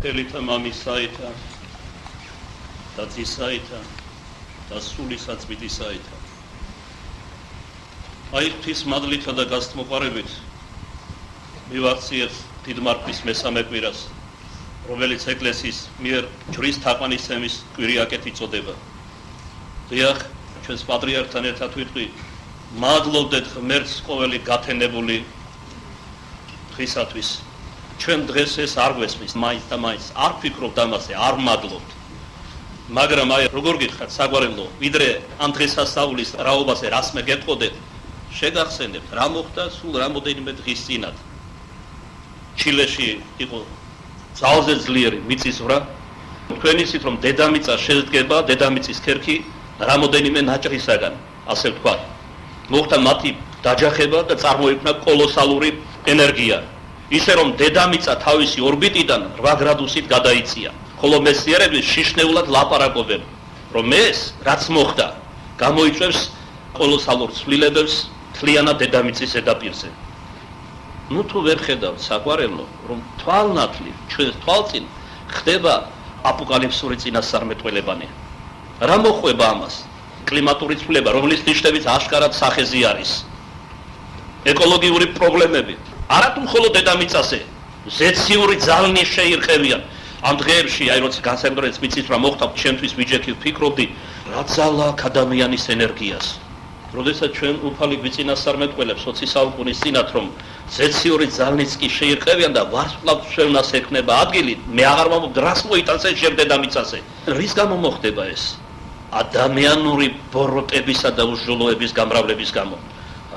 Elita mamisaita, tatsisaita, tasulisacmitisaita. Აი ღვთის მადლითა და გასწმოყარებით მივახციეთ დიდმართვის მესამე კვირას, რომელიც ეკლესიის მიერ ჯვრის თაყვანისცემის კვირიაკეთ იწოდება. დიახ, ჩვენს პატრიარქთან ერთად ვიტყვი, მადლობდეთ ღმერთს ყოველი გათენებული დღისათვის. ჩვენ დღეს ეს არ გვესმის, მაინც და მაინც არ ფიქრობთ ამაზე, არ მადლობთ. მაგრამ აი როგორ გითხრათ საგვარელო, ვიდრე ამ დღესასწაულის რაობაზე რას მე გეტყოდეთ, შეგახსენებთ რა მოხდა სულ რამოდენიმე დღის წინათ. ჩილეში იყო ძალზე ძლიერი მიწისძვრა. თქვენ იცით რომ დედამიწა შედგება დედამიწის ქერქი რამოდენიმე ნაჭრისაგან, ასე ვთქვათ. მოხდა მათი დაჯახება და წარმოიქმნა კოლოსალური ენერგია. ისე რომ დედამიწა თავისი ორბიტიდან 8 გრადუსით გადაიწია. ხოლო მეცნიერები შიშნეულად ლაპარაკობენ, რომ ეს რაც მოხდა, გამოიწვევს კოლოსალურ ცვლილებებს მთლიანად დედამიწის ზედაპირზე. ნუ თუ ვერ ხედავთ საყვარელო, რომ თვალნათლივ ჩვენს თვალწინ ხდება აპოკალიფსური წინასწარმეტყველებანი. რა მოხვება ამას? კლიმატური ცვლილება, რომლის ნიშნებიც აშკარად სახეზი არის. ეკოლოგიური პრობლემები. არათუ მხოლოდ დედამიწაზე, ზეციური ძალნი შეირყევიან. ამ დღეებში, აი როცა განსაკუთრებით მიწისძვრა მოხდა, ჩემთვის ვიჯექი ვფიქრობდი, რა ძალა აქვს ადამიანის ენერგიას. როდესაც ჩვენ უფალი გვიწინასწარმეტყველებს 20 საუკუნის წინათ, რომ ზეციური ძალნიც კი შეირყევიან და ვარსკვლავთშევნას ექნება ადგილი, მე აღარ ვამბობ, რას მოიტანს ეს შენ დედამიწაზე. რის გამო მოხდება ეს? ადამიანური ბოროტებისა და უშუალოების გამრავლების გამო.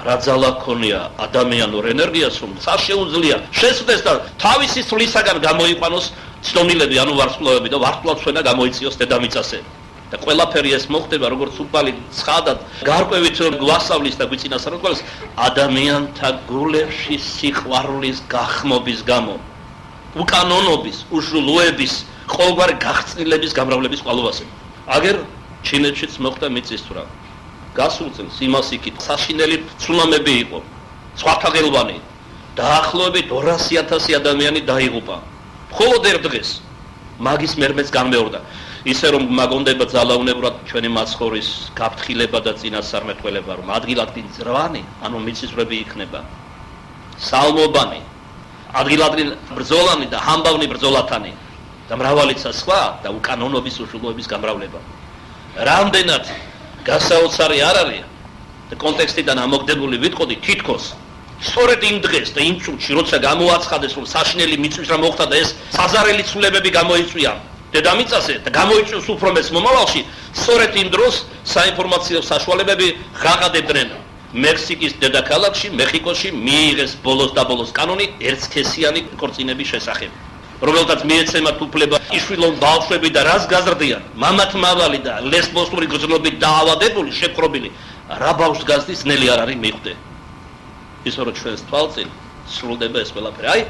რა ძალა ქონია ადამიანურ ენერგიას, რომ შეუძლია შესვდეს და თავისი სვლისაგან გამოიყვანოს ცნობილები, ანუ ვარსკვლავები და ვარსკვლავთშენა გამოიწიოს დედამიწაზე. და ყველაფერი ეს მოხდება, როგორც უფალი ცხადად გარკვევით გვასწავლის და გვიწინასწარმეტყველებს ადამიანთა გულებში სიყვარულის გახმობის გამო, უკანონობის, უშუალოების, ყოველგვარი გახსნილების გამრავლების ყვალობაზე. აგერ ჩინეთშიც მოხდა მიწისძვრა. გასულ წელს იმას იქით საშინელი ცუნამები იყო, ცხვათაღელვანი, დაახლოებით 200,000 ადამიანი დაიღუპა. მხოლოდ ერთ დღეს მაგის მერმეც განმეორდა. ისე რომ მაგონდება ძალაუნებურად ჩვენი მაცხოვრის გაფრთხილება და წინასწარმეტყველება, რომ ადგილ-ადგილ ძრვანი, ანუ მიწისძვრები იქნება. სალმობანი, ადგილ-ადგილ ბრძოლანი და ამბავნი ბრძოლათანი და მრავალიცა სხვა და უკანონობის უშუალოების გამრავლება. რამდენად გასაოცარი არ არის და კონტექსტიდან ამოგდებული ვიტყოდი, თითქოს სწორედ იმ დღეს და იმ წუთში, როცა გამოაცხადეს, რომ საშინელი მიწისძვრა მოხდა და ეს საზარელი ცვლილებები გამოიწვია დედამიწაზე და გამოიწვევს უფრო მეც მომავალში, სწორედ იმ დროს საინფორმაციო საშუალებები ღაღადებდნენ მექსიკის დედაქალაქში, მეხიკოში მიიღეს ბოლოს და ბოლოს კანონი ერთსქესიანი ქორწინების შესახებ, რომელთაც მიეცემათ უფლება იშვილონ ბავშვები და რას გაზრდიან, მამათმავალი და ლესბოსური გრძნობით დაავადებული, შეპყრობილი, რა ბავშვს გაზრდის, ნელი არ არის მიხვდე. ისე რომ ჩვენს თვალწინ სრულდება ეს ყველაფერი. აი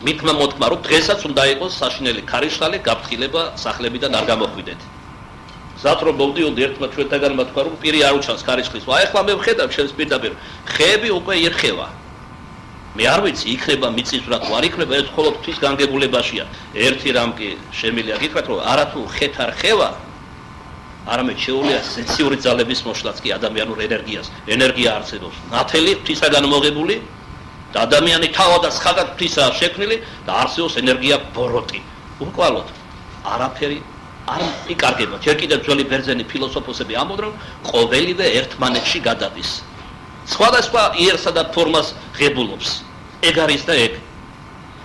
მითმა მოთქმა, რომ დღესაც უნდა იყოს საშინელი ქარიშხალი, გაფრთხილება სახლებიდან არ გამოხვიდეთ. გზად რომ მოვდიოდი, ერთმა ჩვენთაგანმა თქვა, რომ პირი არ უჩანს ქარიშხლის. აი ახლა მე ვხედავ შენს პირდაპირ, ხეები უკვე ირხევა. მე არ ვიცი, იქნება მიწისძვრა თუ არ იქნება, ეს მხოლოდ ღვთის განგებულებაშია. ერთი რამ კი შემიძლია გითხრათ, რომ არათუ ხეთ არ ხევა, არამედ შეუძლია ზეციური ძალების მოშლაც კი ადამიანურ ენერგიას. ენერგია არსებობს ნათელი ღვთისაგან მოღებული და ადამიანი თავადაც ხაგად ღვთისაა შექმნილი და არსებობს ენერგია ბოროტი. უკვალოდ არაფერი არ იკარგება. ჯერ კიდევ ძველი ბერძენი ფილოსოფოსები ამბობდნენ, ყოველივე ერთმანეთში გადადის. სხვადასხვა იერსა და ფორმას ღებულობს. ეგ არის და ეგ.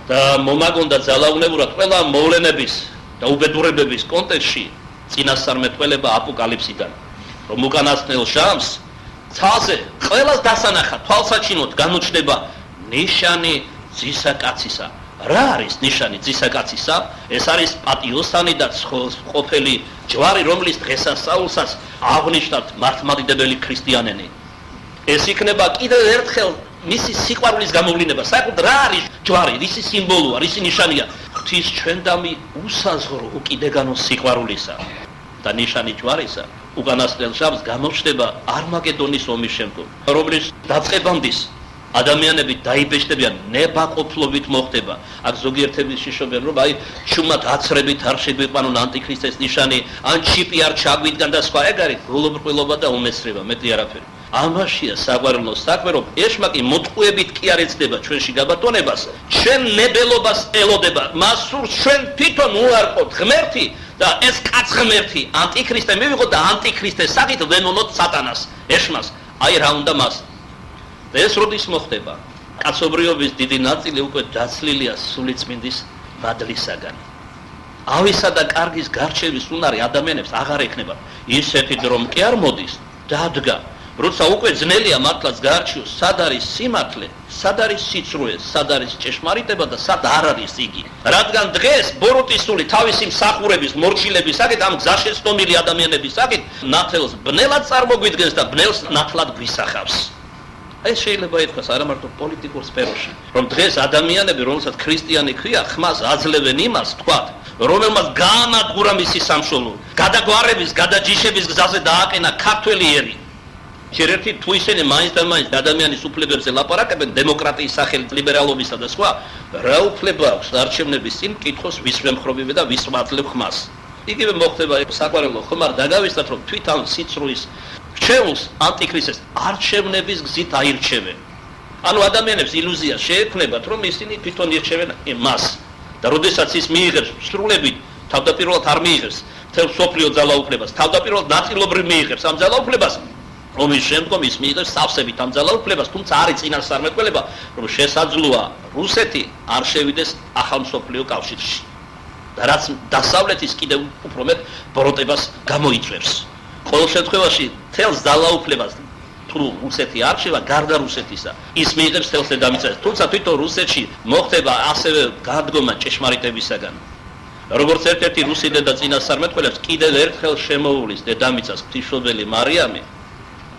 და მომაგონდა ძალაუნებურად ყველა მოვლენების და უბედურებების კონტექსტში წინასწარმეტყველება აპოკალიფსიდან, რომ უკანასკნელ ჟამს ცალზე ყველას დასანახად თვალსაჩინოდ განუჩნდება ნიშანი ძისაკაცისა. რა არის ნიშანი ძისაკაცისა? ეს არის პატიოსანი და ყოფილი ჯვარი, რომლის დღესასწაულსაც აღნიშნავთ მართლმადიდებელი ქრისტიანენი. ეს იქნება კიდევ ერთხელ მისი სიყვარულის გამოვლინება. საერთოდ რა არის ჯვარი? რისი სიმბოლოა, რისი ნიშანია? ღვთის ჩვენდამი უსაზღვრო უკიდეგანო სიყვარულისა და ნიშანი ჯვარისა უკანასკნელ ჟამს გამოჩნდება არმაგედონის ომის შემდგომ, რომლის დაწყებამდის ადამიანები დაიბეჭდებიან ნებაყოფლობით მოხდება. აქ ზოგიერთები შიშობენ, რომ აი შუმად აცრებით არ შეგვიყვანონ ანტიქრისტეს ნიშანი, ან ჩიპი არ ჩაგვიდგან და სხვა. ეგ არის გულუბრყვილობა და უმესრება, მეტი არაფერი. ამაშია საყვარელო საქმე, რომ ეშმაკი მოტყუებით კი არ ეცდება ჩვენში გაბატონებას, ჩვენ ნებელობას ელოდება, მას სურს ჩვენ თვითონ უარყოთ ღმერთი და ეს კაც ღმერთი ანტიქრისტე მივიღოთ და ანტიქრისტეს სახით ვემონოთ სატანას, ეშმას. აი რა უნდა მას. ეს როდის მოხდება? კაცობრიობის დიდი ნაწილი უკვე დაცლილია სულიწმინდის მადლისაგან. ავისა და კარგის გარჩევის უნარი ადამიანებს აღარ ექნება. ისეთი რომ კი არ მოდის, დადგა. როცა უკვე ძნელია მართლაც გაარჩიოს, სად არის სიმართლე, სად არის სიცრუე, სად არის ჭეშმარიტება და სად არ არის იგი. რადგან დღეს ბოროტისული თავისი მსახურების, მორჩილების საკით ამ გზაშეცდომილი ადამიანების საკით ნათელს ბნელად წარმოგვიდგენს და ბნელს ნათლად გვისახავს. ეს შეიძლება ითქვას არა მარტო პოლიტიკურ სფეროში, რომ დღეს ადამიანები, რომელსაც ქრისტიანი ქვია, ხმას აძლევენ იმას, თქვათ, რომელმაც გაამადგურა მისი სამშობლო, გადაგვარების, გადაჯიშების გზაზე დააყენა ქართველი ერი. Cererti tu iseni mains da mains ადამიანის უფლებებზე ლაპარაკებენ დემოკრატიის სახელით, ლიბერალობისა და სხვა, რა უფლება აქვს არჩევნების წინ კითხოს ვის ვემხრობივე და ვის ვაძლევ ხმას. იგივე მოხდება საყვარელო ხმარ დაგავიწყდათ, რომ თვითონ სიცრუის რჩეულს ანტიქრისტეს არჩევნების გზით აირჩევენ. ანუ ადამიანებს ილუზია შეექმნებათ, რომ ისინი თვითონ ირჩევენ მას. და როდესაც ის მიიღებს სრულებით, თავდაპირველად არ მიიღებს მთელ სოფლიო ძალაუფლებას, თავდაპირველად ნაწილობრივ მიიღებს ამ ძალაუფლებას, რომის შემდგომ ის მიიღებს სავსებით ამ ძალაუფლებას, თუმცა არის წინასწარმეტყველება, რომ შესაძლოა რუსეთი არ შევიდეს ახალ მსოფლიო კავშირში. და რაც დასავლეთის კიდევ უფრო მეტ ბოროტებას გამოიწვევს. ყოველ შემთხვევაში თელს ძალაუფლებას თუ რუსეთი არ შევა გარდა რუსეთისა, ის მიიღებს თელს დედამიწას. თუმცა თვითონ რუსეთში მოხდება ასევე გადგომა ჭეშმარიტებისაგან. როგორც ერთ-ერთი რუსი დედა წინასწარმეტყველებს კიდევ ერთხელ შემოუვლის დედამიწას ღვთისმშობელი მარიამი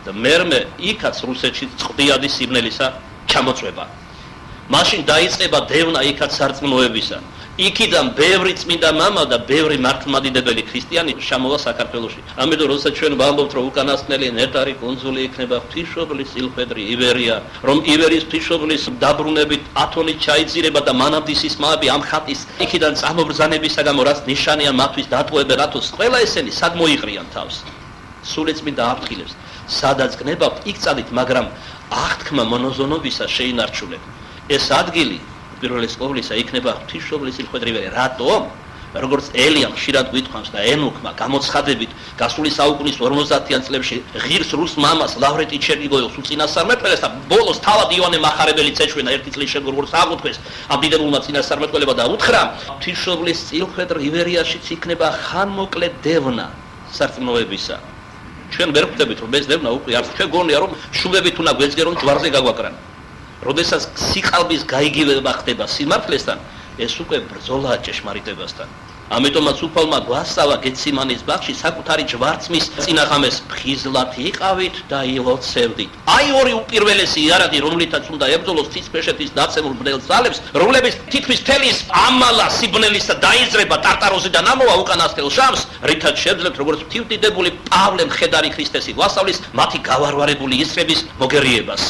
და მერმე იქაც რუსეთში წყდიადი სიბნელისა ჩამოწვება. მაშინ დაიწყება დევნა იქაც სარწმუნოებისა. იქიდან ბევრი წმინდა მამა და ბევრი მართლმადიდებელი ქრისტიანი შემოვა საქართველოში. ამიტომ როდესაც ჩვენ ვამბობთ, რომ უკანასკნელი ნეტარი კუნძული იქნება ღვთისმშობლის სილხვედრი ივერია, რომ ივერიის ღვთისმშობლის დაბრუნებით ათონით ჩაიძირება და მანამდისის მაები ამ ხატის იქიდან წამობრძანებისა გამო რაც ნიშანია მათთვის დატოვებენ, რატოს ყველა ესენი სად მოიყრიან თავს. სულიწმინდა აფრთხილებს, სადაც გნებავთ იქ წადით, მაგრამ აღთქმა მონოზონობისა შეინარჩუნეთ. ეს ადგილი პირველის ყოვლისა იქნება ღვთისმშობლის სილხვედრივე. რატომ? როგორც ელიამ ხშირად გვითხოვს და ენუქმა გამოცხადებით გასული საუკუნის 50-იან წლებში ღირს რუს მამას ლავრენტი ჩერნიგოილს უწინასწარმეტყველეს და ბოლოს თავად იოანე მახარებელიც ეჩვენა ერთი წლის შემდგომ როგორც აღუთქვეს ამ დიდებულმა წინასწარმეტყველება და უთხრა ღვთისმშობლის სილხვედრ ივერიაშიც იქნება ხანმოკლე დევნა სარწმუნოებისა. ჩვენ ვერ ხვდებით რომ ეს დევნა უკვე არც ჩვენ გონია რომ შუბებით უნდა გვეძგერონ ჯვარზე გაგვაკრან. როდესაც სიყალბის გაიგივება ხდება სიმართლესთან, ეს უკვე ბრძოლაა ჭეშმარიტებასთან. ამიტომაც უფალმა გვასწავლა გეციმანის ბაღში საკუთარი ჯვარცმის წინაღამეს ფხიზლად იყავით და ილოცევდით. აი ორი უპირველესი იარაღი, რომლითაც უნდა ებრძოლოს თითქმის დაცემულ ბნელ ძალებს, რომლებიც თითქმის თელის ამალა სიბნელისა დაიზრება ტარტაროზიდან ამოვა უკანასკნელ ჟამს, რითაც შეძლებთ როგორც ღვთისმდიდებული პავლე მხედარი ქრისტესი გვასწავლის მათი გავარვარებული ისრების მოგერიებას.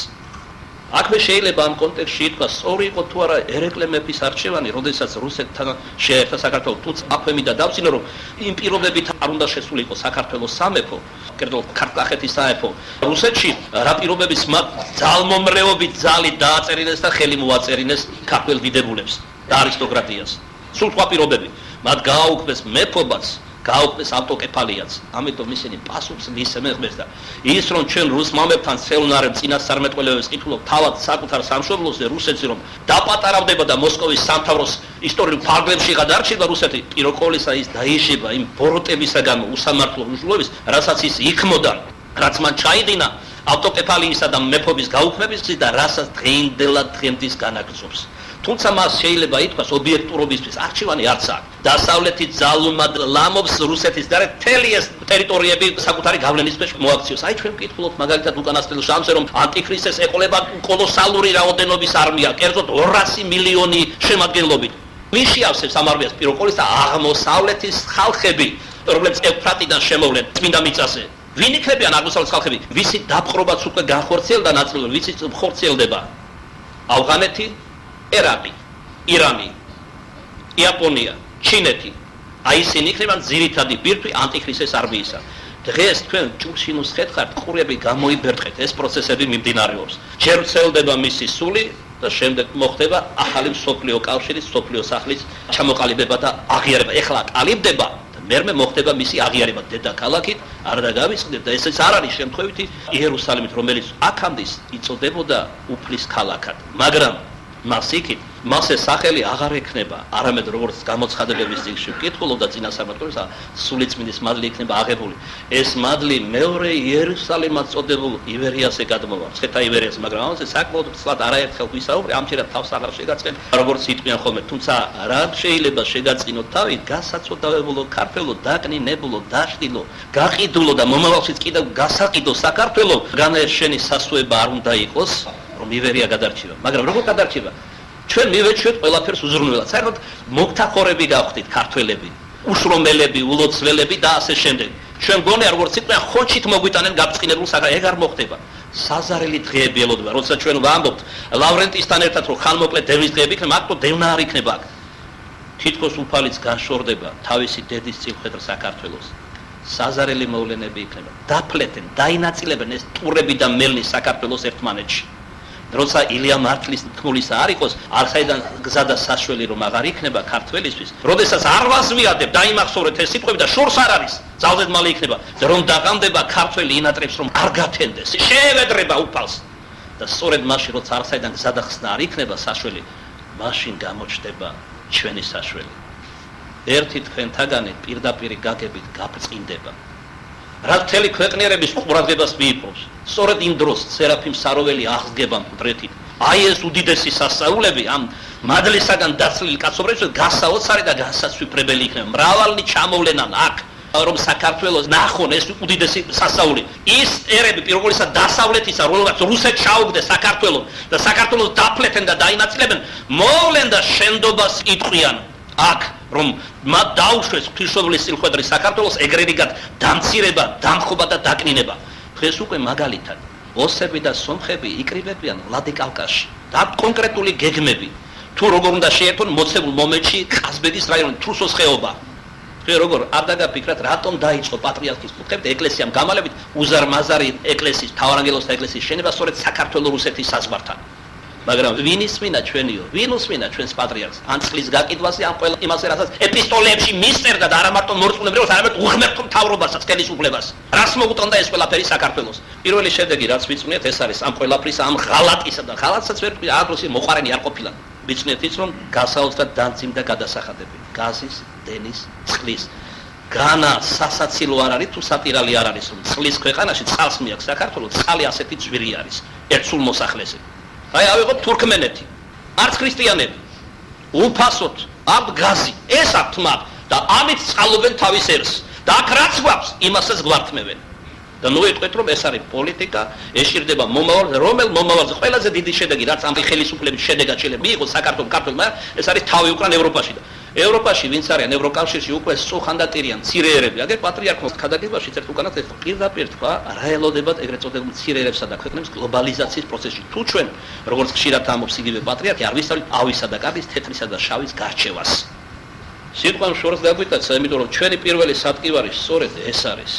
აქვე შეიძლება ამ კონტექსტში ითქვას, სწორი იყო თუ არა ერეკლე მეფის არჩევანი, როდესაც რუსეთთან შეერთდა საქართველო, თუმცა აქვე მინდა დავწინო, რომ იმ პირობებით არ უნდა შესულიყო საქართველოს სამეფო, კერძოდ ქართლ-კახეთის სამეფო. რუსეთში რა პირობების მათ ძალმომრეობით ძალი დააწერინეს და ხელი მოაწერინეს ქართველ დიდებულებს და არისტოკრატიას. სულ სხვა პირობები. მათ გააუქმეს მეფობაც, გააუქმეს ავტოკეფალიაც. ამიტომ ისინი პასუხს მისმეღმეს და ის რომ ჩვენ რუს მამებთან სეუნარებ წინასწარმეტყველებს კითხულობ თავად საკუთარ სამშობლოზე რუსეთში რომ დაპატარავდება და მოსკოვის სამთავროს ისტორიულ ფარგლებში გადარჩება რუსეთი, პიროკოლისა ის დაიშება იმ ბოროტებისაგან უსამართლო უჟლობის, რასაც ის იქმოდა, რაც მან ჩაიდინა ავტოკეფალიისა და მეფობის გაუქმების და რასაც დღეინდელად დღემდის განაგრძობს. თუმცა მას შეიძლება ითქვას ობიექტურობისთვის არჩევანი არც აქვს. დასავლეთი ძალუმად ლამობს რუსეთის გარეთ მთელი ეს ტერიტორიები საკუთარი გავლენის ქვეშ მოაქციოს. აი ჩვენ ვკითხულობთ მაგალითად უკანასკნელ ჟამზე, რომ ანტიქრისტეს ეყოლება კოლოსალური რაოდენობის არმია, კერძოდ 200 მილიონი შემადგენლობით. მის შეავსებს ამ არმიას პიროკოლის და აღმოსავლეთის ხალხები, რომლებიც ევფრატიდან შემოვლენ წმინდა მიწაზე. ვინ იქნებიან აღმოსავლეთის ხალხები? ვისი დაპყრობაც უკვე განხორციელდა ნაწილობრივ, ვიცით ხორციელდება. ავღანეთი, ერაყი, ირანი, იაპონია, ჩინეთი. აი ისინი იქნება ძირითადი ბირთვი ანტიქრისტეს არმიისა. დღეს თქვენ ჭურშინოს ხედხართ, ყურები გამოიბერტყეთ, ეს პროცესები მიმდინარეობს. ჯერ ვრცელდება მისი სული და შემდეგ მოხდება ახალი მსოფლიო კავშირის, მსოფლიო სახლის ჩამოყალიბება და აღიარება. ეხლა ყალიბდება და მერმე მოხდება მისი აღიარება დედაქალაქით, არ დაგავიწყდეთ და ესეც არ არის შემთხვევითი იერუსალიმით, რომელიც აქამდე იწოდებოდა უფლის ქალაქად. მაგრამ მას იქით მასე სახელი აღარ ექნება, არამედ როგორც გამოცხადებების წიგნში ვკითხულობდა წინასწარმეტყველს, სულიწმინდის მადლი იქნება აღებული. ეს მადლი მეორე იერუსალიმად წოდებულ ივერიაზე გადმოვა. ცხეთა ივერიას, მაგრამ ამაზე საკმაოდ ცლად არაერთხელ ვისაუბრე, ამჯერად თავს აღარ შეგაწყენ, როგორც იტყვიან ხოლმე, თუმცა რა შეიძლება შეგაწინოთ თავი, გასაცოდავებულო ქართველო, დაკნინებულო, დაშლილო, გაყიდულო და მომავალშიც კიდევ გასაყიდო საქართველო, განერშენი სასუება არ უნდა იყოს, რომ ივერია გადარჩება. მაგრამ როგორ გადარჩება? ჩვენ მივეჩვევთ ყველაფერს უზრუნველად. საერთოდ მოგთახორები გავხდით ქართველები, უშრომელები, ულოცველები და ასე შემდეგ. ჩვენ გონია როგორც იყვნენ ხონჩით მოგვიტანენ გაბწყინებულ საკითხს, ეგ არ მოხდება. საზარელი დღეები ელოდება, როცა ჩვენ ვამბობთ ლავრენტისთან ერთად რომ ხანმოკლე დევნის დღეები იქნება, აქ დევნა არ იქნება. თითქოს უფალიც განშორდება თავისი დედის წილხედრ საქართველოს. საზარელი მოვლენები იქნება. დაფლეთენ, დაინაწილებენ ეს ტურები და მელნი საქართველოს ერთმანეთში. როცა ილია მართლის თქმულისა არ იყოს, არ საიდან გზა და საშველი რომ აღარ იქნება ქართველისთვის, როდესაც არ ვაზვიადებ, დაიმახსოვრეთ ეს სიტყვები და შორს არ არის, ძალზედ მალე იქნება, რომ დაღამდება ქართველი ინატრებს რომ არ გათენდეს, შეევედრება უფალს. და სწორედ მაშინ როცა არ საიდან გზა და ხსნა არ იქნება საშველი, მაშინ გამოჩნდება ჩვენი საშველი. ერთი თქვენთაგანი პირდაპირი გაგებით გაბწყინდება. რა მთელი ქვეყნიერების ყურადღებას მიიპოვს. სწორედ იმ დროს სერაფიმ საროველი აღსგება მკვდრეთით. აი ეს უდიდესი სასწაულები ამ მადლისაგან დაცლილი კაცობრიობის გასაოცარი და განსაცვიფრებელი იქნება. მრავალი ჩამოვლენან აქ, რომ საქართველოს ნახონ ეს უდიდესი სასწაული. ის ერები პირველისა დასავლეთისა, რომელსაც რუსეთს ჩაუგდეს საქართველოს და საქართველოს დაფლეთენ და დაინაწილებენ, მოვლენ და შენდობას იტყვიან. აქ რომ მათ დაუშვეს ღვთისმშობლის წილხვედრი საქართველოს ეგრერიგად დამცირება, დამხობა და დაკნინება. დღეს უკვე მაგალითად ოსები და სომხები იკრიბებიან ვლადიკავკაზში. და კონკრეტული გეგმები. თუ როგორ უნდა შეერთონ მოცემულ მომენტში ყაზბეგის რაიონი, თრუსოს ხეობა. თქვენ როგორ არ დაგაფიქრათ, რატომ დაიწყო პატრიარქის კუთხით ეკლესიამ გამალებით უზარმაზარი ეკლესიის, მთავარანგელოზთა ეკლესიის შენება სწორედ საქართველოს-რუსეთის საზღვართან. მაგრამ ვინ ისმინა ჩვენიო? ვინ უსმინა ჩვენს პატრიარქს? ან წყლის გაკიდვაზე, ან ყველა იმაზე, რასაც ეპისტოლეებში მისწერდა და არა მარტო მორწმუნეებს, არამედ უღმერთო მთავრობასაც, ხელისუფლებას. რას მოუტანდა ეს ყველაფერი საქართველოს? პირველი შედეგი, რაც ვიწვნიეთ, ეს არის ამ ყველაფრისა, ამ ღალატისა და ღალატსაც ვერ ვთქვი, აგროსი მოყარენი არ ყოფილა. ვიწვნიეთ ის, რომ გასაოცრად დამძიმდა გადასახადები. გაზის, დენის, წყლის. განა სასაცილო არ არის თუ სატირალი არ არის, რომ წყლის ქვეყანაში წყალს მიაქვს საქართველოს, წყალი ასეთი ძვირი არის, ერთსულ მოსახლეზე. აი ავიღოთ თურქმენეთი, არც ქრისტიანები, უფასოდ, აქ გაზი, ეს აქვთ მათ და ამით წყალობენ თავის ერს და აქ რაც გვაქვს, იმასაც გვართმევენ. და ნუ ეტყვით, რომ ეს არის პოლიტიკა, ეშირდება მომავალზე, რომელ მომავალზე ყველაზე დიდი შედეგი, რაც ამ ხელისუფლების შედეგად შეიძლება მიიღოს საქართველოს ქართველმა, ეს არის თავი უკრან ევროპაში და ევროპაში ვინც არიან ევროკავშირში უკვე სწუხანდატირიან მცირეერები, აგერ პატრიარქოს ქადაგებაში ერთ უკანაც ეს პირდაპირ თქვა, რა ელოდებათ ეგრეთ წოდებულ მცირეერებსა და ქვეყნებს გლობალიზაციის პროცესში. თუ ჩვენ როგორც ხშირად ამბობს იგივე პატრიარქი, არ ვისწავლით ავისა და კარგის, თეთრისა და შავის გარჩევას. სიტყვამ შორს გაგვიტაცა, იმიტომ რომ ჩვენი პირველი სატკივარი სწორედ ეს არის.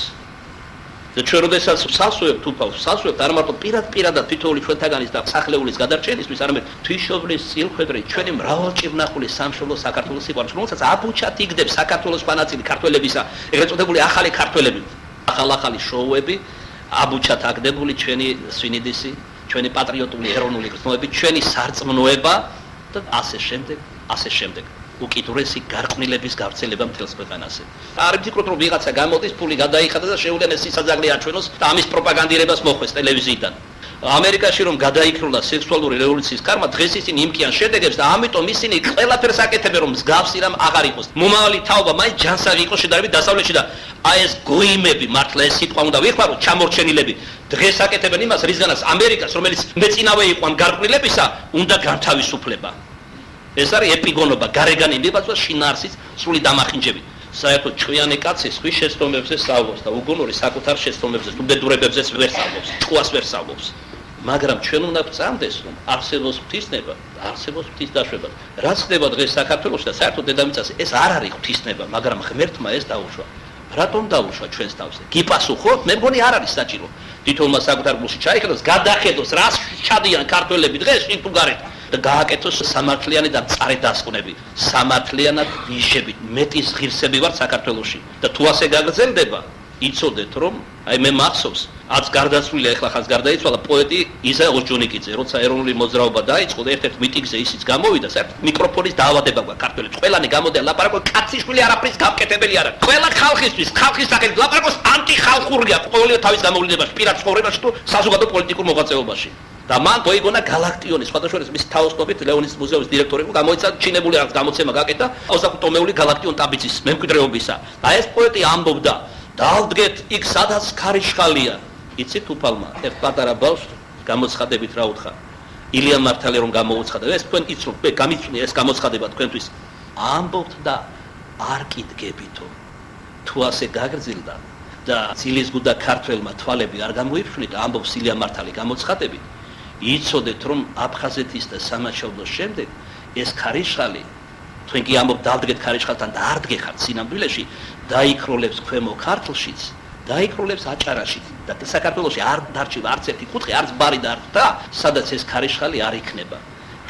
და ჩვენ როდესაც სასუებთ უფალს, სასუებთ არ მარტო პირადად თითოეული ჩვენთაგანის და სახლეულის გადარჩენისთვის, არამედ ღვთისმშობლის წილხვედრი ჩვენი მრავალჭირნახული სამშობლო საქართველოს სიყვარულს, რომელსაც აბუჩად იგდებს საქართველოს ფანაწილი ქართველებისა, ეგრეთ წოდებული ახალი ქართველები, ახალ-ახალი შოუები, აბუჩად აგდებული ჩვენი სვინიდისი, ჩვენი პატრიოტული ეროვნული გრძნობები, ჩვენი სარწმუნოება და ასე შემდეგ, ასე შემდეგ. უკიდურესი გარყვნილების გავრცელება მთელს ქვეყანაზე. არ ვფიქრობ, რომ ვიღაცა გამოდის, ფული გადაიხადა და შეუძლია სისაძაღლე აჩვენოს და ამის პროპაგანდირებას მოხდეს ტელევიზიიდან. ამერიკაში რომ გადაიქრულა სექსუალური რევოლუციის კარმა, დღეს ისინი იმკიან შედეგებს და ამიტომ ისინი ყველაფერს აკეთებენ, რომ მსგავსი რამ აღარ იყოს. მომავალი თაობა მაინც ჯანსაღი იყოს შედარებით დასავლეთში და აი ეს გოიმები, მართლა ეს სიტყვა უნდა ვიხმაროთ, ჩამორჩენილები, დღეს აკეთებენ იმას, რისგანაც ამერიკას, რომელიც მეწინავე იყო ამ გარყვნილებისა, უნდა განთავისუფლება. ეს არის ეპიგონობა, გარეგანი მიბაძვა შინაარსის სრული დამახინჯებით. საერთოდ ჭკვიანი კაცი სხვის შეცდომებზე სწავლობს და უგუნური საკუთარ შეცდომებზე, უბედურებებზეც ვერ სწავლობს, ჭკუას ვერ სწავლობს. მაგრამ ჩვენ უნდა ვწამდეს, რომ არსებობს ღვთისნება, არსებობს ღვთისდაშვება. რაც ხდება დღეს საქართველოში და საერთოდ დედამიწაზე, ეს არ არის ღვთისნება, მაგრამ ღმერთმა ეს დაუშვა. რატომ დაუშვა ჩვენს თავზე? გიპასუხოთ, მე მგონი არ არის საჭირო. თითოეულმა საკუთარ გულში ჩაიხედოს, გადახედოს, რას ჩადიან ქართველები დღეს შინ თუ გარეთ და გააკეთოს სამართლიანი და მწარე დასკვნები. სამართლიანად ვიჟებით, მეტის ღირსები ვართ საქართველოში და თუ ასე გაგრძელდება, იცოდეთ რომ აი მე მახსოვს, აც გარდაცვლილია, ეხლა ხაც გარდაიცვალა პოეტი იზა ორჯონიკიძე, როცა ეროვნული მოძრაობა დაიწყო და ერთ-ერთ მიტინგზე ისიც გამოვიდა, საერთოდ მიკროფონის დაავადება გვაქვს ქართველებს. ყველანი გამოდიან ლაპარაკობს, კაციშვილი არაფრის გამკეთებელი არა. ყველა ხალხისთვის, ხალხის სახელით ლაპარაკობს, ანტიხალხურია ყოველივე თავის გამოვლინებაში, პირად ცხოვრებაში თუ საზოგადო პოლიტიკურ მოღვაწეობაში. და მან მოიგონა გალაქტიონის, სხვადასხვა მის თაოსნობით ლეონის მუზეუმის დირექტორი გამოიცა ჩინებული რაღაც გამოცემა გაკეთა 20 ტომეული გალაქტიონ ტაბიცის მემკვიდრეობისა. და ეს პოეტი ამბობდა დავდგეთ იქ სადაც ქარიშხალია. იცით უფალმა ერთ პატარა ბავშვს გამოცხადებით რა უთხრა? ილია მართალი რომ გამოუცხადა. ეს თქვენ იცნობთ, მე გამიწვნი ეს გამოცხადება თქვენთვის. ამბობთ და არ კიდგებითო. თუ ასე გაგრძელდა და ცილისგუდა ქართველმა თვალები არ გამოიფშვნით, ამბობს ილია მართალი გამოცხადებით. იცოდეთ რომ აფხაზეთის და სამაშობლოს შემდეგ ეს ქარიშხალი თქვენ კი ამბობთ დავდგეთ ქარიშხალთან და არ დგეხართ სინამდვილეში დაიქროლებს ქვემო ქართლშიც დაიქროლებს აჭარაშიც და საქართველოში არ დარჩება არც ერთი კუთხე არც ბარი და არც და სადაც ეს ქარიშხალი არ იქნება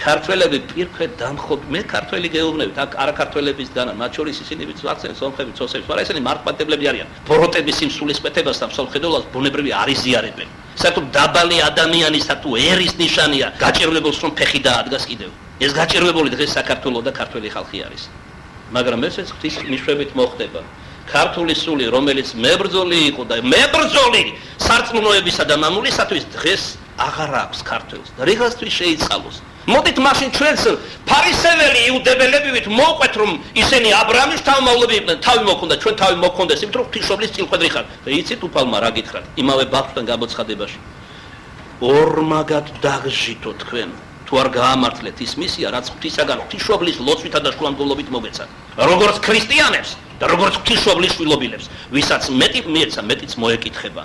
ქართველები პირქვე დამხობ მე ქართველი გეუბნებით აქ არაქართველებისგან მათ შორის ისინი ვაცენ სომხები წოსები არა ესენი მართლმადიდებლები არიან ბოროტების იმ სულისკვეთებას და მსოფლმხედველობას ბუნებრივი არ იზიარებენ საერთოდ დაბალი ადამიანისა თუ ერის ნიშანია გაჭირვებულს რომ ფეხი დაადგას კიდევ ეს გაჭირვებული დღეს საქართველოს და ქართველი ხალხი არის მაგრამ ესეც ღვთის ნიშნებით მოხდება ქართული სული რომელიც მებრძოლი იყო და მებრძოლი სარწმუნოებისა და მამულისათვის დღეს აღარ აქვს ქართველს და რიღასთვის შეიწყალოს მოდით მაშინ ჩვენს ფარისეველი იუდეველებივით მოვყვეთ რომ ისინი აბრაამის თავმავლები იყვნენ თავი მოქონდა ჩვენ თავი მოქონდეს იმიტომ რომ ღვთისმშობლის წილხვედრი ხარ და იცით უფალმა რა გითხრათ იმავე ბავშვთან გამოცხადებაში ორმაგად დაგჟითო თქვენ თუ არ გაამართლეთ ის მისია რაც ღვთისაგან ღვთისმშობლის ლოცვითა და შუამდგომლობით მოგეცათ როგორც ქრისტიანებს და როგორც ღვთისმშობლის შვილობილებს ვისაც მეტი მიეცა მეტიც მოეკითხება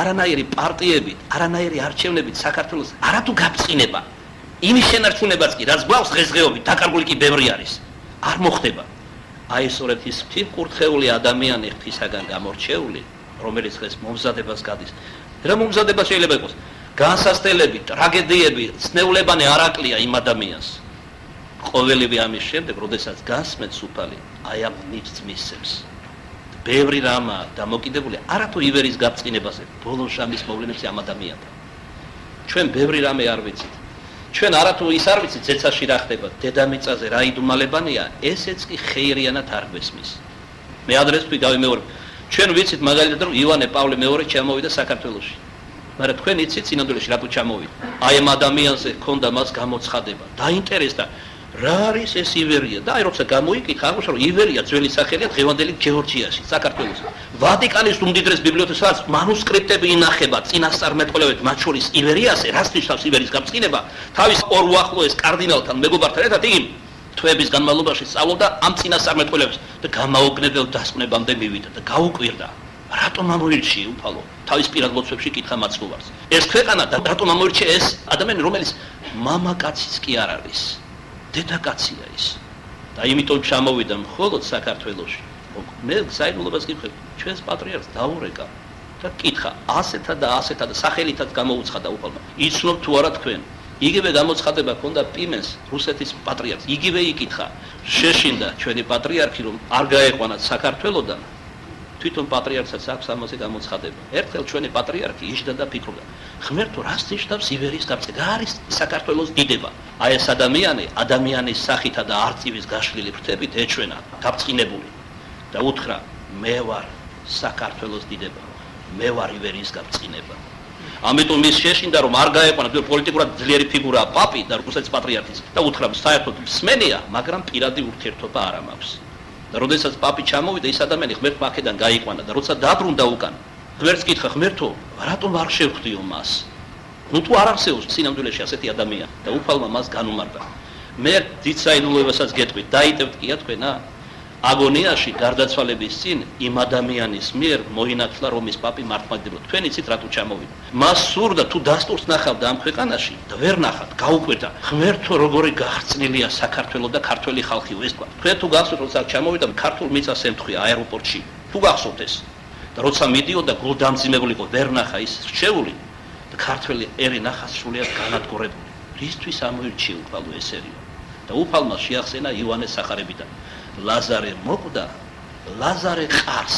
არანაირი პარტიებით არანაირი არჩევნებით საქართველოს არათუ გაბწყინება იმის შენარჩუნებაც კი რაც გვაქვს დღესდღეობით დაკარგული კი ბევრი არის არ მოხდება აი სწორედ ის ღვთისმკურთხეული ადამიანი ღვთისაგან გამორჩეული რომელიც დღეს მომზადებას გადის რა მომზადება შეიძლება იყოს განსასწრებელი ტრაგედიები ცნეულებანი არაკლია იმ ადამიანს ყოველივე ამის შემდეგ როდესაც გასმენს უფალი აი ამ ნიჭს მისცემს ბევრი რამა დამოკიდებული არათუ ივერის გაბწყინებაზე ბოლო ჟამის მოვლენებზე ამ ადამიანთან ჩვენ ბევრი რამე არ ვიცით ჩვენ არათუ ის არ ვიცით ზეცაში რა ხდება დედამიწაზე რა იდუმალებანია ესეც კი ხეირიანად არ გვესმის მე ადრეს თქვი გავიმეორებ ჩვენ ვიცით მაგალითად რომ ივანე პავლე მეორე ჩამოვიდა საქართველოში მაგრამ თქვენ იცით სინამდვილეში რატო ჩამოვიდა აი ამ ადამიანზე ჰქონდა მას გამოცხადება დაინტერესდა რა არის ეს ივერია და აი როცა გამოიკითხა აღმოჩნდა რომ ივერია ძველი სახელია დღევანდელი გეორგიაში საქართველოს ვატიკანის უმდიდრეს ბიბლიოთეკას მანუსკრიპტები ინახება წინასწარმეტყველებით მათ შორის ივერიაზე რას ნიშნავს ივერის გაბწყინება თავის ორ უახლოეს კარდინალთან მეგობართან ერთად იგი თვეების განმავლობაში სწავლობდა ამ წინასწარმეტყველებს და გამაოგნებელ დასკვნებამდე მივიდა და გაუკვირდა რატომ ამოირჩიე უფალო თავის პირად ლოცვებში კითხა მაცხოვარს ეს ქვეყანა და რატომ ამოირჩიე ეს ადამიანი რომელიც მამაკაციც კი არ არის დედაკაცია ის და იმიტომ ჩამოვიდა მხოლოდ საქართველოში მე საერთოდ გიხებ ჩვენს პატრიარქს დაურეკა და კითხა ასეთა და სახელითაც გამოუცხადა უფალმა იცნობ თუ არა თქვენ იგივე გამოცხადება ჰქონდა პიმენს რუსეთის პატრიარქს იგივე იკითხა შეშინდა ჩვენი პატრიარქი რომ არ გაეყვანათ საქართველოდან თვითონ პატრიარქსაც აქვს ამაზე გამოცხადება ერთხელ ჩვენი პატრიარქი იჯდა და ფიქრობდა ღმერთო რას ნიშნავს ივერის გაბწყინება არის საქართველოს დიდება აი ეს ადამიანის სახითა და არწივის გაშლილი ფრთებით ეჩვენა გაბწყინებული და უთხრა მე ვარ საქართველოს დიდება მე ვარ ივერის გაბწყინება ამიტომ ის შეშინდა რომ არ გაეყვანა პოლიტიკურად ძლიერი ფიგურაა პაპი და რუსეთის პატრიარქის და უთხრა საერთოდ მსმენია მაგრამ პირადი ურთიერთობა არ მაქვს და როდესაც პაპი ჩამოვიდა ის ადამიანი ღმერთმა აქედან გაიყვანა და როცა დაბრუნდა უკან ღმერთს კითხა ღმერთო რატომ არ შევხვდიო მას ნუ თუ არ არსებობს სინამდვილეში ასეთი ადამიანი და უფალმა მას განუმარტა მე დიდ საიდუმლოებასაც გეტყვით დაიტევთ კია თქვენა აგონიაში გარდაცვალების წინ იმ ადამიანის მიერ მოინათლა რომის პაპი მართლმადიდებლო. თქვენ იცით რატო ჩამოვიდა? მას სურდა თუ დასტურს ნახავდა ამ ქვეყანაში და ვერ ნახავთ, გაუკვირდა. ღმერთო როგორი გახსნილია საქართველოს და ქართველი ხალხი ეს თქვა. თქვენ თუ გახსოვთ როცა ჩამოვიდა ქართულ მიწას ემთხვია აეროპორტში. თუ გახსოვთ ეს და როცა მიდიოდა გულდამძიმებული იყო ვერ ნახა ის რჩეული და ქართველი ერი ნახა სრულიად განადგურებული. რისთვის ამოირჩია უფალო ეს ერიო? და უფალმა შეახსენა იოანეს სახარებიდან. ლაზარე მოკვდა, ლაზარე ყარს,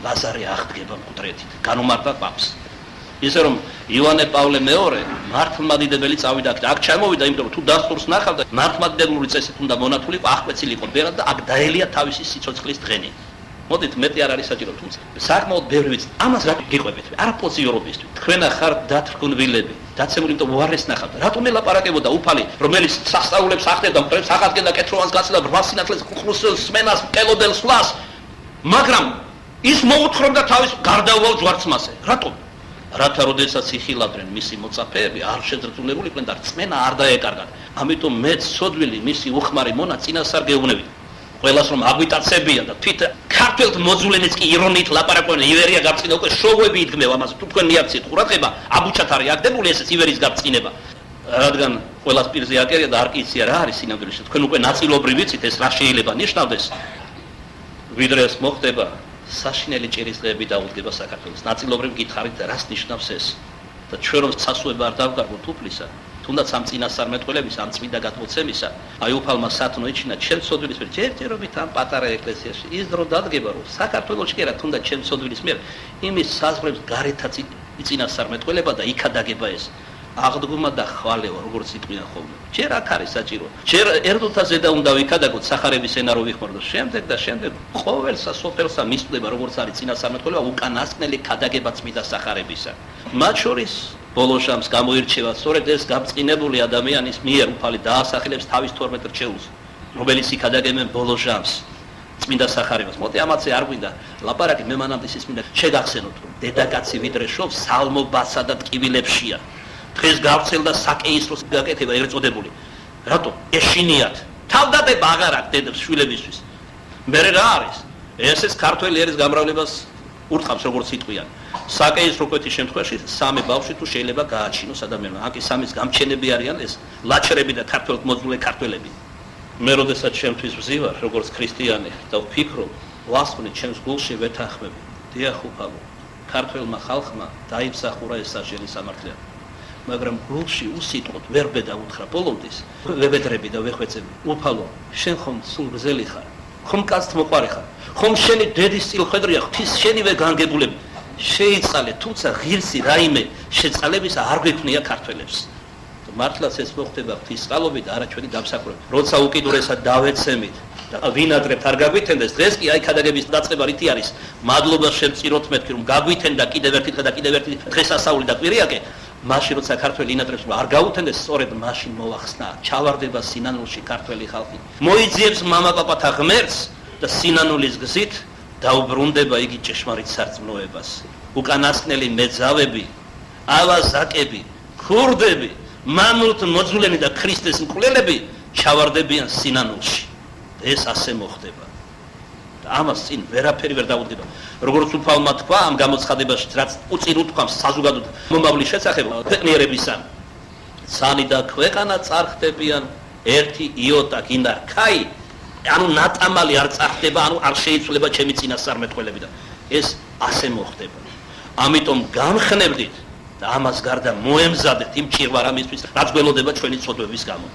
ლაზარე აღდგება მკვდრეთით, განუმარტა პაპს. ისე რომ იოანე პავლე მეორე მართლმადიდებელი წავიდა აქ ჩამოვიდა, იმიტომ რომ თუ დასტურს ნახავდა, მართლმადიდებლური წესით უნდა მონათულიყო, აღკვეცილი იყო ბერად და აქ დაელია თავისი სიცოცხლის დღენი. მოდით მეტი არ არის საჭირო, თუმცა საკმაოდ ბევრი ვიცით. ამას რა გიყვებით? არა პოზიორობისთვის. თქვენ ახარ დათრგუნვილები, დაცემული, იმიტომ უარეს ნახავთ. რატომ ელაპარაკებოდა უფალი, რომელიც სასწაულებს ახდენდა, მტრებს აღადგენდა, კეთროვანს გაცილდა, ბრმა სინათლეს, ხუსელს, სმენას, მკელობელს, სვლას. მაგრამ ის მოუთხრობდა თავის გარდაუვალ ჯვარცმაზე. რატომ? რათა როდესაც იხილავდნენ მისი მოწაფეები, არ შეძრწუნებულიყვნენ და რწმენა არ დაეკარგათ. ამიტომ მე ცოდვილი მისი უხმარი მონა წინასწარ გეუბნებით. ყველას რომ აგვიტაცებია და თვით ქართველთ მოძულენიც კი ირონიით ლაპარაკობენ, ივერია გაბწინა უკვე შოუები იდგმევა ამაზე. თუ თქვენ მიაქციეთ ყურადღება, აბუჩათ არის აგდებული ესეც ივერის გაბწინება. რადგან ყველას პირზე აკერია და არ კიცია რა არის სინამდვილეში. თქვენ უკვე ნაწილობრივ ვიცით ეს რა შეიძლება ნიშნავდეს. ვიდრე ეს მოხდება, საშინელი ჭირის დღეები დაუდგება საქართველოს. ნაწილობრივ გითხარით რას ნიშნავს ეს? და ჩვენ რომ სასუება არ დავგარგოთ უფლისა, თუნდაც ამ წინასწარმეტყველების, ამ წმინდა გადმოცემისა, აი უფალმა სათნო იჩინა ჩემ ცოდვილის მიერ, ჯერჯერობით ამ პატარა ეკლესიაში ის დრო დადგება, რომ საქართველოში კი არა, თუნდაც ჩემ ცოდვილის მიერ იმის საზღვრებს გარეთაც წინასწარმეტყველება და იქადაგება ეს აღდგომა და ხვალევა, როგორც იტყვიან ხოლმე. ჯერ აქ არის საჭირო. ჯერ ერთოთა ზედა უნდა ვიქადაგოთ სახარების ენა რო ვიხმარდოთ. შემდეგ ყოველსა სოფელსა მისწვდება, როგორც არის წინასწარმეტყველება, უკანასკნელი ქადაგება წმინდა სახარებისა. მათ შორის ბოლო ჟამს გამოირჩევა სწორედ ეს გაბწყინებული ადამიანის მიერ უფალი დაასახელებს თავის 12 რჩეულს, რომელიც იქადაგებენ ბოლო ჟამს წმინდა სახარებას. მოდი ამაზე არ გვინდა ლაპარაკი, მე მანამდე ის მინდა შეგახსენოთ, რომ დედაკაცი ვიდრე შობს, სალმობასა და ტკივილებშია. დღეს გავრცელდა საკეისროს გაკეთება ერწოდებული. რატო? ეშინიათ. თავდადება აღარ აქვს დედებს შვილებისთვის. მე რა არის? ეს ქართველი ერის გამრავლებას ურტყამს, როგორც იტყვიან. საკეისრო კვეთის შემთხვევაში სამი ბავშვი თუ შეიძლება გააჩინოს ადამიანმა. აკი სამის გამჩენები არიან ეს ლაჩერები და ქართველთ მოძულე ქართველები. მე როდესაც ჩემთვის ვზივარ, როგორც ქრისტიანი და ვფიქრობ, ვასწავლე ჩემს გულში ვეთანხმები. დიახ უფალო, ქართველმა ხალხმა დაიმსახურა ეს საჭირო სამართლია. მაგრამ გულში უსიტყვოდ ვერ ბედაუთხრა ბოლომდის, ვებედრები და ვეხვეწები. უფალო, შენ ხომ სულ გზელი ხარ? ხომ კაცთ მოყარი ხარ? ხომ შენი დედის წილ ხედრია ღვთის შენივე განგებულები? შეიწყალე, თუმცა ღირსი რაიმე შეწყალების არ გვექნია ქართველებს. მართლაც ეს მოხდება ღვთის წყალობით და არა ჩვენი დამსახურებით. როცა უკიდურესად დავეცემით და ვინატრებთ არ გაგვითენდეს, დღეს კი აი ქადაგების დაწყება რითი არის? მადლობა შემწიროთ მეთქი რომ გაგვითენდა კიდევ ერთი და კიდევ ერთი დღესასწაული და კვირიაკე. მაშინ როცა ქართველი ინატრებს რომ არ გაუთენდეს, სწორედ მაშინ მოახსნა ჩავარდება სინანულში ქართველი ხალხი. მოიძიებს მამა პაპათა ღმერთს და სინანულის გზით დაუბრუნდება იგი ჭეშმარიტ სარწმუნოებას. უკანასკნელი მეძავები, ავაზაკები, ქურდები, მამულთ მოძულენი და ქრისტეს მკვლელები ჩავარდებიან სინანულში. ეს ასე მოხდება. და ამას წინ ვერაფერი ვერ დაუდგება. როგორც უფალმა თქვა ამ გამოცხადებაში, რაც უწინ უთქვამს საზოგადოდ მომავლის შესახებ ქვეყნიერებისა, ცანი და ქვეყანა წარხდებიან, ერთი იოტა გინდა ქაი, ანუ ნატამალი არ წარხდება, ანუ არ შეიცვლება ჩემი წინასწარმეტყველებიდან. ეს ასე მოხდება. ამიტომ გამხნევდით და ამას გარდა მოემზადეთ იმ ჭირვარამისთვის, რაც გველოდება ჩვენი ცოდვების გამო.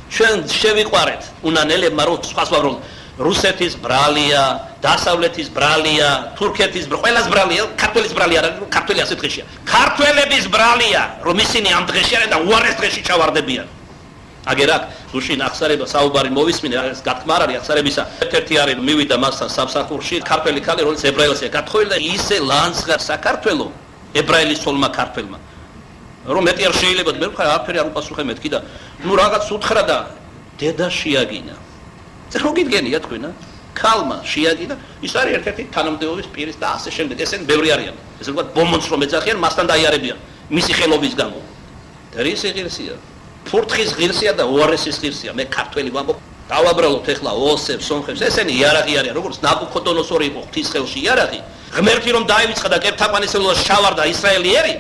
ჩვენ შევიყვარეთ უნანელებმა, რომ სხვას ვაბრალოთ, რუსეთის ბრალია, დასავლეთის ბრალია, თურქეთის ყველას ბრალია, ქართველის ბრალია არა, ქართველი ასე დღეშია. ქართველების ბრალია, რომ ისინი ამ დღეში არიან და უარეს დღეში ჩავარდებიან. აგერ აქ გუშინ ახსარება საუბარი მოვისმინე, ეს გათქმა არ არის ახსარებისა. ერთ-ერთი არის მივიდა მასთან სამსახურში, ქართველი ქალი, რომელიც ებრაელია გათხოვილი და ისე ლანძღა საქართველოს ებრაელის თოლმა ქართველმა. რომ მეტი არ შეიძლება, მე ვხარ არაფერი არ უპასუხე მეთქი და ნუ რაღაც უთხრა და დედა შეაგინა. რო გიდგენია თქვენა? ქალმა შეაგინა, ის არის ერთ-ერთი თანამდებობის პირის და ასე შემდეგ. ესენ ბევრი არიან. ესე ვთქვათ, ბომონს რომ ეძახიან, მასთან დაიარებიან მისი ხელობის გამო. და რის ღირსია? ფურთხის ღირსია და უარესის ღირსია. მე ქართველი ვამბობ, დავაბრალოთ ეხლა ოსებს, სომხებს, ესენი იარაღი არის, როგორც ნაბუქოდონოსორი იყო ღვთის ხელში იარაღი. ღმერთი რომ დაივიწყა და კერპთაყვანისმცემლობას ჩავარდა ისრაელიერი,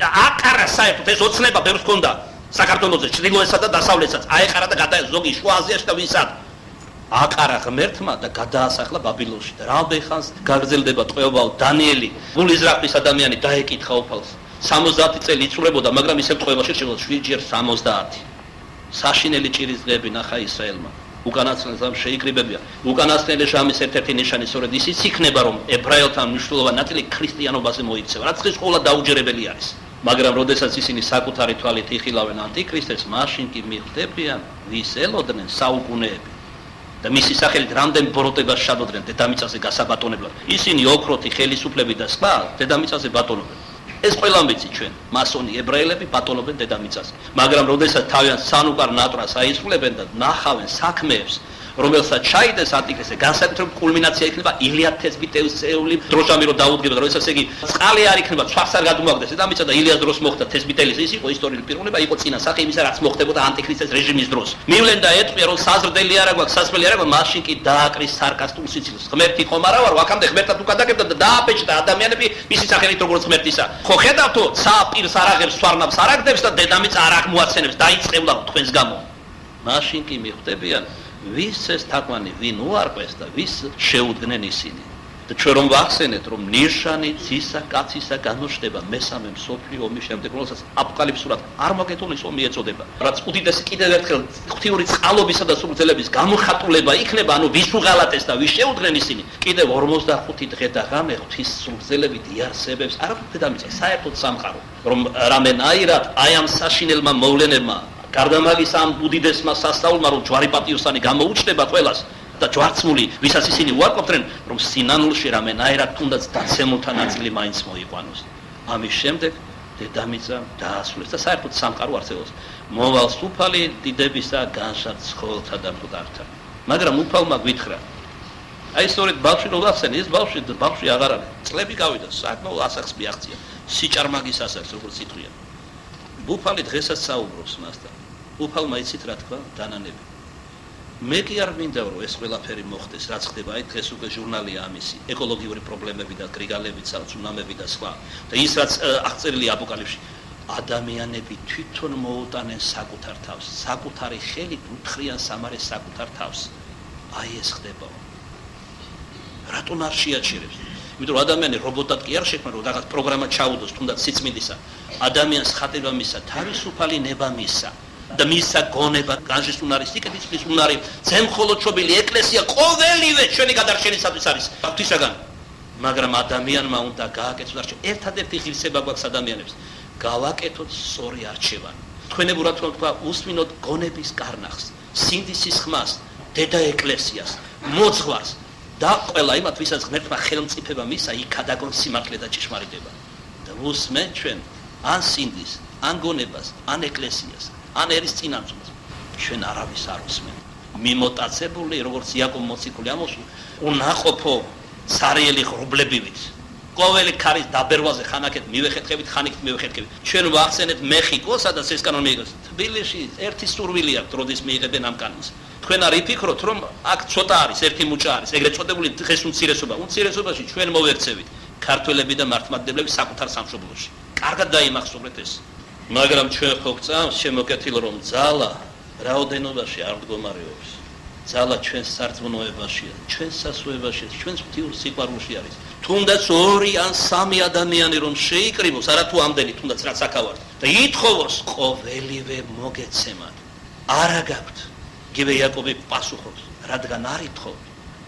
აკარა საერთოდ ეს ოცნება ბევრს ჰქონდა საქართველოზე, ჩრდილოეთსა და დასავლეთსაც, აეყარა და გადაეცა ზოგი შუა აზიაში და ვისად. აკარა ღმერთმა და გადაასახლა ბაბილონში და რამდენ ხანს გაგრძელდება ტყვეობაო დანიელი, გულიზრახვის ადამიანი დაეკითხა უფალს. 70 წელი იცვლებოდა, მაგრამ ისევ ტყვეობაში შევა 7-ჯერ 70. საშინელი ჭირის დღეები ნახა ისრაელმა. უკანასკნელს ამ შეიკრიბებია. უკანასკნელი ჟამის ერთ-ერთი ნიშანი სწორედ ისიც იქნება, რომ ებრაელთან მნიშვნელოვანი ნაწილი ქრისტიანობაზე მოიქცევა, რაც დღეს ყოველად დაუჯერებელი არის. მაგრამ როდესაც ისინი საკუთარი თვალით იხილავენ ანტიქრისტეს, მაშინ კი მიხვდებიან, ვის ელოდნენ საუკუნეები. და მისი სახელით რამდენ ბოროტებას შადოდნენ დედამიწაზე გასაბატონებლად. ისინი ოქროთი, ხელისუფლები და სხვა დედამიწაზე ბატონობენ. ეს ყველამ ვიცი ჩვენ, მასონი ებრაელები ბატონობენ დედამიწაზე. მაგრამ როდესაც თავიანთ სანუყარ ნატრას აისრულებენ და ნახავენ საქმეებს, რომელსაც ჩაიდეს ანტიქრისტე, განსაკუთრებით კულმინაცია იქნება ილიად თესბიტელისეული დროშამი რო დაუდგება, როდესაც იგი წყალი არ იქნება, ცვახს არ გადმოაგდეს დედამიწა და ილიას დროს მოხდა თესბიტელის, ის იყო ისტორიული პიროვნება, იყო წინა სახე იმისა, რაც მოხდებოდა ანტიქრისტეს რეჟიმის დროს. მივლენ და ეტყვია, რომ საზრდელი არა გვაქვს, სასმელი არა გვაქვს, მაშინ კი დააკრის სარკასტულ სიცილს. ღმერთი ხომ არა ვარ, აქამდე ღმერთად უკადაგებდა და დააბეჭდა ადამიანები მისი სახელით როგორც ღმერთისა. ხო ხედავთო, ცა პირს არ აღებს, სვარნავს არ აგდებს და დედამიწა არ აღმოაცენებს, დაიწყევლა თქვენს გამო. მაშინ კი მიხვდებიან ვის ეს თაყვანი ვინ უარყვეს და ვის შეუდგნენ ისინი. და ჩვენ რომ ვახსენეთ, რომ ნიშანი ძისა კაცისა გამოჩნდება მესამე მსოფლიო ომის შემდეგ, რომელსაც აპოკალიფსურად არმაგედონის ომი ეწოდება. რაც უდიდესი კიდევ ერთხელ ღვთიური წყალობისა და სულძელების გამოხატულება იქნება, ანუ ვის უღალატეს და ვის შეუდგნენ ისინი. კიდევ 45 დღე და ღამე ღვთის სულძელებით იარსებებს არა დედამიწა, საერთოდ სამყარო, რომ რამენაირად აი ამ საშინელმა მოვლენებმა გარდა მაგის ამ უდიდესმა სასწაულმა რომ ჯვარი პატიოსანი გამოუჩნდება ყველას და ჯვარცმული ვისაც ისინი უარყოფდნენ რომ სინანულში რამენაირად თუნდაც დაცემულთა ნაწილი მაინც მოიყვანოს. ამის შემდეგ დედამიწა დაასრულეს და საერთოდ სამყარო არსებობს. მოვალს უფალი დიდებისა განშად ცხოველთა და მკვდართა. მაგრამ უფალმა გვითხრა აი სწორედ ბავშვი რო ვახსენე, ეს ბავშვი აღარ არის. წლები გავიდა, საკმაოდ ასახს მიაღწია. სიჭარმაგის ასახს როგორც იტყვიან. უფალი დღესაც საუბრობს მასთან. უფალმა იცით რა თქვა, დანანები. მე კი არ მინდა რომ ეს ყველაფერი მოხდეს, რაც ხდება აი დღეს უკვე ჟურნალია ამისი, ეკოლოგიური პრობლემები და გრიგალები, ცუნამები და სხვა. და ის რაც აღწერილია აპოკალიფსში, ადამიანები თვითონ მოუტანენ საკუთარ თავს, საკუთარი ხელით უთხრიან სამარეს საკუთარ თავს. აი ეს ხდება. რატომ არ შეაჩერებს? იმიტომ რომ ადამიანი რობოტად კი არ შექმნა, რომ რაღაც პროგრამა ჩაუდოს, თუნდაც სიწმინდისა. ადამიანს ხატება მისცა, თავისუფალი ნება მისცა. და მისცა გონება, განშის უნარი, სიკეთის უნარი, ძემხოლოჩობილი ეკლესია ყოველივე ჩვენი გადარჩენისათვის არის ღვთისაგან. მაგრამ ადამიანმა უნდა გააკეთოს არჩევანი. ერთადერთი ღირსება გვაქვს ადამიანებს. გავაკეთოთ სწორი არჩევანი. თქვენებურად რომ თქვა, უსმინოთ გონების კარნახს, სინდისის ხმას, დედა ეკლესიას, მოძღვარს და ყველა იმათ, ვისაც ღმერთმა ხელმწიფება მისცა, იქ გადაგონ სიმართლე და ჭიშმარიტება. და უსმენ ჩვენ ან სინდის, ან გონებას, ან ეკლესიას. ან ერის წინამძღვრს ჩვენ არავის არ უსმენთ. მიმოტაცებული როგორც იაკობ მოციქული ამოსულ უნაყოფო ცარიელი ღრუბლებივით ყოველი ქარის დაბერვაზე ხანაკეთ მივეხეთქებით, ხანიკით მივეხეთქებით. ჩვენ ვახსენეთ მეხიკოს, სადაც ეს კანონი მიიღეს. თბილისში ერთი სურვილი აქვს, როდის მიიღებენ ამ კანონს. თქვენ არ იფიქროთ, რომ აქ ცოტა არის, ერთი მუჭა არის, ეგრეთ წოდებული დღეს უმცირესობა. უმცირესობაში ჩვენ მოვერცევით ქართველები და მართლმადიდებლები საკუთარ სამშობლოში. კარგად დაიმახსოვრეთ ეს. მაგრამ ჩვენ ხო გწამს შემოკეთილ რომ ძალა რაოდენობაში არ მდგომარეობს. ძალა ჩვენს სარწმუნოებაშია, ჩვენს სასუებაშია, ჩვენს ღვთიურ სიყვარულში არის. თუნდაც 2 ან 3 ადამიანი რომ შეიკრიბოს, არა თუ ამდენი, თუნდაც რაც აქავართ და ითხოვოს ყოველივე მოგეცემათ. არა გაქვთ. გივე იაკობი პასუხობს, რადგან არ ითხოვთ.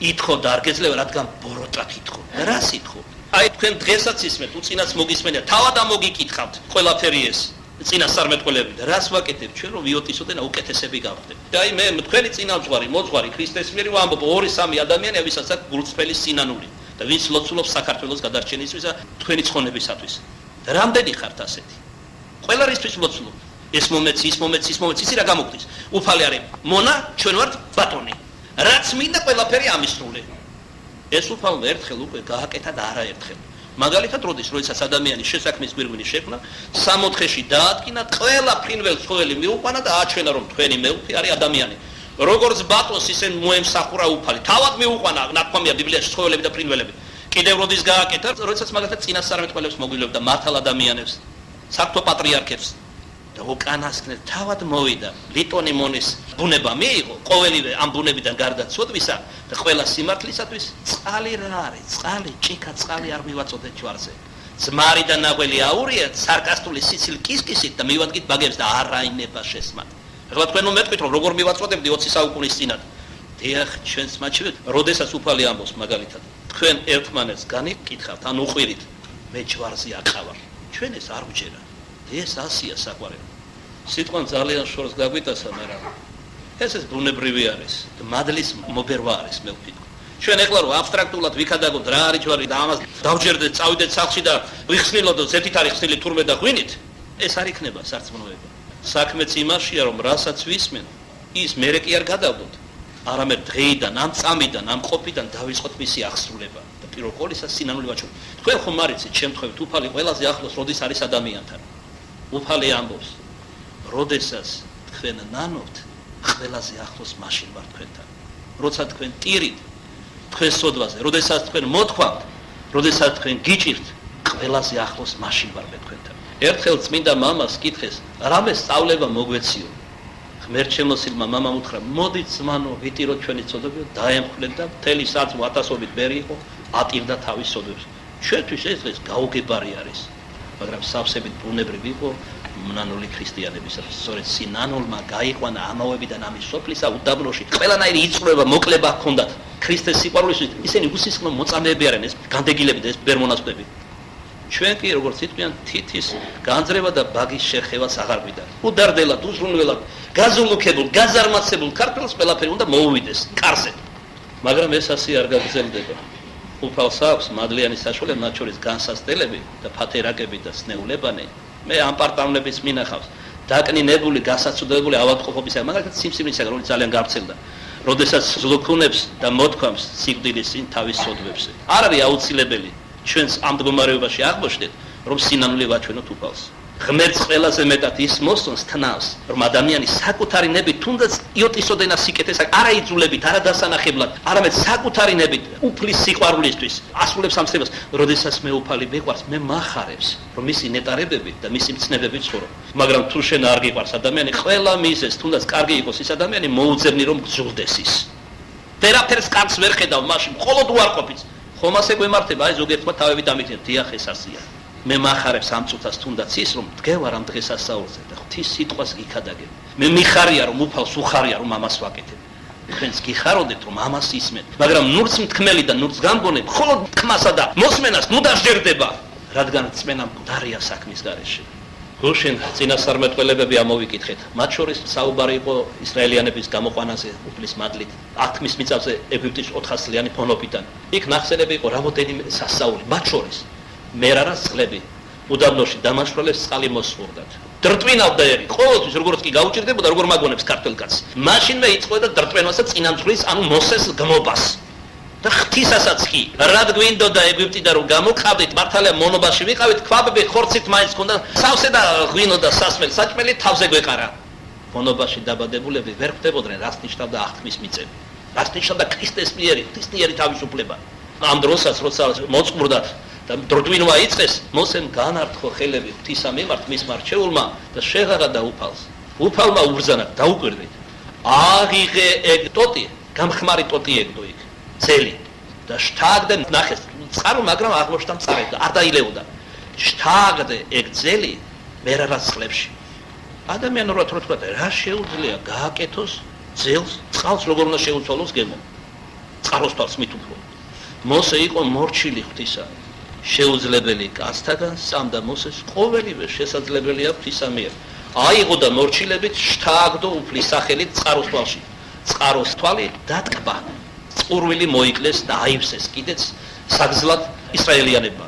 ითხოვთ არ გეძლევა, რადგან ბოროტად ითხოვთ. რას ითხოვთ? აი თქვენ დღესაც ისმენთ, უწინაც მოგისმენთ, თავად ამოგიკითხავთ ყველაფერი ეს. წინასწარმეტყველები და რას ვაკეთებ ჩვენ რომ ვიოტისოთ და უკეთესები გავხდეთ. და აი მე თქვენი წინამძღვარი, მოძღვარი ქრისტეს მიერ ვამბობ 2-3 ადამიანია ვისაც აქვს გულწრფელი სინანული და ვინც ლოცულობს საქართველოს გადარჩენისთვის და თქვენი ცხონებისათვის. და რამდენი ხართ ასეთი? ყველარისთვის ლოცულობ. ეს მომეც, ის მომეც, ის მომეც, ისი რა გამოგდის? უფალი არის მონა, ჩვენ ვართ ბატონი. რაც მინდა ყველაფერი ამისრული. ეს უფალმა ერთხელ უკვე გააკეთა და არაერთხელ. მაგალითად როდის როდესაც ადამიანის შესაქმის გვირგვინი შექმნა 64-ში დაადგინა ყველა ფრინველ ცხოველი მიუყვანა და აჩვენა რომ თქვენი მეუფე არის ადამიანი. როგორც ბატონს ისე მოემსახურა უფალი. თავად მიუყვანა ნათქვამია ბიბლიაში ცხოველები და ფრინველები. კიდევ როდის გააკეთა, როდესაც მაგალითად წინასწარმეტყველებს მოგვილებდა მართალ ადამიანებს, საღვთო პატრიარქებს და უკანასკნელ თავად მოვიდა. ლიტონი მონის ბუნება მიიღო, ყოველივე ამ ბუნებიდან გარდა ცოდვისა და ყველა სიმართლისათვის წყალი რა არის? წყალი, ჭიქა წყალი არ მივაწოდეთ ჯვარზე. ძმარი და ნაღველი აურიათ სარკასტული სიცილ კისკისით და მივადგით ბაგებს და არაინება შესმათ. ეხლა თქვენ უმეტყვით რომ როგორ მივაწოდებდი 20 საუკუნის წინათ. დიახ, ჩვენს მაჩვენებთ, როდესაც უფალი ამბობს მაგალითად. თქვენ ერთმანეთს განიკითხავთ, ან უყვირით, მე ჯვარზე აყავარ. ჩვენ ეს არ ვჯერა. ეს ასია საყვარელი. სიტყვა ძალიან შორს გაგვიტაცა, მაგრამ ეს ბუნებრივი არის, მადლის მობერვა არის, მე ვფიქრობ. ჩვენ ეხლა რომ აბსტრაქტულად ვიქადაგოთ რა არის ჯვარი და ამას დავჯერდეთ, წავიდეთ სახლში და ვიხსნილოთ, ზეთით არის ხსნილი თურმე და ღვინით, ეს არ იქნება სარწმუნოება. საქმეც იმაშია, რომ რასაც ვისმენ, ის მერე კი არ გადავდოთ. არამედ დღეიდან, ამ წამიდან, ამ ყოფიდან დავიწყოთ მისი აღსრულება და პირველ ყოვლისა სინანული ვაჩვენოთ. თქვენ ხომ არიცით, შემთხვევით, უფალი ყველაზე ახლოს როდის არის ადამიანთან. უფალი ამბობს, როდესაც თქვენ ნანობთ, ყველაზე ახლოს მაშინ ვარ თქვენთან. როცა თქვენ ტირით თქვენ სოდვაზე, როდესაც თქვენ მოთქვამთ, როდესაც თქვენ გიჭირთ, ყველაზე ახლოს მაშინ ვარ მე თქვენთან. ერთხელ წმინდა მამას კითხეს, რამე სწავლება მოგვეციო. ღმერთშემოსილმა მამამ უთხრა, მოდი ძმანო, ვიტიროთ ჩვენი ცოდვები, დაემხვლეთ და მთელი საძმო ათასობით ბერი იყო, ატირდა თავის სოდვებს. ჩვენთვის ეს დღეს გაუგებარი არის, მაგრამ სავსებით ბუნებრივი იყო ნანული ქრისტიანებისათვის. სწორედ სინანულმა გაიყვანა ამავებიდან ამის სოფლისა უდაბნოში. ყველანაირი იწვრება, მოკლება ჰქონდათ. ქრისტეს სიყვარულისთვის ისინი უსისხლო მოწამეები არიან, ეს განდეგილები და ეს ბერმონასწრები. ჩვენ კი როგორც იტყვიან, თითის განძრევა და ბაგის შეხევას აღარ გვიდა. უდარდელად, უზრუნველად, გაზულუქებულ, გაზარმაცებულ ქართველს ყველაფერი უნდა მოუვიდეს კარზე. მაგრამ ეს ასე არ გაგრძელდება. უფალს აქვს მადლიანი საშუალება, მათ შორის განსასწრებელი და ფათერაკები და სნეულებანი. მე ამ პარტავნების მინახავს დაკნინებული, გასაცდელი ავადმყოფობისა, მაგალითად სიმსივნისაგან, რომელიც ძალიან გავრცელდა. როდესაც ზლუქუნებს და მოთქვამს სიკვდილის წინ თავის სოდვებზე. არ არის აუცილებელი ჩვენს ამ მდგომარეობაში აღმოჩნდეთ, რომ სინანული ვაჩვენოთ უფალს. ღმერთს ყველაზე მეტად ის მოსწონს თნავს, რომ ადამიანი საკუთარი ნებით თუნდაც იოტისოდენა სიკეთეს არ აიძულებით, არა დასანახებლად, არამედ საკუთარი ნებით უფლის სიყვარულისთვის ასრულებს ამ ცნებას. როდესაც მე უფალი მიყვარს, მე მახარებს, რომ მისი ნეტარებები და მისი მცნებები ცხოვრობ. მაგრამ თუ შენ არ გიყვარს ადამიანი, ყველა მიზეს, თუნდაც კარგი იყოს ის ადამიანი, მოუძებნი რომ გძულდეს ის. ვერაფერს კარგს ვერ ხედავ მაშინ, მხოლოდ უარყოფით. ხომ ასე გვემართება, აი ზოგიერთმა თავები დამიქნიათ, დიახ ეს ასია. მე მახარებს ამ წუთას თუნდაც ის რომ დგევარ ამ დღესასწაულზე და ღვთის სიტყვას გიქადაგებ. მე მიხარია რომ უფალს უხარია რომ ამას ვაკეთებ. თქვენს გიხაროდეთ რომ ამას ისმენთ, მაგრამ ნურც მთქმელი და ნურც გამგონე მხოლოდ თქმასა და მოსმენას ნუ დასჯერდება, რადგან წმენა მკვდარია საქმის გარეშე. გუშინ წინასწარმეტყველებები ამოვიკითხეთ. მათ შორის საუბარი იყო ისრაელიანების გამოყვანაზე უფლის მადლით. ათმის მიწაზე ეგვიპტის 400 წლიანი ფონობიდან. იქ ნახსენები იყო რამოდენიმე სასწაული, მათ შორის მერარას წყლები უდაბნოში დამაშველებს წყალი მოსხურდათ. დრტვინავდა ერი, ყოველთვის როგორც კი გაუჭირდებოდა, როგორ მაგონებს ქართველ კაცს. მაშინვე იწყებდა დრტვენვასა წინამძღვრის, ანუ მოსეს გმობას. და ღვთისასაც კი, რად გვინდოდა ეგვიპტიდან რომ გამოყავდით, მართალია მონობაში ვიყავით, ქვაბები ხორცით მაინც ჰქონდა, სავსე და ღვინო და სასმელი საჭმელი თავზე გვეყარა. მონობაში დაბადებულები ვერ ხვდებოდნენ, რას ნიშნავდა აღთქმის მიწები. რას ნიშნავდა ქრისტეს მიერი, ღვთისმიერი თავისუფლება. ამ დროსაც როცა მოწყურდათ და დრტვინვა იწყეს, მოსემ განართქო ხელები ღვთისა მიმართ მისმა რჩეულმა და შეღარა და უფალს. უფალმა უბრძანა, დაუკვირდით. აღიღე ეგ ტოტი, გამხმარი ტოტი ეგდო იქ. ძელი და შთაგდე ნახეს წყარო, მაგრამ აღმოჩნდა მწარე და არ დაილეოდა. შთაგდე ეგ ძელი მერარას წყლებში. ადამიანურად რო თქვა, რა შეუძლია გააკეთოს ძელს, წყალს როგორ უნდა შეუცვალოს გემო. წყაროს თვალს მით უფრო. მოსე იყო მორჩილი ღვთისა. შეუძლებელი კაცთაგან სამდა მოსეს ყოველივე შესაძლებელია ღვთისა მიერ. აიღო და მორჩილებით შთაგდო უფლის სახელით წყაროს თვალში. წყაროს თვალი დატკბა. წყურვილი მოიკლეს და აივსეს კიდეც საგზლად ისრაელიანებმა.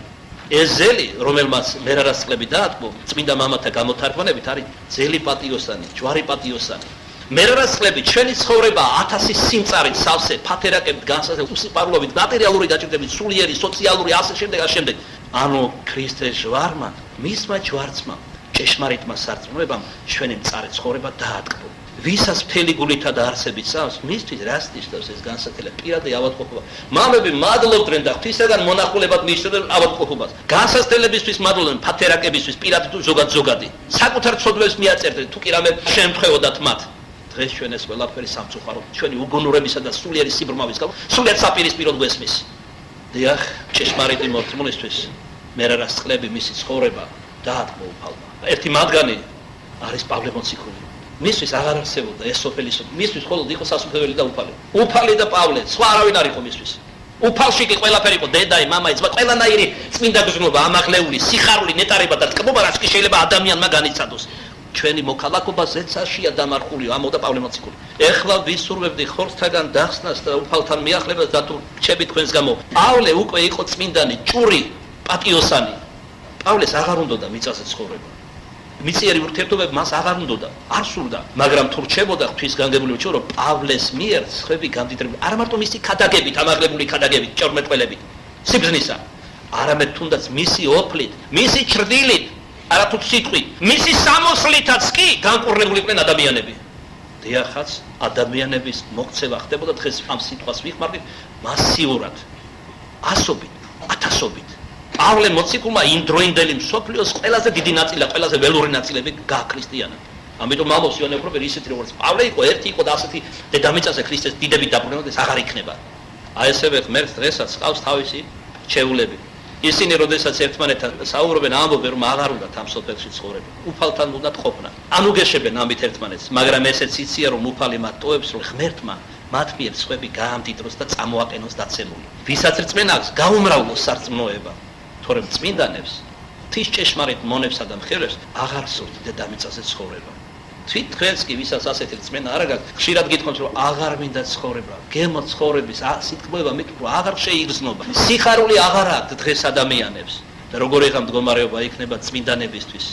ეს ძელი, რომელმაც მერარას წყლები დაატკბო, წმინდა მამათა გამოთარგმანებით არის ძელი პატიოსანი, ჯვარი პატიოსანი. მერარას წყლები ჩვენი ცხოვრება 1000 სიმწარით, სავსე, ფათერაკებით, განსასწრებით, უსიყვარულობით, მატერიალური დაჭირდებით, სულიერი, სოციალური, ასე შემდეგ, ასე შემდეგ. ანუ ქრისტეს ჯვარმა, მისმა ჯვარცმა, ჭეშმარიტმა სარწმუნოებამ ჩვენი მწარე ცხოვრება დაატკბო. ვისაც მთელი გულითა და არსებით წავს, მისთვის რას ნიშნავს ეს განსაცდელი პირადი ავადმყოფობა. მამები მადლობდნენ და ღვთისაგან მონახულებად მიიჩნევდნენ ავადმყოფობას. განსაცდელებისთვის მადლობდნენ, ფათერაკებისთვის, პირადი თუ ზოგადი. საკუთარ ცოდვებს მიაწერდნენ, თუ კი რამე შემთხვევოდათ მათ. დღეს ჩვენ ეს ყველაფერი სამწუხაროდ ჩვენი უგუნურებისა და სულიერი სიბრმავის გამო სულიერ საპირისპიროდ გვესმის. დიახ, ჭეშმარიტი მორწმუნისთვის მე რას წყლები მისი ცხოვრება დაატყო უფალმა. ერთი მათგანი არის პავლე მოციქული. მისთვის აღარ არსებობდა ეს სოფელი, მისთვის მხოლოდ იყო სასუფეველი და უფალი. უფალი და პავლე, სხვა არავინ არ იყო მისთვის. უფალში კი ყველაფერი იყო, დედაი, მამაი, ძმა, ყველანაირი წმინდა გზნობა, ამაღლეული, სიხარული, ნეტარება და ტკბობა, რაც კი შეიძლება ადამიანმა განიცადოს. ჩვენი მოქალაქობა ზეცაშია დამარხული, ამოდა პავლე მოციქული. ეხლა ვისურვებდი ხორცთაგან დახსნას და უფალთან მიახლებას და თუ რჩები თქვენს გამო. პავლე უკვე იყო წმინდანი, ჭური, პატიოსანი. პავლეს აღარ უნდოდა მიწაზე ცხოვრება. მიწიერი ურთიერთობები მას აღარ უნდოდა, არ სურდა, მაგრამ თუ რჩებოდა ღვთის განგებული რჩევა, რომ პავლეს მიერ სხვები გამდიდრებული, არა მარტო მისი ქადაგებით, ამაღლებული ქადაგებით, ჭორმეტყველებით, სიბზნისა, არამედ თუნდაც მისი ოფლით, მისი ჩრდილით, არათუ სიტყვით, მისი სამოსლითაც კი განკურნებულიყვნენ ადამიანები. დიახაც, ადამიანების მოქცევა ხდებოდა დღეს ამ სიტყვას ვიხმარდით მასიურად, ასობით, ათასობით. პავლე მოციქულმა იმდროინდელი მსოფლიოს ყველაზე დიდი ნაწილი, ყველაზე ველური ნაწილები გააქრისტიანა. ამიტომ მამოს იონე ეპრობერი ისეთი როგორც პავლე იყო, ერთი იყო და ასეთი დედამიწაზე ქრისტეს დიდები დაბრუნებოდა, ეს აღარ იქნება. აი ესევე ღმერთს დღესაც ყავს თავისი რჩეულები. ისინი როდესაც ერთმანეთთან საუბრობენ, ამბობენ, რომ აღარ უნდათ ამ სოფელში ცხოვრება. უფალთან უნდათ ყოფნა. ან უგეშებენ ამით ერთმანეთს, მაგრამ ესეც იციან, რომ უფალი მათ ტოვებს, რომ ღმერთმა მათ მიერ სხვები გაამდიდროს და წამოაყენოს დაცემული. ვისაც რწმენა აქვს, გაუმრავლოს სარწმუნოება. თორემ წმინდანებს, ღვთის ჭეშმარიტ მონებსა და მხევებს აღარ სურთ დედამიწაზე ცხოვრება. თვით თქვენს კი ვისაც ასეთი რწმენა არ აქვს, ხშირად გითხოვთ, რომ აღარ მინდა ცხოვრება, გემო ცხოვრების სიტყვება მეკ რომ აღარ შეიგრძნობა. სიხარული აღარ აქვს დღეს ადამიანებს და როგორი ღა მდგომარეობა იქნება წმინდანებისთვის.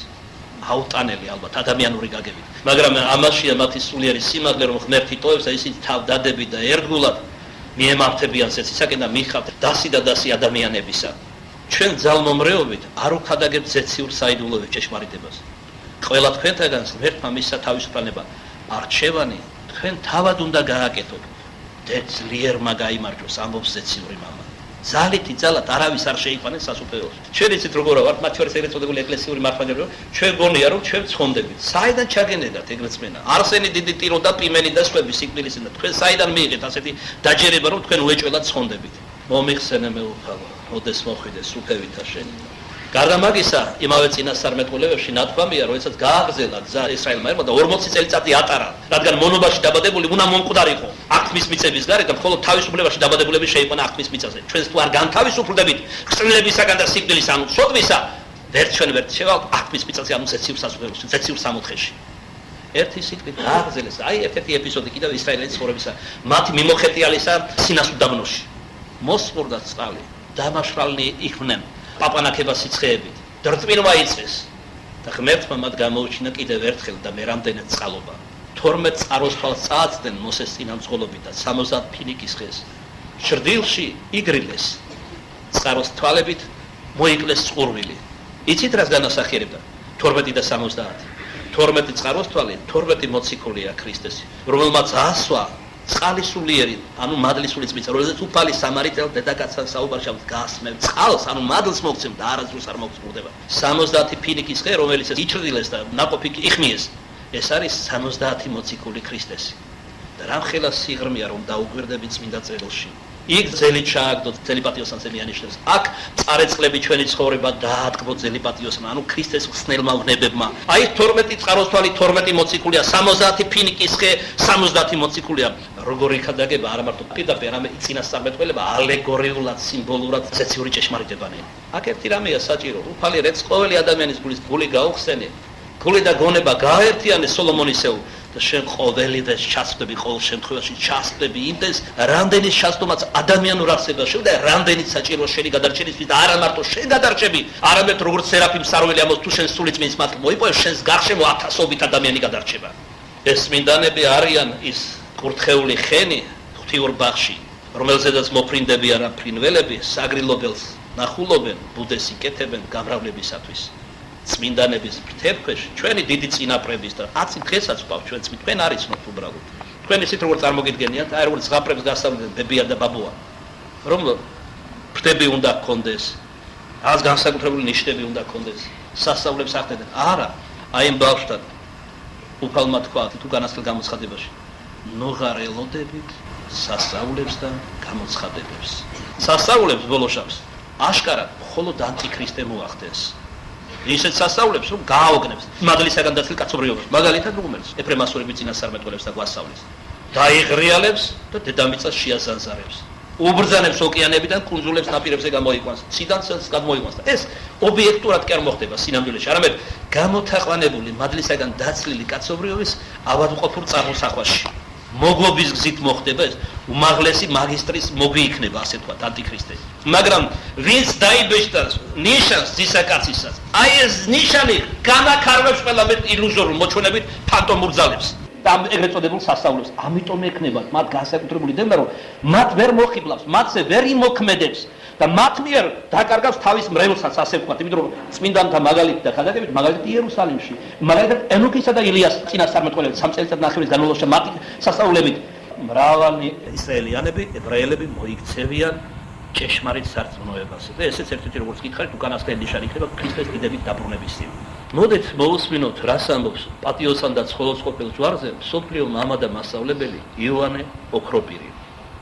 აუტანელი ალბათ ადამიანური გაგებით. მაგრამ ამაშია მათი სულიერი სიმაღლე, რომ ღმერთი ტოვებს და ისინი თავდადებით და ერთგულად მიემართებიან სიცისაკენ და მიხავთ დასი და დასი ადამიანებისა. ჩვენ ძალმომრეობით არ უხადაგებთ ზეციურ საიდუმლოებს ჭეშმარიტებას. ყველა თქვენთაგან ღმერთმა მისცა თავისუფლება. არჩევანი თქვენ თავად უნდა გააკეთოთ. ძლიერმა გაიმარჯვოს, ამბობს ზეციური მამა. ძალითი ძალად არავის არ შეიყვანეს სასუფეველს. ჩვენ იცით როგორ ვართ, მათ შორის ეგრეთ წოდებული ეკლესიური მართლმადიდებლობა, ჩვენ გონია რომ ჩვენ ცხონდებით. საიდან ჩაგენედათ ეგრეთ წმენა? არსენი დიდი ტირო და პიმენი და სხვები სიკვდილისა და თქვენ საიდან მიიღეთ ასეთი დაჯერება რომ თქვენ უეჭველად ცხონდებით? მომიხსენე მე უფალო, როდეს მოხვიდეს სუფევითა შენი. გარდა მაგისა, იმავე წინასწარმეტყველებებში ნათქვამია, როდესაც გააგზელა გზა ისრაელმა ერმა და 40 წელიწადი ატარა, რადგან მონობაში დაბადებული უნდა მომკვდარიყო აღთმის მიწების გარეთ და მხოლოდ თავისუფლებაში დაბადებულები შეიყვანა აღთმის მიწაზე. ჩვენს თუ არ განთავისუფლდებით ხრწნილებისაგან და სიკვდილის ანუ სოდვისა, ვერ ჩვენ ვერ შევალთ აღთმის მიწაზე ანუ ზეციურ სასუფეველში, ზეციურ სამოთხეში. ერთი სიტყვით გააგზელეს, აი ერთ-ერთი ეპიზოდი კიდევ ისრაელის ცხოვრებისა, მათი მიმოხეტიალისა სინას უდაბნოში. მოსწორდა წყალი, დამაშრალნი იყვნენ. პაპანაკება სიცხეებით და რწმენა იწეს და ღმერთმა მათ გამოუჩინა კიდევ ერთხელ და მე რამდენად წყალობა 12 წყაროს თვალს წააცდნენ მოსეს წინამძღოლობით და 60 ფინიკის ხეს ჭრდილში იგრილეს წყაროს თვალებით მოიკლეს წყურვილი იცით რას განასახიერებდა 12 და 70 12 წყაროს თვალი 12 მოციქულია ქრისტესი რომელმაც ასვა წყალისულიერი, ანუ მადლისული წმინდა, როდესაც უფალი სამარიტელ დედაკაცთან საუბარში გასმევ წყალს, ანუ მადლს მოგცემ და არასდროს არ მოგწურდება. 70 ფინიკის ხე, რომელიც იჭრდილეს და ნაყოფი იხმიეს, ეს არის 70 მოციქული ქრისტესი. და რამხელა სიღრმეა რომ დაუგვირდები წმინდა წერილში. იქ ძელი ჩააგდოთ ძელი პატიოსანს ემიანიშნებს. აქ წარეწყლები ჩვენი ცხოვრება დაატკბოთ ძელი პატიოსმა, ანუ ქრისტეს ხსნელმა ვნებებმა. აი 12 წყაროსთვალი 12 მოციქულია, 60 ფინიკის ხე, 70 მოციქულია. როგორი ხადაგება არა მარტო პირდაპირ, არამედ წინასწარმეტყველება ალეგორიულად, სიმბოლურად ზეციური ჭეშმარიტებანი. აქ ერთი რამეა საჭირო, უფალი რეც ყოველი ადამიანის გულის გული გაუხსენე, გული და გონება გააერთიანე სოლომონისეულ და შენ ყოველივეს ჩასწდები ყოველ შემთხვევაში ჩასწდები იმდეს, რამდენი ჩასწდომაც ადამიანურ არსებაში და რამდენი საჭირო შენი გადარჩენისთვის და არა მარტო შენ გადარჩები, არამედ როგორც სერაფიმ სარველი ამბობს, თუ შენ სული წმინდის მართლა მოიპოვებ, შენს გარშემო ათასობით ადამიანი გადარჩება. ეს წმინდანები არიან ის კურთხეული ხენი ღვთიურ ბაღში, რომელზედაც მოფრინდებიან ფრინველები, საგრილობელს ნახულობენ, ბუდეს იკეთებენ გამრავლებისათვის. წმინდანების ფრთებქვეშ ჩვენი დიდი წინაპრების და 10 დღესაც ყავს ჩვენ თქვენ არ იცნობთ უბრალოდ თქვენ ისეთ როგორ წარმოგიდგენიათ აი როგორ ზღაპრებს გასავლენ ბებია და ბაბუა რომ ფრთები უნდა გქონდეს რაღაც განსაკუთრებული ნიშნები უნდა გქონდეს სასწაულებს ახდენენ არა აი ამ ბავშვთან უფალმა თქვა თუ განასწრებელ გამოცხადებაში ნოღარელოდებით სასწაულებს და გამოცხადებებს სასწაულებს ბოლოშავს აშკარად მხოლოდ ანტიქრისტე მოახდენს ისეთ სასწაულებს რომ გააოგნებს მადლისაგან დაცლილ კაცობრიობას მაგალითად რომელს ეფრემასურები წინასწარმეტყველებს და გვასწავლის დაიღრიალებს და დედამიწას შეაზანზარებს უბრძანებს ოკეანებიდან კუნძულებს ნაპირებზე გამოიყვანს ციდანცელს გამოიყვანს და ეს ობიექტურად კი არ მოხდება სინამდვილეში არამედ გამოთაყვანებული მადლისაგან დაცლილი კაცობრიობის ავადმყოფურ წარმოსახვაში მოგლობის გზით მოხდება ეს უმაღლესი მაგისტრის მოგი იქნება ასე თქვა ანტიქრისტე მაგრამ ვინც დაიბეჭდა ნიშანს ძისაკაცისას აი ეს ნიშანი განაკარვებს ყველა მეტ ილუზორულ მოჩვენებით ფანტომურ ძალებს და ეგრეთ წოდებულ სასწაულებს ამიტომ ექნება მათ განსაკუთრებული დევნა რომ მათ ვერ მოხიბლავს მათზე ვერ იმოქმედებს და მათ მიერ დაკარგავს თავის მრევლსაც ასე ვთქვათ იმიტომ რომ წმინდანთა მაგალითი და ხადაგებით მაგალითად იერუსალიმში მაგალითად ენოქისა და ილიას წინასწარმეტყველები 3 წელიწად ნახევრის განმავლობაში მათი სასწაულებით მრავალი ისრაელიანები ებრაელები მოიქცევიან ჭეშმარიტ სარწმუნოებას და ესეც ერთ-ერთი როგორც გითხარით უკანასკნელი ნიშანი იქნება ქრისტეს დიდებით დაბრუნებისივე მოდით მოვუსმინოთ რას ამბობს პატიოსან და ცხოლოს ყოფილ ჯვარზე მსოფლიო მამა და მასწავლებელი იოანე ოქროპირი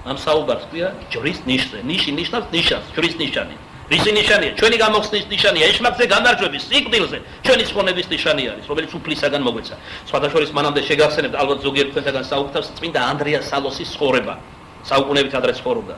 ამ საუბარს ქვია ჯვრის ნიშნზე ნიში ნიშნავს ნიშანს ჯვრის ნიშანი რისი ნიშანია ჩვენი გამოხსნის ნიშანია ეშმაკზე განარჯვების სიკვდილზე ჩვენი სხონების ნიშანი არის რომელიც უფლისაგან მოგვეცა სხვადასხვა მანამდე შეგახსენებთ ალბათ ზოგიერთ თქვენთაგან საუბრობს წმინდა ანდრია სალოსის ცხოვრება საუკუნეებით ადრე ცხოვრობდა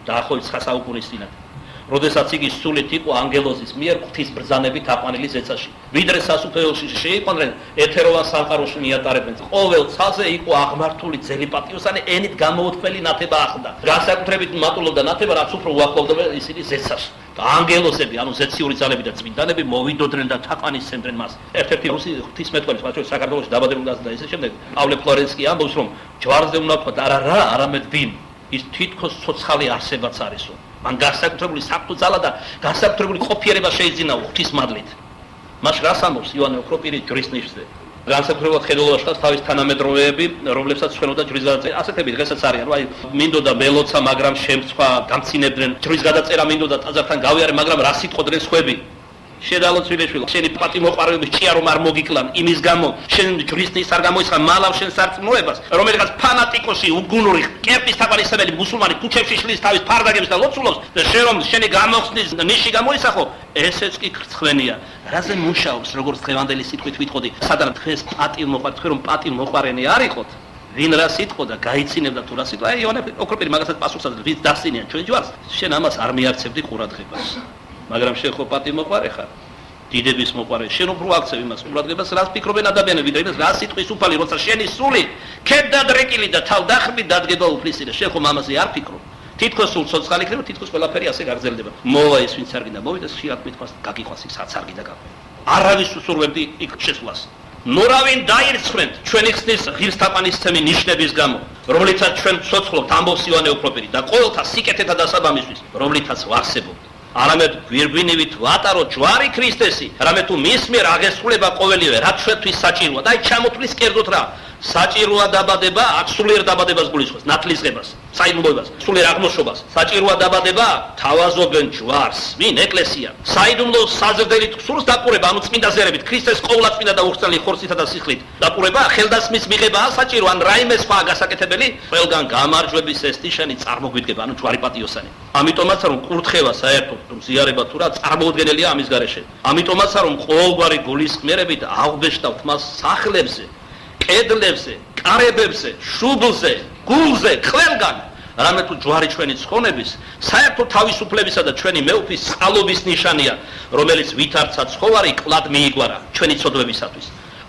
დაახლოებით 9 საუკუნის წინათ როდესაც იგი სულით იყო ანგელოზის მიერ ღვთის ბრძანებით აყვანილი ზეცაში ვიდრე სასუფეველში შეიყვანდნენ ეთეროვან სამყაროში მიატარებდნენ ყოველ ცალზე იყო აღმართული ძელი პატიოსანი ენით გამოუთხელი ნათება ახლდა განსაკუთრებით მატულობდა ნათება რაც უფრო უახლოვდება ისინი ზეცას და ანგელოზები ანუ ზეციური ძალები და წმინდანები მოვიდოდნენ და თაყვანისცემდნენ მას ერთ-ერთი რუსი ღვთისმეტყველის მათ შორის საქართველოში დაბადებულ და ისე შემდეგ პავლე ფლორენსკი ამბობს რომ ჯვარზე უნდა თქვა არა რა არამედ ვინ ის თითქოს ცოცხალი არსებაც არისო მან განსაკუთრებული საფრთხე ძალა და განსაკუთრებული ყოფიერება შეიძინა ღვთის მადლით მას რას ამბობს იოანე ოქროპირი ჯვრის ნიშნზე განსაკუთრებულად ხედულობაში ხავს თავის თანამედროვეები რომლებსაც ცხენოდა ჯვრის გადაწერა ასეთები დღესაც არიან აი მინდოდა მელოცა მაგრამ შემცვა გამცინებდნენ ჯვრის გადაწერა მინდოდა ტაძართან გავიარე მაგრამ რა სიტყოდნენ სხვები შედალოცვილეშვილო შენი პატიმოყარეობის ჭია რომ არ მოგიკლან იმის გამო შენ ჯვრისნის არ გამოისხა მალავ შენ სარწმუნოებას რომელიღაც ფანატიკოსი უგუნური კერპის თაყვანისმცემელი მუსულმანი ქუჩებში შლის თავის ფარდაგებს და ლოცულობს და შენ რომ შენი გამოხსნის ნიში გამოისახო ესეც კი ხრცხვენია რაზე მუშაობს როგორც დღევანდელი სიტყვით ვიტყოდი სადღაც დღეს პატიმოყარ თქვენ რომ პატიმოყარენი არ იყოთ ვინ რა სიტყოდა გაიცინებდა თუ რა სიტყვა აი იოანე ოქროპირი მაგასაც პასუხს აძლევს ვინც დასწინიან ჩვენ ჯვარს შენ ამას არ მიარცებდი ყურადღებას მაგრამ შენ ხო პატიმოყარე ხარ დიდების მოყარე შენ უფრო აქცევ იმას ყურადღებას რას ფიქრობენ ადამიანები და იმას რა სიტყვის უფალი როცა შენი სული ქედადრეკილი და თავდახრბი დადგება უფლისიერ შენ ხო მამაზე არ ფიქრობ თითქოს სულ ცოცხალი იქნება თითქოს ყველაფერი ასე გაგრძელდება მოვა ის ვინც არ გინდა მოვიდეს ხშირად მithvas გაგიყვას ის რაც არ გინდა გაყვე არავის უსურვებდი იქ შესვლას ნურავინ დაირცხვენთ ჩვენი ხსნის ღირსთაყვანისცემი ნიშნების გამო რომლითაც ჩვენ ცოცხლობთ ამბობს იოანე ოქროპირი და ყოველთა სიკეთეთა დასაბამისთვის რომლითაც ვარსებობთ არამედ გვირგვინივით ვატარო ჯვარი ქრისტესი არამედ თუ მის მიერ აღესრულება ყოველივე რაც ჩვენთვის საჭიროა და აი ჩამოთვლის კერძოთ რა საჭიროა დაბადება აქ სულიერ დაბადებას გულისხმობს ნათლისღებას საიდუმლოებას სულიერ აღმოშობას საჭიროა დაბადება თავაზობენ ჯვარს ვინ ეკლესია საიდუმლო საზრდელით სურს დაპურება ანუ წმინდა ზერებით ქრისტეს ყოვლადწმინდა და უხსნელი ხორცითა და სისხლით დაპურება ხელდასმის მიღებაა საჭირო ან რაიმე სხვა გასაკეთებელი ყველგან გამარჯვების ეს ნიშანი წარმოგვიდგება ანუ ჯვარი პატიოსანი ამიტომაც რომ კურთხევა საერთოდ რომ ზიარება თუ რა წარმოუდგენელია ამის გარეშე ამიტომაც რომ ყოველგვარი გულისხმიერებით აღბეჭდავთ მას სახლებზე კედლებზე, კარებებზე, შუბლზე, გულზე, ყველგან, რამე თუ ჯვარი ჩვენი ცხონების, საერთო თავისუფლებისა და ჩვენი მეუფის წყალობის ნიშანია, რომელიც ვითარცა ცხოვარი კლად მიიგვარა ჩვენი ცოდვებისათვის.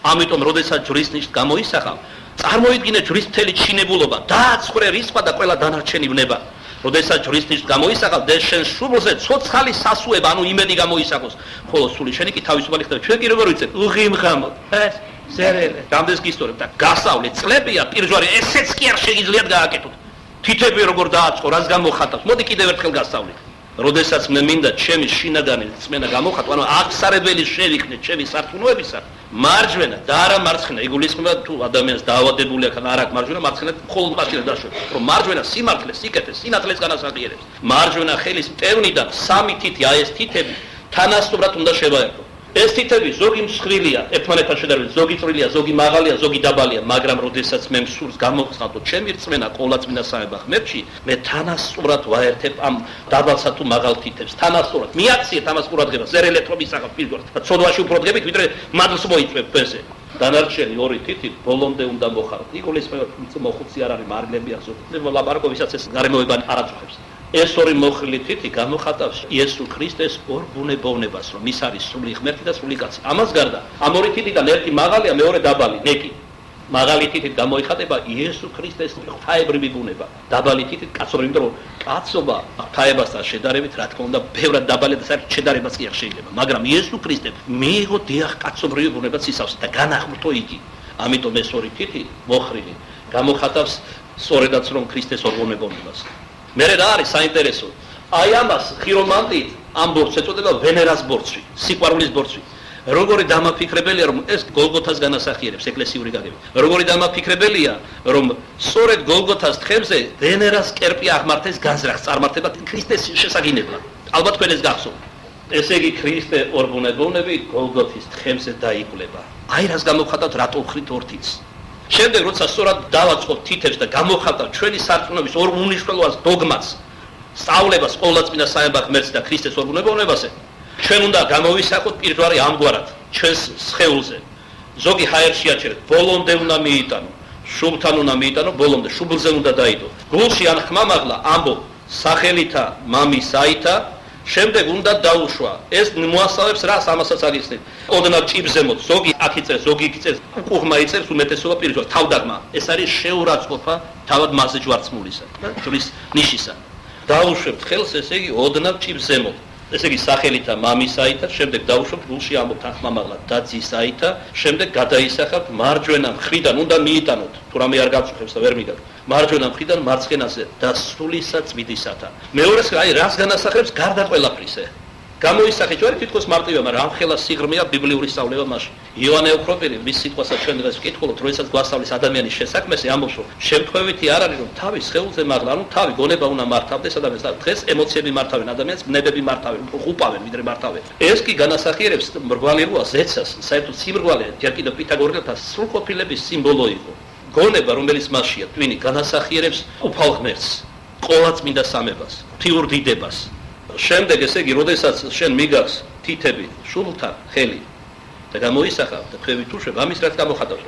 ამიტომ, როდესაც ჯვრის ნიშნს გამოისახავ, წარმოიდგინე ჯვრის მთელი ჩინებულობა, დააცხრე რისხვა და ყველა დანარჩენი ვნება. როდესაც ჯვრის ნიშნს გამოისახავ, და შენ შუბლზე ცოცხალი სასუება, ანუ იმედი გამოისახოს, ხოლო სული შენი კი თავისუფალი ხდება. ჩვენ კი როგორ ვიცით? უღიმღამოთ. ზერელე რამდენს გისტორებ და გასავლე წლებია პირჯვარი ესეც კი არ შეგიძლიათ გააკეთოთ თითები როგორ დააწყო რას გამოხატავს მოდი კიდევ ერთხელ გასავლით როდესაც მე მინდა ჩემი შინაგანი რწმენა გამოხატო, ანუ აღსარებელი შევიქნე ჩემი სარწმუნოებისა, მარჯვენა და არა მარცხენა. იგულისხმება თუ ადამიანს დაავადებული აქ არ აქვს მარჯვენა, მარცხენა მხოლოდ მაშინ დაშვება, რომ მარჯვენა სიმართლეს, სიკეთეს, სინათლეს განასახიერებს. მარჯვენა ხელის მტევნიდან სამი თითი, აი ეს თითები თანასწორად უნდა შევაერთო. ეს თითები ზოგი მსხვილია, ერთმანეთთან შედარებით, ზოგი წვრილია, ზოგი მაღალია, ზოგი დაბალია, მაგრამ როდესაც მე მსურს გამოვხსნათო ჩემი რწმენა ყოლაწმინდა სამება ღმერთში, მე თანასწორად ვაერთებ ამ დაბალსა თუ მაღალ თითებს, თანასწორად. მიაქციეთ ამას ყურადღებას, ზერ ელექტრობის სახალ პირდაპირ. ცოდვაში უფრო დგებით, ვიდრე მადლს მოიწვევ თქვენზე. დანარჩენი ორი თითი ბოლომდე უნდა მოხაროთ. იგულისხმება მოხუცი არ არის, მარილები აქვს. ლაპარაკობისაც ეს გარემოება არ აწუხებს. ეს ორი მოხილი თითი გამოხატავს იესო ქრისტეს ორ ბუნებოვნებას, რომ ის არის სული ღმერთი და სული კაცი. ამას გარდა, ამ ორი თითიდან ერთი მაღალია, მეორე დაბალი, ნეკი. მაღალი თითით გამოიხატება იესო ქრისტეს ღვთაებრივი ბუნება. დაბალი თითით კაცობრივი, იმიტომ რომ კაცობა ღვთაებასთან შედარებით, რა თქმა უნდა, ბევრად დაბალი და საერთოდ შედარებაც კი არ შეიძლება. მაგრამ იესო ქრისტემ მიიღო დიახ კაცობრივი ბუნებაც ისავსე და განახმრთო იგი. ამიტომ ეს ორი თითი მოხრილი გამოხატავს სწორედაც რომ ქრისტეს ორ ბუნებოვნებას. მერე რა არის საინტერესო? აი ამას ხირომანტიით ამ ბორცვს ეწოდება ვენერას ბორცვი, სიყვარულის ბორცვი. როგორი დამაფიქრებელია რომ ეს გოლგოთას განასახიერებს ეკლესიური გაგება. როგორი დამაფიქრებელია რომ სწორედ გოლგოთას თხემზე ვენერას კერპი აღმართეს განზრახს წარმართება ქრისტეს შესაგინებლად. ალბათ თქვენ ეს გახსოვთ. ესე იგი ქრისტე ორ ბუნებოვნები გოლგოთის თხემზე დაიკვლება. აი რას გამოხატავთ რატო ხრით ორ თითს. შემდეგ როცა სწორად დავაწყობთ თითებს და გამოხატავთ ჩვენი სარწმუნოების ორ უნიშნელობას დოგმას, სწავლებას ყოლაწმინდა სამება ღმერთს და ქრისტეს ორ ბუნებოვნებაზე, ჩვენ უნდა გამოვისახოთ პირდვარი ამგვარად ჩვენს სხეულზე. ზოგი ჰაერში აჩერეთ, ბოლომდე უნდა მიიტანო, შუბლთან უნდა მიიტანო, ბოლომდე შუბლზე უნდა დაიდო. გულში ან ხმამაღლა ამბო სახელითა მამისაითა, შემდეგ უნდა დაუშვა. ეს მოასწავებს რას ამასაც აღიხსნით. ოდნავ ჭიბზემოთ, ზოგი აქ იწერს, ზოგი იქ იწერს, უყუღმა იწერს უმეტესობა პირდაპირ თავდაღმა. ეს არის შეურაცხყოფა თავად მასზე ჯვარცმულისა და ჯვრის ნიშისა. დაუშვებთ ხელს, ესე იგი ოდნავ ჭიბზემოთ. ესე იგი სახელითა მამისაითა, შემდეგ დაუშვებთ გულში ამბობთ ახმამაღლა დაძისაითა, შემდეგ გადაისახავთ მარჯვენა მხრიდან უნდა მიიტანოთ, თუ რამე არ გაწუხებს და ვერ მიგაგ. მარჯვენა მხრიდან მარცხენაზე და სულისა წმინდისათა. მეორეს აი რას განასახებს გარდა ყველაფრისა. გამოისახეთ ჯერ თითქოს მარტივია, მაგრამ ამ ხელა სიღრმეა ბიბლიური სწავლება მასში. იოანე ოქროპირი მის სიტყვასაც ჩვენ დღეს ვკითხულობთ, როდესაც გვასწავლის ადამიანის შესაქმესე, ამბობს, რომ შემთხვევითი არ არის, რომ თავის სხეულზე მაღლა, ანუ თავი გონება უნდა მართავდეს ადამიანს და დღეს ემოციები მართავენ ადამიანს, ბნებები მართავენ, უყუპავენ, ვიდრე მართავენ. ეს კი განასახიერებს მრგვალებუა ზეცას, საერთოდ სიმრგვალე ჯერ კიდევ პითაგორელთა სრულყოფილების სიმბოლო იყო. გონება, რომელიც მასშია, ტვინი განასახიერებს უფალ ღმერთს, ყოლაწმინდა სამებას, ღვთიურ დიდებას. შემდეგ ესე იგი, როდესაც შენ მიგავს თითები შუბლთან ხელი და გამოისახავ და ქვევით უშვებ, ამის რაც გამოხატავს,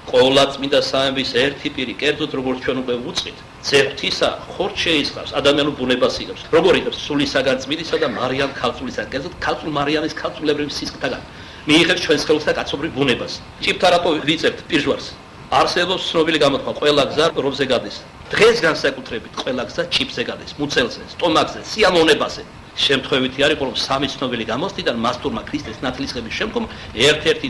ყოლაწმინდა სამების ერთი პირი, კერძოდ როგორც ჩვენ უკვე ვუწყით, ძებთისა ხორც შეისხავს, ადამიანურ ბუნებას იღებს. როგორ იღებს? სულისაგან წმინდისა და მარიამ ქალწულისაგან, კერძოდ ქალწულ მარიამის ქალწულებრივ სისხლთაგან. მიიღებს ჩვენს ხელს და კაცობრივ ბუნებას. ჭიფთა რატო ვიწევთ პირჯვარს? არსებობს ცნობილი გამოთქმა, ყველა გზა რომზე გადის. დღეს განსაკუთრებით ყველა გზა ჭიფზე გადის, მუცელზე, სტომაქზე, სიამოვნებაზე. შემთხვევითი არის, რომ სამი ცნობილი გამოსდიდან მასტურმა ქრისტეს ნათლისღების შემდგომ ერთ-ერთი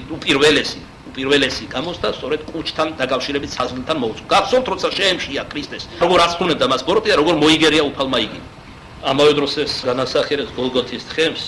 უპირველესი გამოსდა სწორედ კუჭთან დაკავშირებით საზღვრთან მოუწვა. გახსოვთ, როცა შეემშია ქრისტეს, როგორ აცნუნებდა მას ბოროტია, როგორ მოიგერია უფალმა იგი. ამავე დროს ეს განასახიერებს გოლგოთის თხემს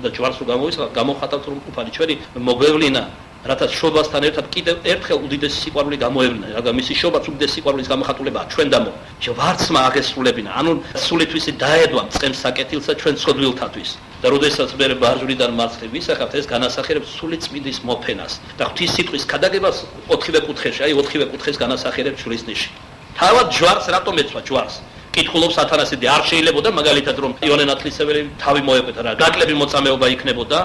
და ჯვარს გამოვისახავ, გამოხატავთ, რომ უფალი ჩვენი მოგვევლინა, რათა შობასთან ერთად კიდევ ერთხელ უდიდესი სიყვარული გამოევლინა, მაგრამ მისი შობაც უდიდესი სიყვარულის გამოხატულებაა ჩვენ დამო. ჯვარცმა აღესრულებინა, ანუ სულითვისი დაედვა მწყემს საკეთილსა ჩვენ ცოდვილთათვის. და როდესაც მე ბარძვრიდან მარცხნივ ვისახავთ, ეს განასახიერებს სული წმინდის მოფენას და ღვთის სიტყვის ქადაგებას 4-ვე კუთხეში, აი 4-ვე კუთხეს განასახიერებს შვილის ნიში. თავად ჯვარს რატომ ეცვა ჯვარს? კითხულობს ათანასიდი, არ შეიძლებოდა მაგალითად რომ იოანე ნათლისმცემელი თავი მოეკვეთა რა, ნაკლები მოწამეობა იქნებოდა,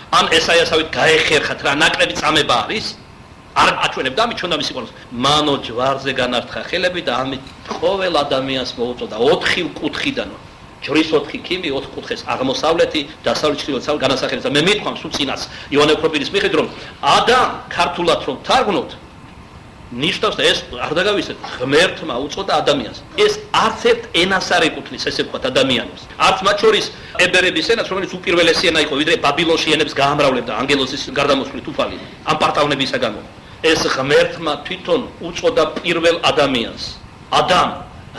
ან ესაიასავით გაეხერხათ რა, ნაკლები წამება არის, არ აჩვენებდა ამით ჩვენ და მისი სიყვარულს. მანო ჯვარზე განართხა ხელები და ამით ყოველ ადამიანს მოუწოდა 4 კუთხიდან. ჯვრის 4 ქიმი 4 კუთხეს აღმოსავლეთი, დასავლეთი, ჩრდილოეთი განასახიერებს და მე მithქვამს უწინას იოანე ოქროპირის მიხედვით რომ ადამ ქართულად რომ თარგმნოთ ნიშნავს და ეს არ დაგავიწყეთ ღმერთმა უწოდა ადამიანს. ეს არც ერთ ენას არ ეკუთვნის, ესე ვთქვათ, ადამიანებს. არც მათ შორის ებერების ენას, რომელიც უპირველესი ენა იყო, ვიდრე ბაბილონში ენებს გაამრავლებდა ანგელოზის გარდამოსვლით უფალი ამ პარტავნებისა გამო. ეს ღმერთმა თვითონ უწოდა პირველ ადამიანს. ადამ,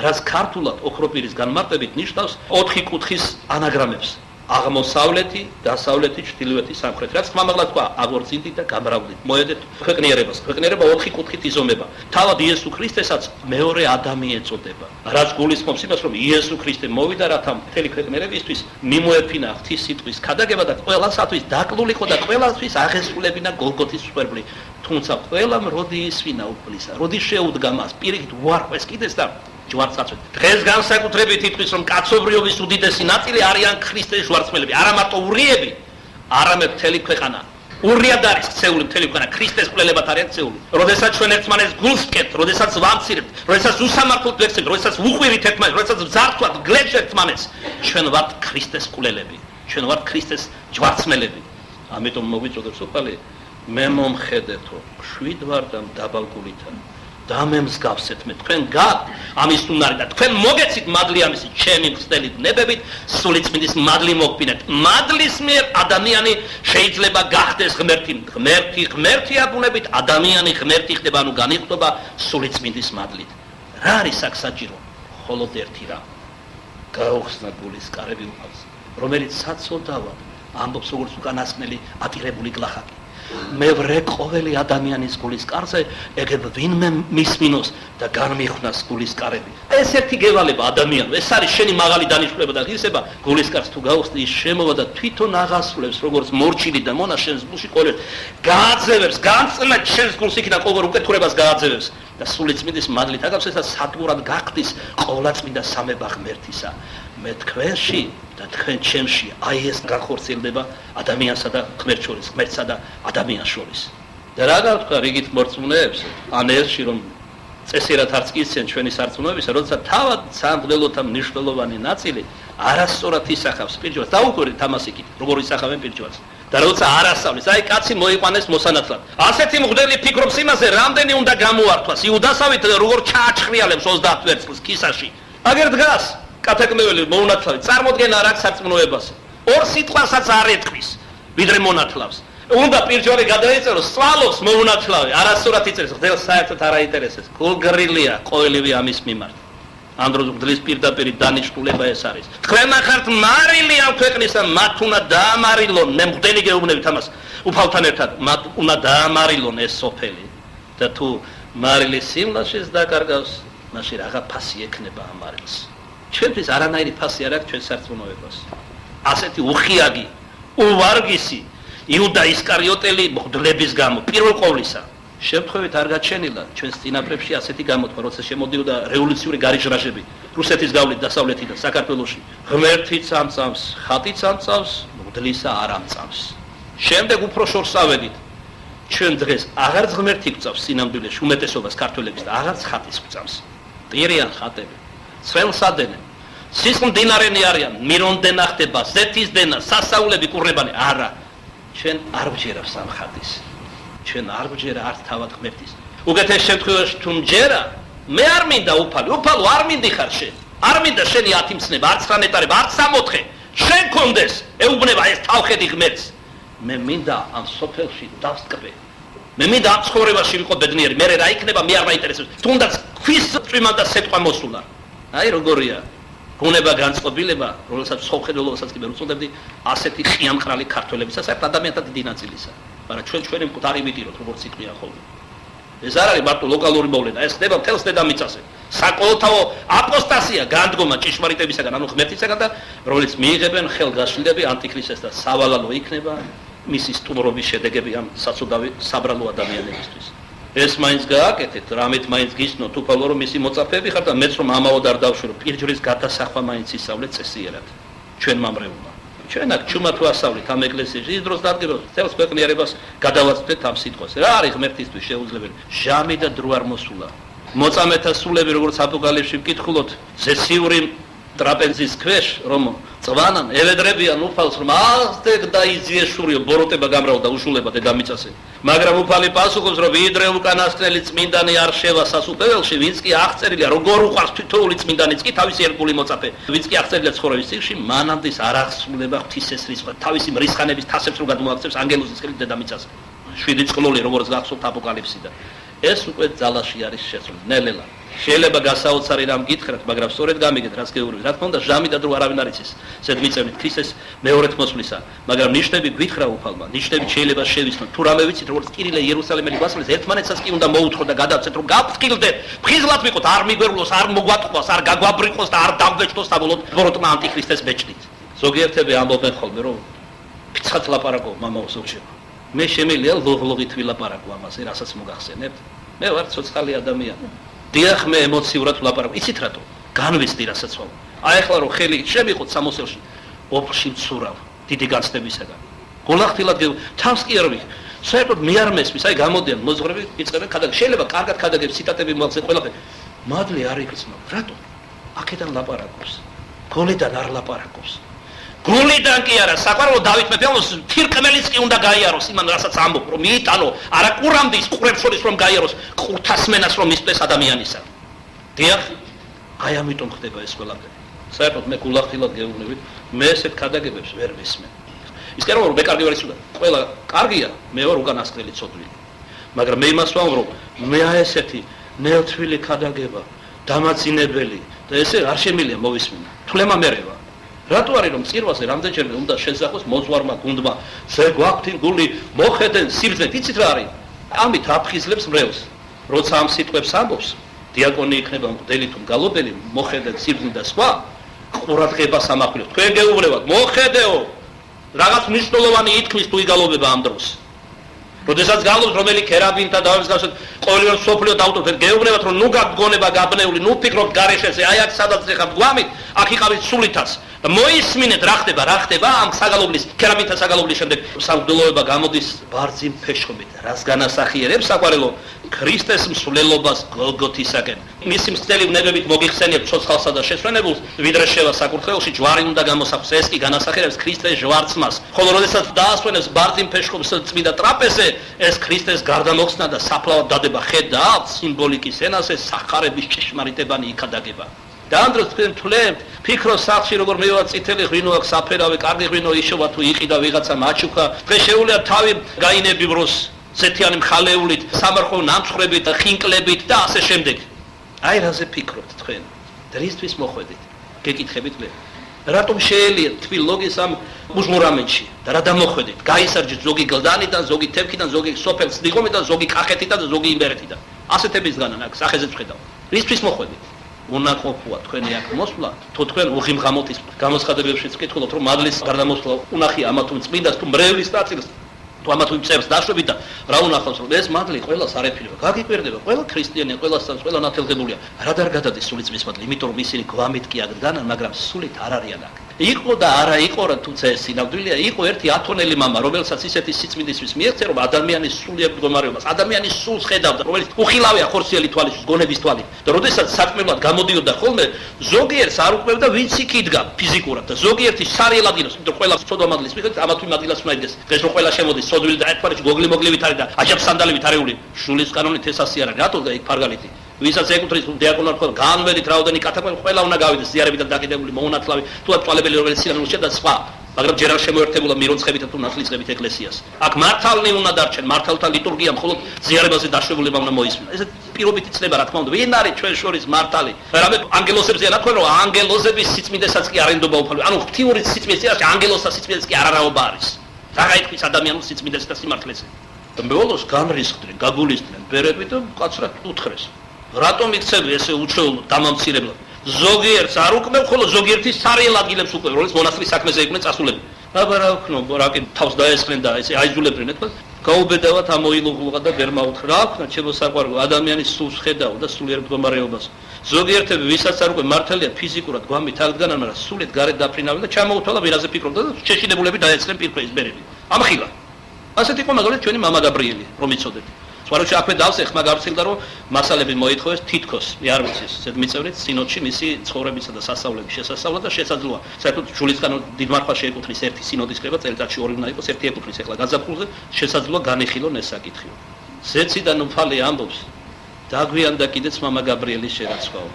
რაც ქართულად ოქროპირის განმარტებით ნიშნავს 4 კუთხის ანაგრამებს. აღმოსავლეთი, დასავლეთი, ჩრდილოეთი, სამხრეთი. რაც ხმამაღლა თქვა, აღორძინდით და გამრავლდით. მოედეთ ქვეყნიერებას. ქვეყნიერება 4 კუთხით იზომება. თავად იესო ქრისტესაც მეორე ადამი ეწოდება. რაც გულისხმობს იმას, რომ იესო ქრისტე მოვიდა, რათა მთელი ქვეყნიერებისთვის მიმოეფინა ღვთის სიტყვის ქადაგება და ყველასათვის დაკლულიყო და ყველასთვის აღესრულებინა გოლგოთის მსხვერპლი. თუმცა ყველამ როდი ისვინა უფლისა, როდი შეუდგა მას, პირიქით უარყვეს კიდეს და ჯვარცაცვეთ. დღეს განსაკუთრებით ითქვის, რომ კაცობრიობის უდიდესი ნაწილი არიან ქრისტეს ჯვარცმელები, არა მარტო ურიები, არამედ მთელი ქვეყანა. ურიად არის ქცეული მთელი ქვეყანა, ქრისტეს კვლელებად არიან ქცეული. როდესაც ჩვენ ერთმანეთს გულს ვკებთ, როდესაც ვამცირებთ, როდესაც უსამართლოდ ვექცევთ, როდესაც ვუყვირით ერთმანეთს, როდესაც ვძარცვათ, გლებთ ერთმანეთს, ჩვენ ვართ ქრისტეს კვლელები, ჩვენ ვართ ქრისტეს ჯვარცმელები. ამიტომ მოვიწოდებს უფალი, მე მომხედეთო, შვიდ ვარ და დაბალგულითა. და მე მსგავსეთ მე თქვენ გაგ ამის უნარი და თქვენ მოგეცით მადლი ამისი ჩემი მხსნელი ნებებით სულიწმინდის მადლი მოგბინეთ მადლის მიერ ადამიანი შეიძლება გახდეს ღმერთი ღმერთი აბუნებით ადამიანი ღმერთი ხდება ანუ განიხტობა სულიწმინდის მადლით რა არის აქ საჭირო მხოლოდ ერთი რამ გაუხსნა გულის კარები უფალს რომელიც საწოდავად ამბობს როგორც უკანასკნელი აპირებული გლახაკი მე ვრე ყოველი ადამიანის გულის კარზე ეგებ ვინმე მისმინოს და განმიხვნას გულის კარები ეს ერთი გევალება ადამიანო ეს არის შენი მაღალი დანიშნულება და ღირსება გულის კარს თუ გაუხსნი ის შემოვა და თვითონ აღასრულებს როგორც მორჩილი და მონა შენს გულში ყოველ გააძევებს განწილად შენს გულს იქნა ყოველ უკეთურებას გააძევებს და სულიწმინდის მადლით აგავს ესა სადგურად გახდის ყოვლადწმინდა სამება ღმერთისა მე თქვენში და თქვენ ჩემში აი ეს განხორციელდება ადამიანსა და ღმერთს შორის, ღმერთსა და ადამიანს შორის. და რა გავთქვა რიგით მორწმუნეებს, ან ერთში რომ წესიერად არც კი ისცენ ჩვენი სარწმუნოებისა, როდესაც თავად სამდღელოთა მნიშვნელოვანი ნაწილი არასწორად ისახავს პირჯვარს. დაუკვირდით ამას იქით, როგორ ისახავენ პირჯვარს. და როცა არასწავლის, აი კაცი მოიყვანეს მოსანათლად. ასეთი მღვდელი ფიქრობს იმაზე, რამდენი უნდა გამოართვას. იუდასავით როგორ ჩააჩხრიალებს 30 ვერცხლს ქისაში. აგერ დგას კათეკმეველი მოუნათლავი წარმოდგენა არ აქვს სარწმუნოებას. ორ სიტყვასაც არ ეთქვის, ვიდრე მონათლავს. უნდა პირჯვარი გადაეწეროს, სწავლობს მოუნათლავი, არასწორად იწერს, ღმერთს საერთოდ არ აინტერესებს. გულგრილია ყოველივე ამის მიმართ. ამ დროს მღვდლის პირდაპირ დანიშნულება ეს არის. თქვენ ახართ მარილი ამ ქვეყნისა, მათ უნდა დაამარილონ, მე მღვდელი გეუბნებით ამას უფალთან ერთად, მათ უნდა დაამარილონ ეს სოფელი. და თუ მარილის სიმლაშეს დაკარგავს, მაშინ რაღა ფასი ექნება ამ მარილს. ჩვენთვის არანაირი ფასი არ აქვს ჩვენ სარწმუნოებას. ასეთი უხიაგი, უვარგისი იუდა ისკარიოტელი მღვდლების გამო პირველ ყოვლისა შემთხვევით არ გაჩენილა ჩვენს წინაპრებში ასეთი გამოთქვა, როცა შემოდიოდა რევოლუციური გარიჟრაჟები რუსეთის გავლით დასავლეთიდან საქართველოში. ღმერთიც ამწამს, ხატიც ამწამს, მღვდლისა არ ამწამს. შემდეგ უფრო შორს ავედით. ჩვენ დღეს აღარც ღმერთი გვწამს სინამდვილეში უმეტესობას ქართველების და აღარც ხატის გვწამს. პირიან ხატები სველსადენენ სისხლმდინარენი არიან მირონდენა ხდება ზეთისდენა სასაულები კურნებანი არა ჩვენ არ ვჯერავს ამ ხატის ჩვენ არ ვჯერა არც თავად ღმერთის უკეთეს შემთხვევაში თუ მჯერა მე არ მინდა უფალო არ მინდიხარ შენ არ მინდა შენი ათიმცნება არც რანეტარება არც სამოთხე შენ კონდეს ეუბნება ეს თავხედი ღმერთს მე მინდა ამ სოფელში დავსკრე მე მინდა ამ ცხოვრებაში ვიყო ბედნიერი მე რა იქნება მე არ მაინტერესებს თუნდაც ქვის წვიმა და სეტყვა მოსულა აი როგორია გუნება განწყობილება რომელსაც სოხედელობასაც კი ვერ უწოდებდი ასეთი ყიამყრალი ქართველებისა საერთოდ ადამიანთა დიდი ნაწილისა მაგრამ ჩვენი მკვდარი ვიტიროთ როგორც იყვიან ხოლმე ეს არ არის მარტო ლოკალური მოვლენა ეს ხდება მთელს დედამიწაზე საკოლოთაო აპოსტასია განდგომა ჭეშმარიტებისაგან ანუ ღმერთისაგან და რომელიც მიიღებენ ხელგაშლილები ანტიქრისტეს და სავალალო იქნება მისი სტუმრობის შედეგები ამ საწოდავი საბრალო ადამიანებისთვის ეს მაინც გააკეთეთ, რამეთ მაინც გისნოთ უფალო რომ მისი მოწაფეები ხართ და მეც რომ ამაოდ არ დავშვირო, პირჯვრის გადასახვა მაინც ისავლეთ წესიერად. ჩვენ მამრეულმა. ჩვენ აქ ჩუმად ვასავლით ამ ეკლესიაში, ის დროს დადგება თელს ქვეყნიერებას გადავაცდეთ ამ სიტყვას. რა არის ღმერთისთვის შეუძლებელი? ჟამი და დრო არ მოსულა. მოწამეთა სულები როგორც აპოკალიფსში ვკითხულობთ, ზესიური ტრაპეზის ქვეშ რომ წვანან ელედრებიან უფალს რომ ასდეკ დაიზიეშურიო ბოროტება გამრავდა უშულება დედამიწაზე მაგრამ უფალი პასუხობს რომ ვიდრე უკანასკნელი წმინდანი არ შევა სასუფეველში ვინც კი აღწერილია როგორ უყვარს თითოეული წმინდანიც კი თავისი ერთგული მოწაფე ვინც კი აღწერილია ცხოვრების წიგნში მანამდის არ აღსრულება ღვთის რისხვა თავისი მრისხანების თასებს რო გადმოაქცევს ანგელოზის ხელით დედამიწაზე შვიდი წყლული როგორც გახსოვთ აპოკალიფსიდან ეს უკვე ძალაში არის შესული ნელელა შეიძლება გასაოცარი რამ გითხრათ, მაგრამ სწორედ გამიგეთ რაც გეუბნებით. რა თქმა უნდა, ჟამი და დრო არავინ არ იცის. ზედმიწევნით ქრისტეს მეორეთ მოსვლისა, მაგრამ ნიშნები გვითხრა უფალმა, ნიშნები შეიძლება შევისნოთ. თუ რამე ვიცით, როგორც კირილე იერუსალიმელი გვასწავლეს, ერთმანეთსაც კი უნდა მოუთხოთ და გადავცეთ, რომ გაფრთხილდეთ, ფხიზლად ვიყოთ, არ მიგვერულოს, არ მოგვატყუას, არ გაგვაბრიყოს და არ დამგვეჭდოს და ბოროტმა ანტიქრისტეს ბეჭდით. ზოგიერთები ამბობენ ხოლმე, რომ ფიცხად ლაპარაკო მამა უსურჩება. მე შემიძლია ლოღლოღით ვილაპარაკო ამაზე, რასაც მოგახსენებთ. მე ვარ ცოცხალი ადამიანი. დიახ, მე ემოციურად ვლაპარაკობ. იცით რატო? განვიცდი რასაც ვარ. აი ახლა რომ ხელი შემიყოთ სამოსელში, ოფში ვცურავ დიდი განცდებისაგან. გულახდილად თავს კი არ ვიხ. საერთოდ მე არ მესმის, აი გამოდიან მოზღრები, იწყებენ ქადაგებს. შეიძლება კარგად ქადაგებს ციტატები მოახსენ ყველაფერი. მადლი არ იგრძნო. რატო? აქედან ლაპარაკობს. გოლიდან არ ლაპარაკობს. გულიდან კი არა, საყვარელო დავით მეფეამოს თირკმელიც კი უნდა გაიაროს იმან რასაც ამბობ, რომ მიიტანო, არა ყურამდის ყურებს შორის რომ გაიაროს, ყურთასმენას რომ მისწეს ადამიანისა. დიახ, აი ამიტომ ხდება ეს ყველაფერი. საერთოდ მე გულახდილად გეუბნებით, მე ესეთ ქადაგებებს ვერ მისმენ. ის კი არა რომ მე კარგი ვარ ისულა, ყველა კარგია, მე ვარ უკანასკნელი ცოდვილი. მაგრამ მე იმას ვამბობ, რომ მე ესეთი ნელთვილი ქადაგება, დამაძინებელი და ესე არ შემიძლია მოვისმინა. თვლემა მერევა. რატო არის რომ წირვაზე რამდენჯერმე უნდა შეზახოს მოძღვარმა გუნდმა ზე გვაქვთ გული მოხედენ სიბრძნეთ იცით რა არის ამით აფხიზლებს მრევლს როცა ამ სიტყვებს ამბობს დიაკონი იქნება მგდელი თუ მგალობელი მოხედენ სიბრძნე და სხვა ყურადღებას ამახვილებს თქვენ გეუბნებათ მოხედეო რაღაც მნიშვნელოვანი ითქმის თუ იგალობება ამ დროს როდესაც გალობს რომელი ქერაბინთა დავების გასვლა ყოველივე სოფლიო დაუტოვებთ გეუბნებათ რომ ნუ გაგგონება გაბნეული ნუ ფიქრობთ გარეშეზე აი აქ სადაც ეხა გვამით აქ იყავით სულითაც და მოისმინეთ რა ხდება ამ საგალობლის ქერაბინთა საგალობლის შემდეგ სამღვდელოება გამოდის ბარძიმ ფეშხობით რას განასახიერებს საყვარელო ქრისტეს მსვლელობას გოლგოთისაკენ მისი მსწელი ვნებებით მოგიხსენიებთ ცოცხალსა და შესვენებულს ვიდრე შევა საკურთხეველში ჯვარი უნდა გამოსახოს ეს კი განასახიერებს ქრისტეს ჟვარცმას ხოლო როდესაც დაასვენებს ბარძიმ ფეშხობს წმინდა ტრაპეზე ეს ქრისტეს გარდამოხსნა და საფლავად დადება ხედავთ სიმბოლიკის ენაზე სახარების ჭეშმარიტებანი იქადაგება და ამ დროს თქვენ თვლებთ ფიქრობს სახში როგორ მევა წითელი ღვინო აქვს საფერავე კარგი ღვინო იშოვა თუ იყიდა ვიღაცა მაჩუქა დღეს შეუძლია თავი გაინებიბროს ზეთიანი მხალეულით სამარხო ნამცხრებით და ხინკლებით და ასე შემდეგ აი რაზე ფიქრობთ თქვენ დრისთვის მოხვედით გეკითხებით მე რატომ შეიძლება თბილ ლოგის ამ მუჟმურამენში და რა დამოხვედით გაისარჯეთ ზოგი გლდანიდან ზოგი თევქიდან ზოგი სოფელს დიღომიდან ზოგი კახეთიდან და ზოგი იმერეთიდან ასეთებისგან აქ სახეზეც ხედავ რისთვის მოხვედით უნაყოფოა თქვენი აქ მოსვლა თუ თქვენ უღიმღამოთ ის გამოცხადებებშიც ვკითხულობთ რომ მადლის გარდამოსვლა უნახია ამა თუ წმინდას თუ მრევლის ნაწილს თუ ამა თუ მწერს დაშვებით და რა უნახავს რომ ეს მადლი ყველას არ ეფირება გაგიკვირდება ყველა ქრისტიანია ყველასთან ყველა ნათელგებულია რა დარ გადადის სულით წმის მადლი იმიტომ რომ ისინი გვამით კი აგდანან მაგრამ სულით არ არიან აქ იყო და არა იყო რა თუცა ეს სინამდვილეა იყო ერთი ათონელი მამა რომელსაც ისეთი სიწმინდისთვის მიეღწია რომ ადამიანის სულიერ მდგომარეობას ადამიანის სულს ხედავდა რომელიც უხილავია ხორციელი თვალისთვის გონების თვალით და როდესაც საქმებლად გამოდიოდა ხოლმე ზოგიერთს არ უკმევდა ვინც იქ იდგა ფიზიკურად და ზოგიერთი სარიელ ადგილას იმიტომ ყველა სოდომადლის მიხედვით ამა თუ იმ ადგილას უნდა იდგეს დღეს რომ ყველა შემოდის სოდვილი და ერთგვარი გოგლი მოგლივით არის და აჯაბ სანდალივით არეული შულის კანონით ეს ასე არის რატო და იქ ფარგალითი ვისაც ეკუთვნის დიაკონად ხო განვედით რაოდენი კათოლიკე ყველა უნდა გავიდეს ზიარებიდან დაკიდებული მოუნათლავი თუ აწვალებელი რომელიც სინანულშია და სხვა მაგრამ ჯერ არ შემოერთებულა მიროცხებით თუ ნათლისღებით ეკლესიას აქ მართალნი უნდა დარჩენ მართალთა ლიტურგია მხოლოდ ზიარებაზე დაშვებულება უნდა მოისმინა ეს პირობითი ცნება რა თქმა უნდა ვინ არის ჩვენ შორის მართალი რამე ანგელოსებზეა რა თქვენ რომ ანგელოზების სიწმინდესაც კი არენდობა უფალი ანუ ღვთიური სიწმინდესაც ანგელოსთა სიწმინდეს კი არარაობა არის რაღაცა ადამიანის სიწმინდეს და სიმართლეზე და მეოლოს განრისხდნენ გაგულისდნენ ბერები და კაცრად უთხრეს რატომ იქცევი ესე უჩვეულო დამამცირებლად ზოგიერთს არ უკმევ ხოლო ზოგიერთის სარიელ ადგილებს უკმევ რომელიც მონასტრის საქმეზე იყვნენ წასულები აბა რა ვქნო რაკი თავს დაესხნენ და ესე აიძულებდნენ თქვა გაუბედავად ამოილუღლუღა და ვერ მაუთხრა რა ვქნა ჩემო საყვარელო ადამიანის სულს ხედავ და სულიერ მდგომარეობას ზოგიერთები ვისაც არ უკვე მართალია ფიზიკურად გვამით აგდანან მაგრამ სულით გარეთ დაფრინავენ და ჩამოუთვალა ვირაზე ფიქრობდა და შეშინებულები დაეცხრენ პირქვეის ბერები ამხილა ასეთი იყო მაგალითად ჩვენი მამა გაბრიელი რომ იცოდეთ სვაროში აქვე დავს ეხმა გავრცელდა რომ მასალები მოითხოვეს თითქოს მე არ ვიცი ზედმიწევნით სინოდში მისი ცხოვრებისა და სასწაულების შესასწავლად და შესაძლოა საერთოდ ჯულისგან დიდმარხვაში ეკუთვნის ერთი სინოდის კრება წელიწადში ორი უნდა იყოს ერთი ეკუთვნის ეხლა გაზაფხულზე შესაძლოა განიხილონ ეს საკითხი ზეციდან უფალი ამბობს დაგვიანდა კიდეც მამა გაბრიელის შერაცხვაო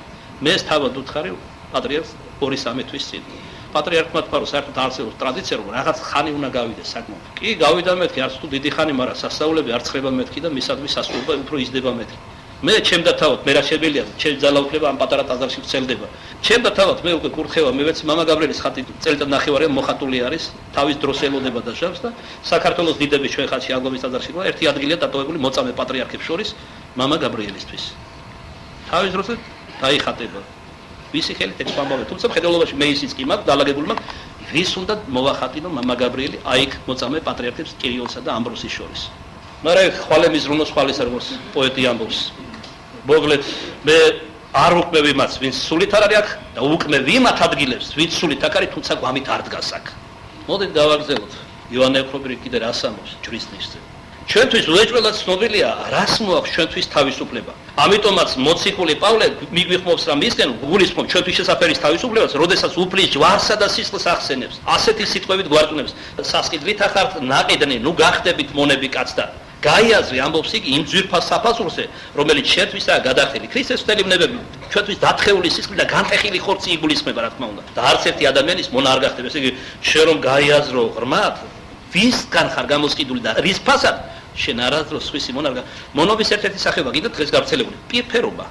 მე ეს თავად უთხარი პატრიარქს 2-3 თვის წინ პატრიარქმა თქვა რომ საერთოდ არსებობს ტრადიცია რომ რაღაც ხანი უნდა გავიდეს საკმაოდ კი გავიდა მეთქი არც თუ დიდი ხანი მაგრამ სასწაულები არ ცხრება მეთქი და მისადმი სასწაულება უფრო იზრდება მეთქი მე ჩემდა თავად მე რა შეგვიძლია ჩემი ძალაუფლება ამ პატარა ტაძარში ვრცელდება ჩემდა თავად მე უკვე კურთხევა მე ვეცი მამა გაბრიელის ხატი წელიწად ნახევარია მოხატული არის თავის დროს ელოდება და ჟამს და საქართველოს დიდების ჩვენ ხატში ალბომის ტაძარში ყო ერთი ადგილია დატოვებული მოწამე პატრიარქებს შორის მამა გაბრიელისთვის თავის დროს დაიხატება ვისი ხელით ეს ამბავე თუმცა მხედველობაში მე ისიც კი მაქვს დალაგებული მაქვს ვის უნდა მოვახატინო მამა გაბრიელი აიქ მოწამე პატრიარქებს კირილოსა და ამბროსის შორის მაგრამ ხვალემის რუნოს ხვალის როგორც პოეტი ამბობს მოგლეთ მე არ უქმევ იმას ვინც სულით არ არის აქ და უქმევ იმათ ადგილებს ვინც სულით აქ არის თუმცა გვამით არ დგას აქ მოდით დავაგრძელოთ ივანე ოქრობირი კიდე რას ამბობს ჯვრის ნიშზე ჩვენთვის უეჭველად ცნობილია რას მოაქვს ჩვენთვის თავისუფლება ამიტომაც მოციქული პავლე მიგვიხმობს რა მისგან გულისხმობს ჩვენთვის შესაფერის თავისუფლებას როდესაც უფლის ჯვარსა და სისხლს ახსენებს ასეთი სიტყვებით გვარწმუნებს სასყიდლით ახართ ნაყიდნი ნუ გახდებით მონები კაცდა გაიაზრე ამბობს იგი იმ ძვირფას საფასურზე რომელიც ჩვენთვისაა გადახდილი ქრისტეს ღვთაებნებები ჩვენთვის დათხეული სისხლი და განტეხილი ხორცი იგულისხმება რა თქმა უნდა და არც ერთი ადამიანის მონა არ გახდება ესე იგი შენ რომ გაიაზრო ღრმად ვისგან ხარ გამოსყიდული და რის ფასად შენ არასდროს სხვისი მონა არ მონობის ერთ-ერთი სახეობა კიდევ დღეს გავრცელებული პირფერობა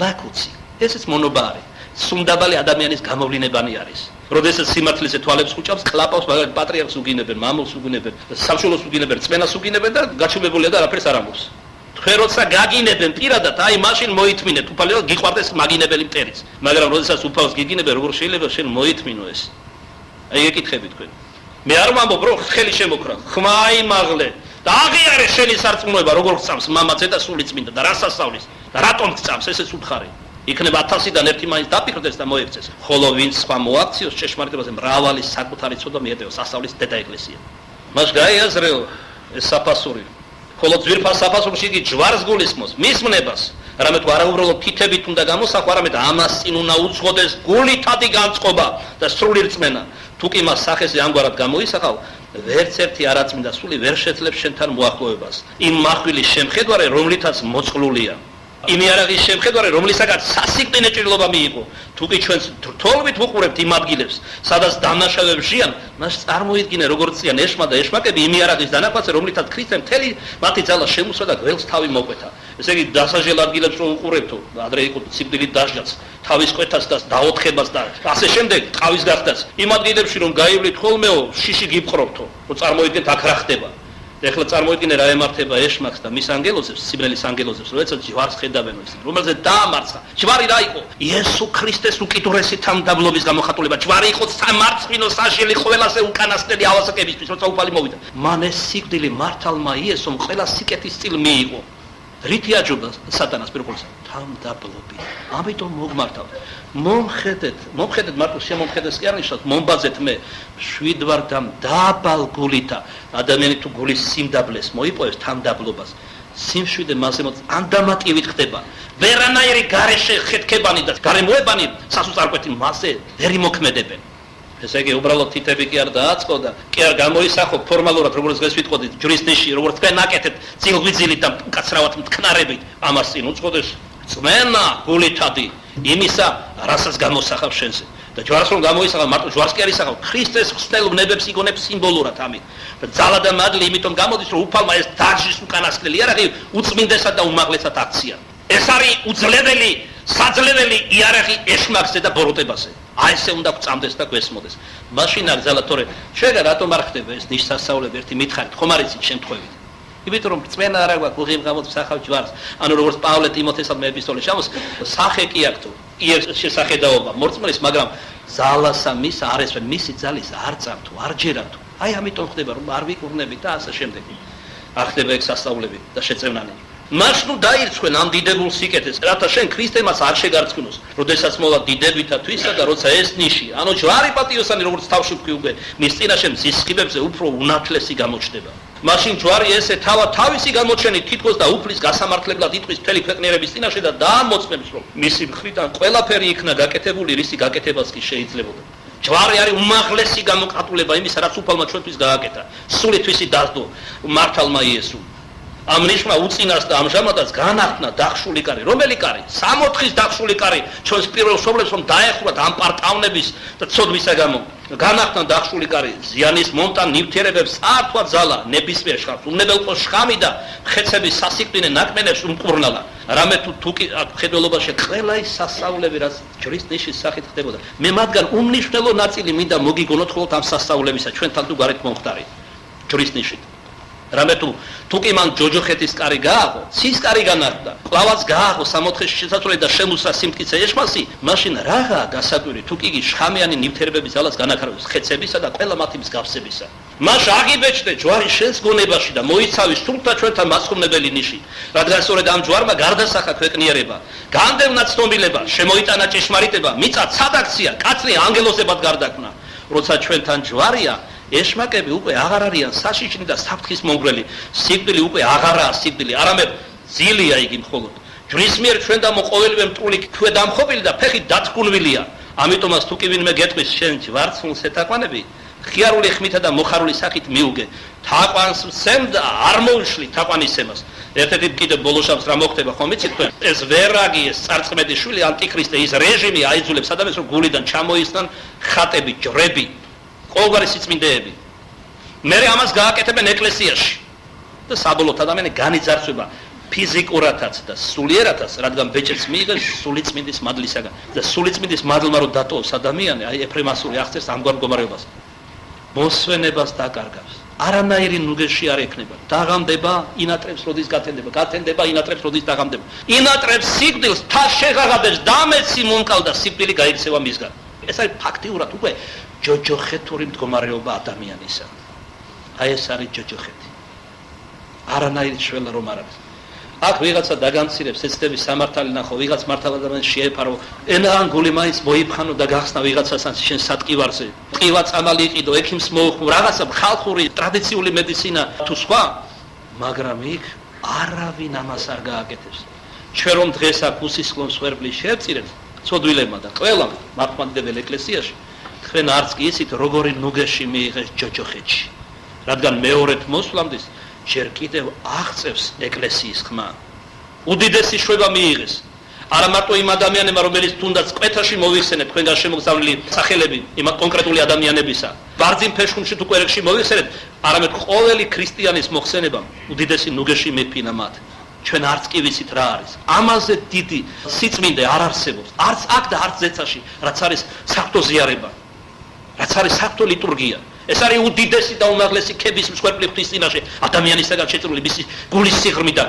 ლაკუცი ესეც მონობა არის სუნდაბალი ადამიანის გამოვლინებანი არის როდესაც სიმართლეზე თვალებს ხუჭავს კლაპავს მაგალითად პატრიარქს უგინებენ მამულს უგინებენ სამშობლოს უგინებენ წმენას უგინებენ და გაჩუმებულია და არაფერს არ ამბობს თქვენ როცა გაგინებენ პირადად აი მაშინ მოითმინეთ უფალო გიყვარდეს მაგინებელი მტერიც მაგრამ როდესაც უფალს გიგინებენ როგორ შეიძლება შენ მოითმინო ეს აი ეკითხები თქვენ მე არ ვამბობ რომ ხელი შემოქრა ხმა იმაღლე და აღიარე შენი სარწმუნოება როგორ გწამს მამაცე და სული წმინდა და რას ასწავლის და რატომ გწამს ესეც უთხარი იქნება 1000-დან ერთი მაინც დაფიქრდეს და მოექცეს ხოლო ვინც სხვა მოაქციოს ჭეშმარიტებაზე მრავალი საკუთარი ცოდვა მიეტევოს სასწავლის დედა ეკლესია მას გაიაზრეო ეს საფასური ხოლო ძვირფას საფასურში იგი ჯვარს გულისხმობს მის მნებას რამე თუ არაუბრალოდ თითებით უნდა გამოსახო არამედ ამას წინ უნდა უძღოდეს გულითადი განწყობა და სრული რწმენა თუ კი მას სახეზე ამგვარად გამოისახავ ვერც ერთი არაწმინდა სული ვერ შეძლებს შენთან მოახლოებას იმ מחვილის შემხედარე რომლითაც მოწყლულია იმ იარაღის შემხედარე რომლისაგან სასიკვდინე ჭრილობა მიიღო თუ კი ჩვენს თოლვით ვუყურებთ იმ ადგილებს სადაც დამნაშავეებს ჟიან მას წარმოიდგინე როგორც წიან ეშმა და ეშმაკები იმ იარაღის დანახვაზე რომლითაც ქრისტემ მთელი მათი ძალა შემოსვა და გველს თავი მოკვეთა ესე იგი დასაჟელ ადგილებს რომ უყურებთო ადრე იყო სიკვდილით დასჯაც თავის კვეთას და დაოთხებას და ასე შემდეგ ტყავის გახდას იმ ადგილებში რომ გაივლით ხოლმეო შიში გიფყრობთო რომ წარმოიდგინეთ აქ რა ხდება ეხლა წარმოიდგინე რა ემართება ეშმაკს და მის ანგელოზებს, სიბნელის ანგელოზებს, როდესაც ჯვარს ხედავენ ის, რომელზეც დაამარცხა. ჯვარი რა იყო? იესო ქრისტეს უკიდურესი თანმდაბლობის გამოხატულება. ჯვარი იყო სამარცხინო საშელი ყველაზე უკანასკნელი ავასაკებისთვის, როცა უფალი მოვიდა. მან ეს სიკვდილი მართალმა იესომ ყველა სიკეთის წილ მიიღო. რითი აჯობა სატანას პირველს? თანმდაბლობით. ამიტომ მოგმართავ. მომხედეთ მარტო შემომხედეს კი არ ნიშნავს მომბაძეთ მე შვიდ ვარ და დაბალ გულითა ადამიანი თუ გულის სიმდაბლეს მოიპოვებს თანმდაბლობას სიმშვიდე მასე ანდამატივით ხდება ვერანაირი გარეშე ხეთქებანი და გარემოებანი სასუწარკვეთი მასე ვერ იმოქმედებენ ესე იგი უბრალოდ თითები კი არ დააწყო და კი არ გამოისახო ფორმალურად როგორც დღეს ვიტყოდით ჯვრის ნიში როგორც თქვენ აკეთებთ წილღვიძილით და მკაცრავად მტკნარებით ამას წინ უწყოდეს წმენა გულითადი იმისა რასაც გამოსახავ შენზე და ჯვარს რომ გამოისახავ მარტო ჯვარს კი არ ისახავ ქრისტეს ღვთაებნებებს იგონებ სიმბოლურად ამით და ძალა და მადლი იმიტომ გამოდის რომ უფალმა ეს დაჟის უკანასკნელი იარაღი უწმინდესად და უმაღლესად აქცია ეს არის უძლებელი საძლეველი იარაღი ეშმაკზე და ბოროტებაზე აი ესე უნდა გვწამდეს და გვესმოდეს მაშინ არ ძალა თორე შეგა რატომ არ ხდება ეს ნიშსასწაულები ერთი მითხარით ხომ არ იცით შემთხვევით იმიტომ რომ წმენა არ აქვს გულღიმ გამოც სახავ ჯვარს ანუ როგორც პავლე ტიმოთესთან მე ეპისტოლეში ამოს სახე კი აქვს თუ იერ შესახედაობა მორწმუნის მაგრამ ძალასა მის არ ესვენ მისი ძალის არ წამთო არ ჯერათო აი ამიტომ ხდება რომ არ ვიკურნებით და ასე შემდეგ არ ხდება ეგ სასწაულები და შეწევნანი მას ნუ დაირცხვენ ამ დიდებულ სიკეთეს რათა შენ ქრისტემას არ შეგარწმუნოს როდესაც მოვა დიდებითა თვისა და როცა ეს ნიში ანუ ჯვარი პატიოსანი როგორც თავში ვქვი უკვე მის წინაშე მზის სხივებზე უფრო უნათლესი გამოჩნდება მაშინ ჯვარი ესე თავისი გამოჩენით თითქოს და უფლის გასამართლებლად იტყვის მთელი ქვეყნიერების წინაშე და დაამოწმებს რომ მისი მხრიდან ყველაფერი იქნა გაკეთებული რისი გაკეთებაც კი შეიძლებოდა ჯვარი არის უმაღლესი გამოყატულება იმისა რაც უფალმა ჩვენთვის გააკეთა სული თვისი დასდო მართალმა იესომ ამ ნიშმა უწინას და ამჟამადაც განახტნა დახშული კარი. რომელი კარი? 60-ის დახშული კარი ჩვენს პირველ სოფლებს რომ დაეხურათ ამ პარტავნების და ცოდვისა გამო. განახტნა დახშული კარი ზიანის მომტან ნივთიერებებს წართვა ძალა ნებისმიერ შხამს. უნებელყო შხამი და ხეცების სასიკვდინე ნაკმენებს უმკურნალა. რამე თუ კი ხედველობაში ყველა ის სასწაულები რაც ჯვრის ნიშის სახით ხდებოდა. მე მათგან უმნიშვნელო ნაწილი მინდა მოგიგონოთ ხოლმე ამ სასწაულებისა ჩვენთან თუ გარეთ მომხდარი ჯვრის ნიშით. რამე თუ კი მან ჯოჯოხეთის კარი გააღო, ცის კარი განარდა, კლავაც გააღო 60-ში შესასვლელი და შემოსა სიმტკიცე ეშმასი, მაშინ რაღაცა გასაკვირი თუ კი შხამიანი ნივთიერებების ძალას განახაროს ხეცებისა და ყველა მათი მსგავსებისა. მას აღიბეჭდე ჯვარი შენს გონებაში და მოიცავი სრულთა ჩვენთან მასხოვნებელი ნიში, რადგან სწორედ ამ ჯვარმა გარდასახა ქვეყნიერება, განდევნა ცნობილება, შემოიტანა ჭეშმარიტება, მიწა ცადაქცია, კაცრი ანგელოზებად გარდაქმნა. როცა ჩვენთან ჯვარია ეშმაკები უკვე აღარ არიან საშიშნი და საფრთხის მომგვრელი. სიკვდილი უკვე აღარაა სიკვდილი, არამედ ძილია იგი მხოლოდ. ჯვრის მიერ ჩვენდამო ყოველივე მტრული ქვედამხობილი და ფეხით დათქმულვილია. ამიტომაც თუ კი ვინმე გეტყვის შენ ჯვარცმულს ეთაყვანები, ხიარული ხმითა და მოხარული სახით მიუგე. თაყვანს ვცემ და არ მოუშლი თაყვანისემას. ერთ-ერთი კიდე ბოლოშავს რა მოხდება ხომ იცით თქვენ? ეს ვერაგი, ეს წარწმედი შვილი ანტიქრისტე, ის რეჟიმი აიძულებს ადამიანს რომ გულიდან ჩამოისნან ხატები, ჯვრები. ყოველგვარი სიწმინდეები. მერე ამას გააკეთებენ ეკლესიაში. და საბოლოოდ ადამიანი განიძარცვება ფიზიკურათაც და სულიერათაც, რადგან ბეჭედს მიიღეს სულიწმინდის მადლისაგან. და სულიწმინდის მადლმა რომ დატოვოს ადამიანი, აი ეფრემასული აღწერს ამგვარ მდგომარეობას. მოსვენებას დაკარგავს. არანაირი ნუგეში არ ექნება. დაღამდება, ინატრებს როდის გათენდება, გათენდება, ინატრებს როდის დაღამდება. ინატრებს სიკვდილს, თას შეღაღადებს, დამეცი მომკალ და სიკვდილი გაიქცევა მისგან. ეს არის ფაქტიურად უკვე ჯოჯოხეთური მდგომარეობა ადამიანისა. აი ეს არის ჯოჯოხეთი. არანაირი შველა რომ არ არის. აქ ვიღაცა დაგამცირებს ეცდების სამართალი ნახო, ვიღაც მართალ ადამიანს შეეფარო, ენან გული მაინც მოიფხანო და გახსნა ვიღაცას შენ სატკივარზე. ტყივა წამალი იყიდო, ექიმს მოუხმო, რაღაცა ხალხური ტრადიციული მედიცინა თუ სხვა, მაგრამ იქ არავინ ამას არ გააკეთებს. ჩვენ რომ დღეს აქ უსისხლოს ვერბლის შეეწირეთ, ცოდვილებმა და ყველამ მართლმადიდებელ ეკლესიაში თქვენ არც კი იცით როგორი ნუგეში მიიღეს ჯოჯოხეთში, რადგან მეორედ მოსვლამდის ჯერ კიდევ აღწევს ეკლესიის ხმა. უდიდესი შვება მიიღეს. არა მარტო იმ ადამიანებმა, რომელიც თუნდაც კვეთაში მოიხსენეთ თქვენგან შემოგზავნილი სახელები იმ კონკრეტული ადამიანებისა, ბარძიმ ფეშხუმში თუ კვერცხში მოიხსენეთ, არამედ ყოველი ქრისტიანის მოხსენებამ უდიდესი ნუგეში მეფინა მათ. ჩვენ არც კი ვიცით რა არის. ამაზე დიდი სიწმინდე არ არსებობს. არც აქ და არც ზეცაში, რაც არის საღვთო ზიარება. რაც არის საღვთო ლიტურგია. ეს არის უდიდესი და უმაღლესი ქების მსხვერპლი ღვთის წინაშე ადამიანისაგან შეწრული მისი გულის სიღრმიდან.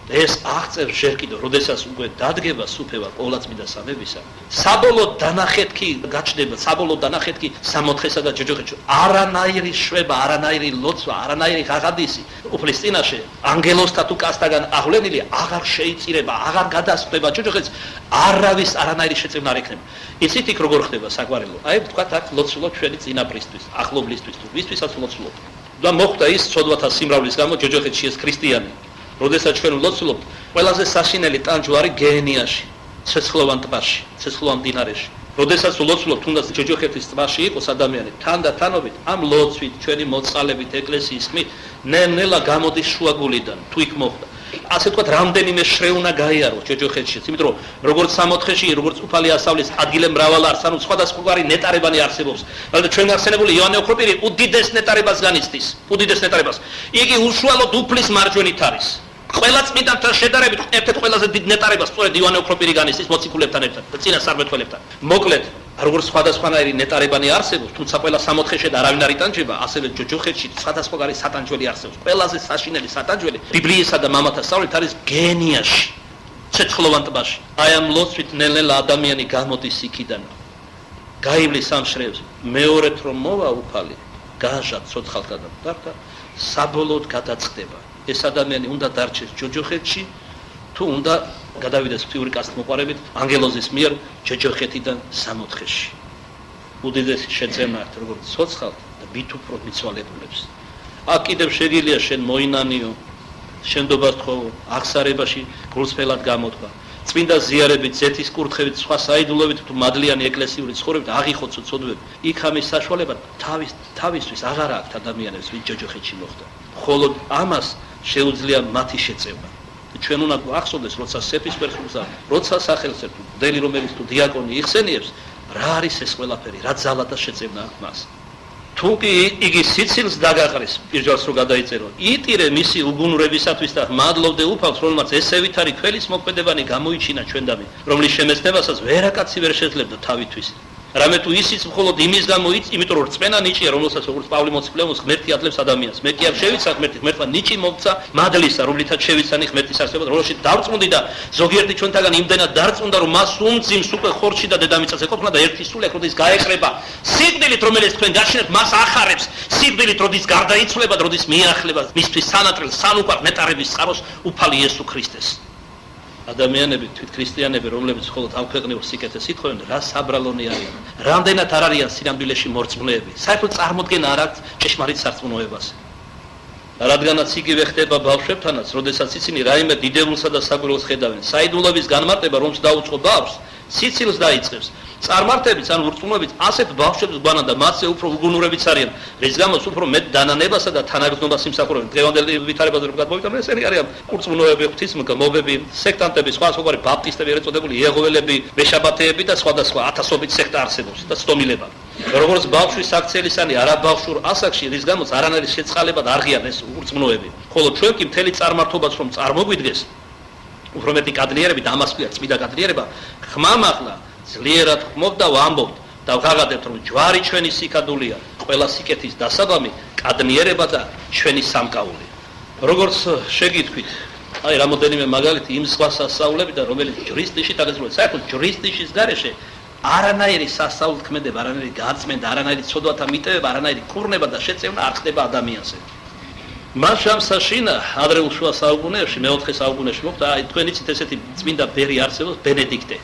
ეს აღწევს ჯერ კიდევ, როდესაც უკვე დადგება სუფევა ყოვლადწმიდა სამებისა. საბოლოო დანახეთქი გაჩნდება, საბოლოო დანახეთქი სამოთხესა და ჯოჯოხეთში. არანაირი შვება, არანაირი ლოცვა, არანაირი ღაღადისი უფლის წინაშე ანგელოზთა თუ კაცთაგან აღვლენილი აღარ შეიწირება, აღარ გადასწრება ჯოჯოხეთს, არავის არანაირი შეწევნა არ ექნება. იცით იქ როგორ ხდება საგვარელო? აი ვთქვათ აქ ლოცულობ ჩვენი წინაპრისთვის, ახლობლისთვის თუ ვისთვისაც ლოცულობ. და მოხდა ის ცოდვათა სიმრავლის გამო ჯოჯოხეთში ეს ქრისტიანი. როდესაც ჩვენ ვლოცულობთ, ყველაზე საშინელი ტანჯვარი გენიაში, ცეცხლოვან ტბაში, ცეცხლოვან მდინარეში. როდესაც ვლოცულობთ, თუნდაც ჯოჯოხეთის ტბაში იყოს ადამიანი, თანდათანობით ამ ლოცვით, ჩვენი მოწყალებით, ეკლესიის ხმით, ნელ-ნელა გამოდის შუაგულიდან, თუ იქ მოხდა. ასე ვთქვათ, რამდენიმე შრეუნა გაიარო ჯოჯოხეთშიც, იმიტომ რომ როგორც სამოთხეში, როგორც უფალი ასავლის ადგილე მრავალ არს, ანუ სხვადასხვაგვარი ნეტარებანი არსებობს. რადგან ჩვენ ახსენებული იოანე ოქროპირი უდიდეს ნეტარებას განიცდის, უდიდეს ნეტარებას. იგი უშუალოდ უფლის მარჯვენით არის. ყველა წმინდანთან შედარებით ერთ-ერთ ყველაზე დიდ ნეტარებას სწორედ იოანე ოქროპირი განიცდის მოციქულებთან ერთად და წინა სარბეთველებთან. მოკლედ, როგორც სხვადასხვანაირი ნეტარებანი არსებობს, თუმცა ყველა სამოთხეში და არავინ არ იტანჯება, ასევე ჯოჯოხეთში სხვადასხვაგვარი სატანჯველი არსებობს. ყველაზე საშინელი სატანჯველი ბიბლიისა და მამათა სწავლით არის გენიაში, ცეცხლოვან ტბაში. აი ამ ლოცვით ნელ-ნელა ადამიანი გამოდის იქიდან. გაივლის ამ შრევს, მეორედ რომ მოვა უფალი, გააჟად ცოცხალთა და მკვდართა, საბოლოოდ გადაწყდება. ეს ადამიანი უნდა დარჩეს ჯოჯოხეთში, თუ უნდა გადავიდეს ღვთიური კაცთ მოყარებით ანგელოზის მიერ ჯოჯოხეთიდან სამოთხეში. უდიდესი შეწევნა აქვს როგორც ცოცხალთ და მით უფრო მიცვალებულებს. აქ კიდევ შეგიძლია შენ მოინანიო, შენდობას თხოვო, აღსარებაში გულსფელად გამოთქვა. წმინდა ზიარებით, ზეთის კურთხევით, სხვა საიდუმლოებით თუ მადლიანი ეკლესიური ცხოვრებით აღიხოცო ცოდვები. იქ ამის საშუალება თავისთვის აღარ აქვს ადამიანებს, ვინც ჯოჯოხეთში მოხდა. მხოლოდ ამას შეუძლია მათი შეწევნა. ჩვენ უნდა გვახსოვდეს, როცა სეფის პერსონაჟს, როცა სახელს ერთუ დელი რომელიც თუ დიაკონი იხსენიებს, რა არის ეს ყველაფერი, რა ძალა და შეწევნა აქვს მას. თუ კი იგი სიცილს დაგაყრის, პირჯვალს რო გადაიწერო, იტირე მისი უგუნურებისათვის და მადლობდე უფალს, რომელმაც ესე ვითარი ქველის მოქმედებანი გამოიჩინა ჩვენდამი, რომლის შემეცნებასაც ვერაკაცი ვერ შეძლებდა თავისთვის. რამე თუ ისიც მხოლოდ იმის გამო იწ, იმიტომ რომ რწმენა ნიჭია, რომელსაც როგორც პავლე მოციქულემოს ღმერთი აძლევს ადამიანს. მე კი არ შევიცან ღმერთი, ღმერთმა ნიჭი მომცა მადლისა, რომლითაც შევიცანი ღმერთის არსებობას, რომელშიც დარწმუნდი და ზოგიერთი ჩვენთაგან იმდენად დარწმუნდა, რომ მას უმძიმს უკვე ხორცში და დედამიწაზე ყოფნა და ერთი სული როდის გაეკრება. სიკვდილით, რომელიც თქვენ გაშინებთ, მას ახარებს. სიკვდილით, როდის გარდაიცვლება, როდის მიახლება მისთვის სანატრელ სანუკვარ ნეტარების წყაროს უფალი იესო ქრისტეს. ადამიანები, თვით ქრისტიანები, რომლებიც მხოლოდ ამ ქვეყნიურ სიკეთეს ითხოვენ, რა საბრალონი არიან. რამდენად არ არიან სინამდვილეში მორწმუნეები. საერთოდ წარმოდგენა არ აქვს ჭეშმარიტ სარწმუნოებას. რადგანაც იგივე ხდება ბავშვებთანაც, როდესაც ისინი რაიმე დიდებულსა და საგვირელს ხედავენ. საიდუმლოების განმარტება, რომს დაუწყო ბავშვს, სიცილს დაიწყებს. წარმართებიც ან ურწმუნოებიც ასეთ ბავშვებს გვანან და მათზე უფრო უგუნურებიც არიან, რის გამოც უფრო მეტ დანანებასა და თანაგრძნობას იმსახურებენ. დღევანდელი ვითარებაზე რომ გადმოვიტანო, ესენი არიან ურწმუნოები, ღვთისმოგები, სექტანტები, სხვადასხვაგვარი ბაპტისტები, ერწოდებული იეღოველები, მეშაბათეები და სხვადასხვა ათასობით სექტა არსებობს და სტომილება. როგორც ბავშვის აქცელისანი არაბავშვურ ასაკში, რის გამოც არანაირი შეწყალება და არღიან ეს ურწმუნოები. ხოლო ჩვენ კი მთელი წარმართობაც რომ წარმოგვიდგეს, უფრო მეტი კადრიერები და ამას ქვია წმიდა კადრიერება, ხმამაღლა ძლიერად ხმობ და ვამბობთ და ვღაღადებთ, რომ ჯვარი ჩვენი სიკადულია, ყველა სიკეთის დასაბამი, კადნიერება და ჩვენი სამკაული. როგორც შეგითქვით, აი რამოდენიმე მაგალითი იმ სხვა სასწაულებიდან, რომელიც ჯურისტიში დაგეძლოთ, საერთოდ ჯურისტიშის გარეშე არანაირი სასწაულთქმედება, არანაირი გაწმენდა, არანაირი ცოდვათა მიტევება, არანაირი კურნება და შეწევნა არ ხდება ადამიანზე. მას შამსაშინა ადრეულ შუა საუკუნეებში, მეოთხე საუკუნეში მოხდა, აი თქვენ იცით ესეთი წმინდა ბერი არსებობს, ბენედიქტე.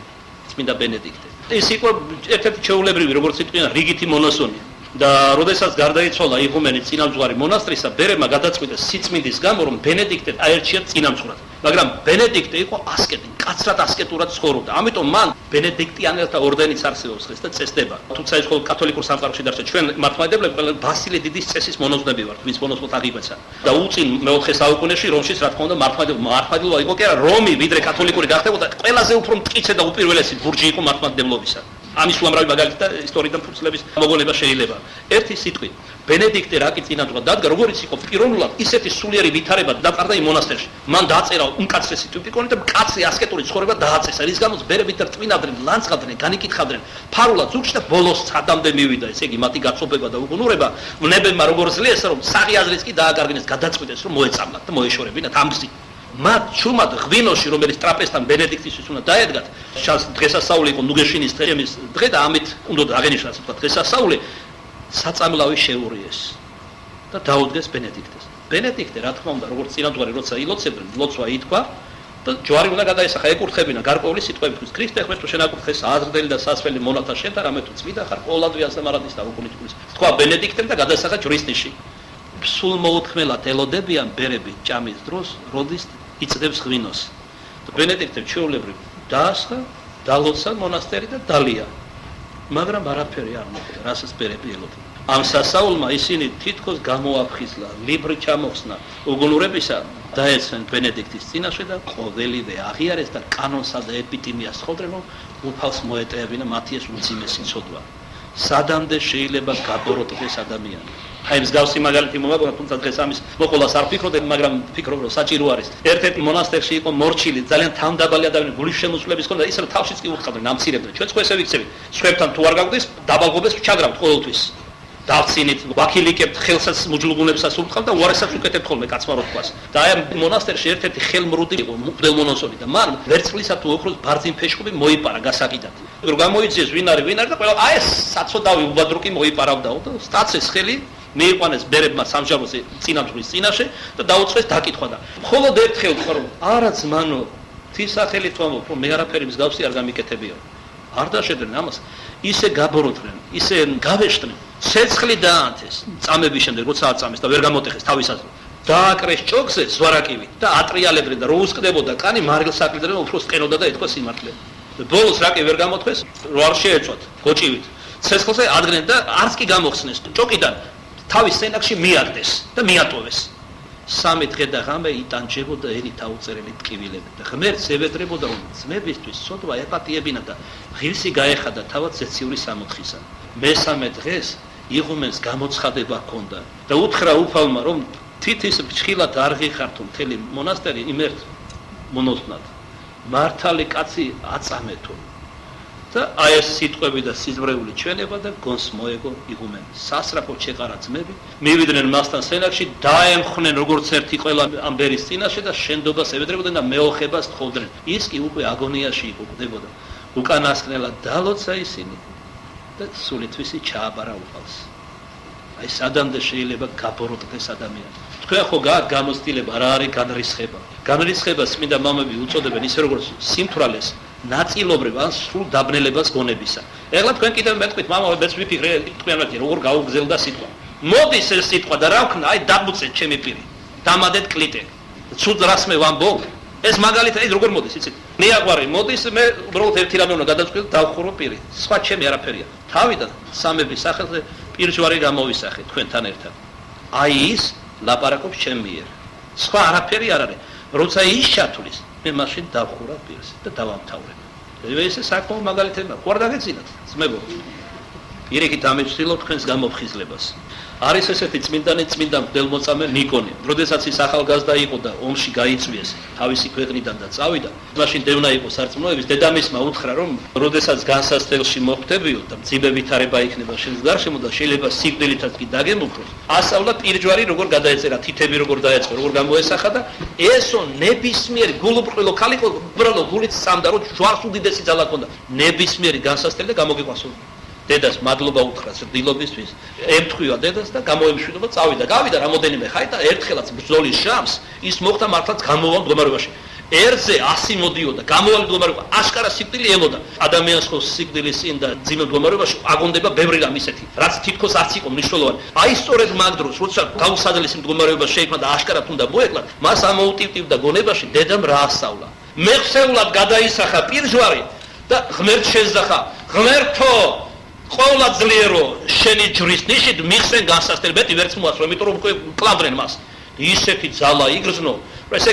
წმინდა ბენედიქტე. ის იყო ერთ-ერთი ჩვეულებრივი, როგორც იტყვიან, რიგითი მონასონი. და როდესაც გარდაიცვალა იღუმენი წინამძღვარი მონასტრისა, ბერებმა გადაწყვიტეს სიწმინდის გამო, რომ ბენედიქტე აერჩიათ წინამძღვრად. მაგრამ ბენედიქტე იყო ასკეტი, მკაცრად ასკეტურად ცხოვრობდა. ამიტომ მან ბენედიქტიანელთა ორდენიც არსებობს დღეს და წესდება. თუმცა ეს მხოლოდ კათოლიკურ სამყაროში დარჩა. ჩვენ მართლმადიდებლები ყველა ბასილე დიდის წესის მონაზვნები ვართ, ვის მონაზვნად აღიკვეცა. და უწინ მეოთხე საუკუნეში რომშიც რა თქმა უნდა მართლმადიდებლობა იყო კი არა რომი, ვიდრე კათოლიკური გახდებოდა, ყველაზე უფრო მტკიცე და უპირველესი ბურჯი იყო მართლმადიდებლობისა. ამის უამრავი მაგალითი და ისტორიიდან ფუძლების მოგონება შეიძლება. ერთი სიტყვით, ბენედიქტე რა კი წინამძღვრად დადგა, როგორც იყო პიროვნულად, ისეთი სულიერი ვითარება დაყარდა იმ მონასტერში. მან დაწერა უმკაცრესი ტიპიკონი და მკაცრი ასკეტური ცხოვრება დააწესა, რის გამოც ბერები და წმინადნენ, ლანძღავდნენ, განიკითხავდნენ, ფარულად ზურგში და ბოლოს სადამდე მივიდა, ესე იგი მათი გაწობება და უგუნურება, ვნებებმა როგორც ლიეს, რომ საღი აზრიც კი დააკარგინეს, გადაწყვიტეს, რომ მოეწამლათ და მოეშორებინათ ამ გზით. მათ ჩუმად ღვინოში, რომელიც ტრაპეზთან ბენედიქტისთვის უნდა დაედგათ, შანს დღესასწაული იყო ნუგეშინის თემის დღე და ამით უნდა აღენიშნათ თქვა დღესასწაული, საწამლავი შეურიეს და დაუდგეს ბენედიქტეს. ბენედიქტე რა თქმა უნდა, როგორც წინამძღვარი როცა ილოცებდნენ, ლოცვა ითქვა და ჯვარი უნდა გადაესახა, ეკურთხებინა გარკვეული სიტყვებით, ქრისტე ღმერთო შენ აკურთხეს აზრდელი და სასველი მონათა შენ და რამე თუ წმიდა ხარ, ყოველადვე ასამარადის და უკუნითქმის. თქვა ბენედიქტემ და გადაესახა ჯვრის სულ მოუთქმელად ელოდებიან ბერები ჭამის დროს, როდის იწდებს ღვინოს. ბენედიქტემ ჩვეულებრივ დაასხა, დალოცა მონასტერი და დალია. მაგრამ არაფერი არ მოხდა, რასაც ბერები ელოდნენ. ამ სასაულმა ისინი თითქოს გამოაფხიზლა, ლიბრი ჩამოხსნა უგუნურებისა, დაეცნენ ბენედიქტის წინაშე და ყოველივე აღიარეს და კანონსა და ეპიტიმიას ხოვდნენ, რომ უფალს მოეტევინა მათი ეს უძიმესი ცოდვა. სადამდე შეიძლება გაბოროტდეს ადამიანი. აი მსგავსი მაგალითი მომაგონა, თუმცა დღეს ამის მოყოლას არ ფიქრობენ, მაგრამ ფიქრობ რომ საჭირო არის. ერთ-ერთი მონასტერში იყო მორჩილი, ძალიან თავდაბალი ადამიანი, გულის შემოსვლების ჰქონდა, ისე რომ თავშიც კი უხდავდნენ, ამცირებდნენ. ჩვენც ხო ესე ვიქცევით, სხვებთან თუ არ გაგვდის, დაბალღობებს ვჩაგრავთ ყოველთვის. დავცინით, ვაქილიკებთ, ხელსაც მუჯლუგუნებსაც უხდავთ და უარესაც უკეთებთ ხოლმე კაცმა რო თქვას. და აი მონასტერში ერთ-ერთი ხელმრუდი იყო, მღვდელმონოსონი და მან ვერცხლისა თუ ოქროს ბარძიმ ფეშკუბი მოიპარა გასაყიდად. რომ გამოიძიეს ვინ არის და ყველა აი ეს საწოდავი უბადრუკი მოიპარავდაო და სტაცეს ხელი მიიყვანეს ბერებმა სამჟაროზე წინამძღვრის წინაშე და დაუწყეს დაკითხვა და მხოლოდ ერთხელ თქვა რომ არა ძმანო, თვისახელით ვამბობ, რომ მე არაფერი მსგავსი არ გამიკეთებიო. არ დაშედდნენ ამას, ისე გაბოროტდნენ, ისე გავეშდნენ, ცეცხლი დაანთეს, წამების შემდეგ როცა აწამეს და ვერ გამოტეხეს თავისას. დააკრეს ჭოქზე ზვარაკივით და ატრიალებდნენ და რო უსკდებოდა კანი მარილს აკლდდნენ, უფრო სტენოდა და ეთქვა სიმართლე. ბოლოს რა კი ვერ გამოთქვეს, რო არ შეეწვათ გოჭივით. ცეცხლზე ადგენდნენ და არც კი გამოხსნეს ჭოკიდან თავის სენაკში მიაგდეს და მიატოვეს. 3 დღე და ღამე იტანჯებოდა ერი დაუწერელი ტკივილები და ღმერთს ევედრებოდა რომ ძმებისთვის ცოდვა ეპატიებინა და ღირსი გაეხადა თავად ზეციური სამოთხისა. მესამე დღეს იღუმენს გამოცხადება ჰქონდა და უთხრა უფალმა რომ თითის ფრჩხილად არ ღიხართო მთელი მონასტერი იმერთ მონოსნად მართალი კაცი აწამეთო და აი ეს სიტყვები და სიზმრეული ჩვენება და გონს მოეგო იღუმენ სასრაფო შეყარა ძმები მივიდნენ მასთან სენაკში დაემხნენ როგორც ერთი ყველა ამ ბერის წინაშე და შენდობას ევედრებოდნენ და მეოხებას თხოვდნენ ის კი უკვე აგონიაში იყვებოდა უკანასკნელად დალოცა ისინი და სულითვისი ჩააბარა უფალს აი სადამდე შეიძლება გაბოროტდეს ადამიანი თქვენ ხო გამოცდილება რა არის განრისხება წმინდა მამები უწოდებენ ისე როგორც სიმთვრალეს ნაწილობრივ ან სრულ დაბნელებას გონებისა. ეხლა თქვენ კიდევ მეტყვით მამა მეც ვიფიქრე თქვენათი როგორ გაუგზელდა სიტყვა. მოდის ეს სიტყვა და რა ვქნა აი დაბუწეთ ჩემი პირი. დამადეთ კლიტე. ცუდ რას მე ვამბობ? ეს მაგალითად როგორ მოდის იცით? მეაყვარი მოდის მე უბრალოდ ერთი რამე უნდა გადავწყვიტო დავხურო პირი. სხვა ჩემი არაფერია. თავიდან სამების სახელზე პირჯვარი გამოვისახე თქვენთან ერთად. აი ის ლაპარაკობს ჩემ მიერ. სხვა არაფერი არ არის. როცა ის ჩათulis მე მაშინ დავხურა პირს და დავამთავრებ. ესე საკმაო მაგალითებია. ხო არ დაგეცინათ, ძმებო. პირიქით ამეცდილობ თქვენს გამოფხიზლებას. არის ესეთი წმინდანი წმინდა მდელმოწამე ნიკონი. როდესაც ის ახალგაზრდა იყო და ომში გაიწვიეს თავისი ქვეყნიდან და წავიდა, მაშინ დევნა იყო სარწმუნოების, დედამისმა უთხრა რომ როდესაც განსასწრელში მოხვდებიო და მძიმე ვითარება იქნება შენს გარშემო და შეიძლება სიკვდილითაც კი დაგემუქროს. ასავლა პირჯვარი როგორ გადაეწერა, თითები როგორ დაეწყო, როგორ გამოესახა და ესო ნებისმიერი გულუბრყვილო ხალი იყო, უბრალოდ გულით სამდა რომ ჯვარს უდიდესი ძალა ჰქონდა. ნებისმიერი განსასწრელი და გამოგიყვანსო. დედას მადლობა უთხრა დილობისთვის, ემთხვივა დედას და გამოემშვიდობა წავიდა. გავიდა რამოდენიმე ხანი და ერთხელაც ბრძოლის ჟამს ის მოხდა მართლაც გამოვალ მდგომარეობაში. ერზე 100 მოდიოდა, გამოვალ მდგომარეობა, აშკარა სიკვდილი ელოდა. ადამიანს ხო სიკვდილის წინ და ძიმე მდგომარეობაში აგონდება ბევრი რამ ისეთი, რაც თითქოს არც იყო მნიშვნელოვანი. აი სწორედ მაგ დროს, როცა გაუსაძლის მდგომარეობაში შეიქმნა და აშკარად უნდა მოეკლა, მას ამოუტივტივდა გონებაში დედამ რა ასწავლა. მეხსეულად გადაისახა პირჯვარი და ღმერთს შეძახა. ღმერთო ყოლა ძლიერო შენი ჯვრის ნიშით მიხსენ განსასწრებეთი ვერც მოასწრო, იმიტომ რომ კლავდნენ მას. ისეთი ძალა იგრძნო, რომ ესე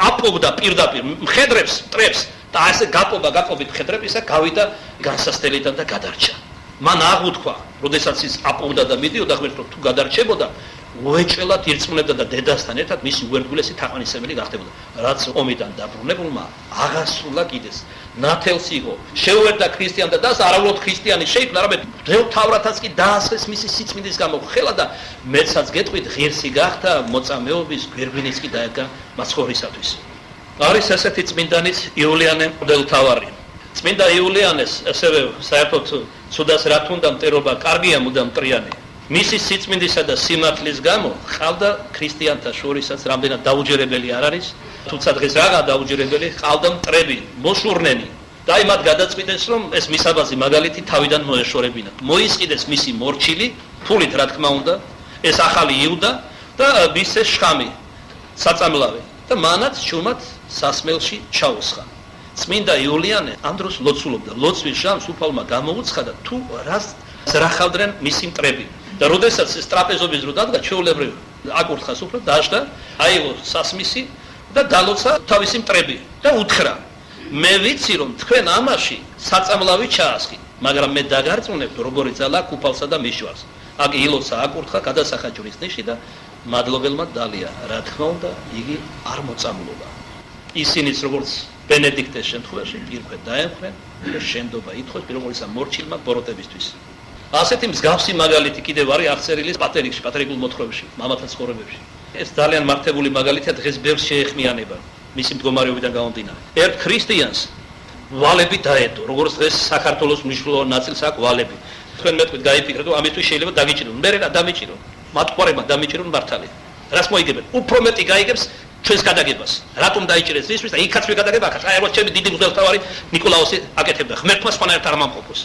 აპობდა პირდაპირ მხედრებს, ტრებს და ესე გაპობით მხედრებისა გავიდა განსასწრელიდან და გადარჩა. მან აღუთქვა, როდესაც ის აპობდა და მიდიოდა ღმერთს რომ თუ გადარჩებოდა, უეჭველად ირწმუნებდა და დედასთან ერთად მისი უერთგულესი თაყვანისმებელი გახდებოდა. რაც ომიდან დაბრუნებულმა აღასრულა კიდეს. ნათელს იღო, შეუერთდა ქრისტიან და დას არავლოდ ქრისტიანი შეიქმნა, არამედ მდელმთავრათაც კი დაასხეს მისი სიწმინდის გამო ხელა და მეცაც გეტყვით ღირსი გახდა მოწამეობის გვირგვინიც კი დაედგა მაცხოვრისათვის. არის ესეთი წმინდანიც იულიანე მდელმთავარი. წმინდა იულიანეს ასევე საერთოდ ცუდას რა თუნდა მტერობა კარგია მუდამ მტრიანი. მისი სიწმინდისა და სიმართლის გამო ყავდა ქრისტიანთა შორისაც რამდენად დაუჯერებელი არ არის, თუმცა დღეს რაღაც დაუჯერებელი ყავდა მტრები, მოშურნენი. და აი მათ გადაწყვიტეს რომ ეს მისაბაძი მაგალითი თავიდან მოეშორებინათ. მოისყიდეს მისი მორჩილი, ფულით რა თქმა უნდა, ეს ახალი იუდა და მისეს შხამი, საწამლავი და მანაც შუმად სასმელში ჩაუსხა. წმინდა იულიანე ამ დროს ლოცულობდა. ლოცვის ჟამს უფალმა გამოუცხადა თუ რას ზრახავდნენ მისი მტრები. და როდესაც ეს ტრაპეზობის დრო დადგა, ჩვეულებრივ აკურთხა სუფრა, დააშდა, აიღო სასმისი და დალოცა თავისი მტრები და უთხრა: მე ვიცი რომ თქვენ ამაში საწამლავი ჩაასხით, მაგრამ მე დაგარწმუნებთ როგორი ძალა უფალსა და მიშვარს. აქ ილოცა აკურთხა, გადასახა ჯვრის ნიში და მადლობელმა დალია. რა თქმა უნდა, იგი არ მოწამლობა. ისინიც როგორც ბენედიქტეს შემთხვევაში პირქვე დაემხნენ და შენდობა ითხოვეს პირველისა მორჩილმა ბოროტებისთვის. ასეთი მსგავსი მაგალითი კიდევ არის აღწერილი პატერიკში, პატერიკულ მოთხრობებში, მამათა ცხოვრებებში. ეს ძალიან მართებული მაგალითია დღეს ბევრს შეეხმიანება მისი მდგომარეობიდან გამომდინარე. ერთ ქრისტიანს ვალები დაედო, როგორც დღეს საქართველოს მნიშვნელოვან ნაწილს აქვს ვალები. თქვენ მეტყვით გაიფიქრეთ, რომ ამისთვის შეიძლება დაგიჭირონ. მე რა დამიჭირონ? მათყურებმა დამიჭირონ მართალი. რას მოიგებენ? უფრო მეტი გაიგებს ჩვენს გადაგებას. რატომ დაიჭირეს ისვის და იქაც მე გადაგება ახაც. აი როგორც ჩემი დიდი მღვდელმთავარი ნიკოლაოსი აკეთებდა. ღმერთმა სხვანაირად არ მომყოფოს.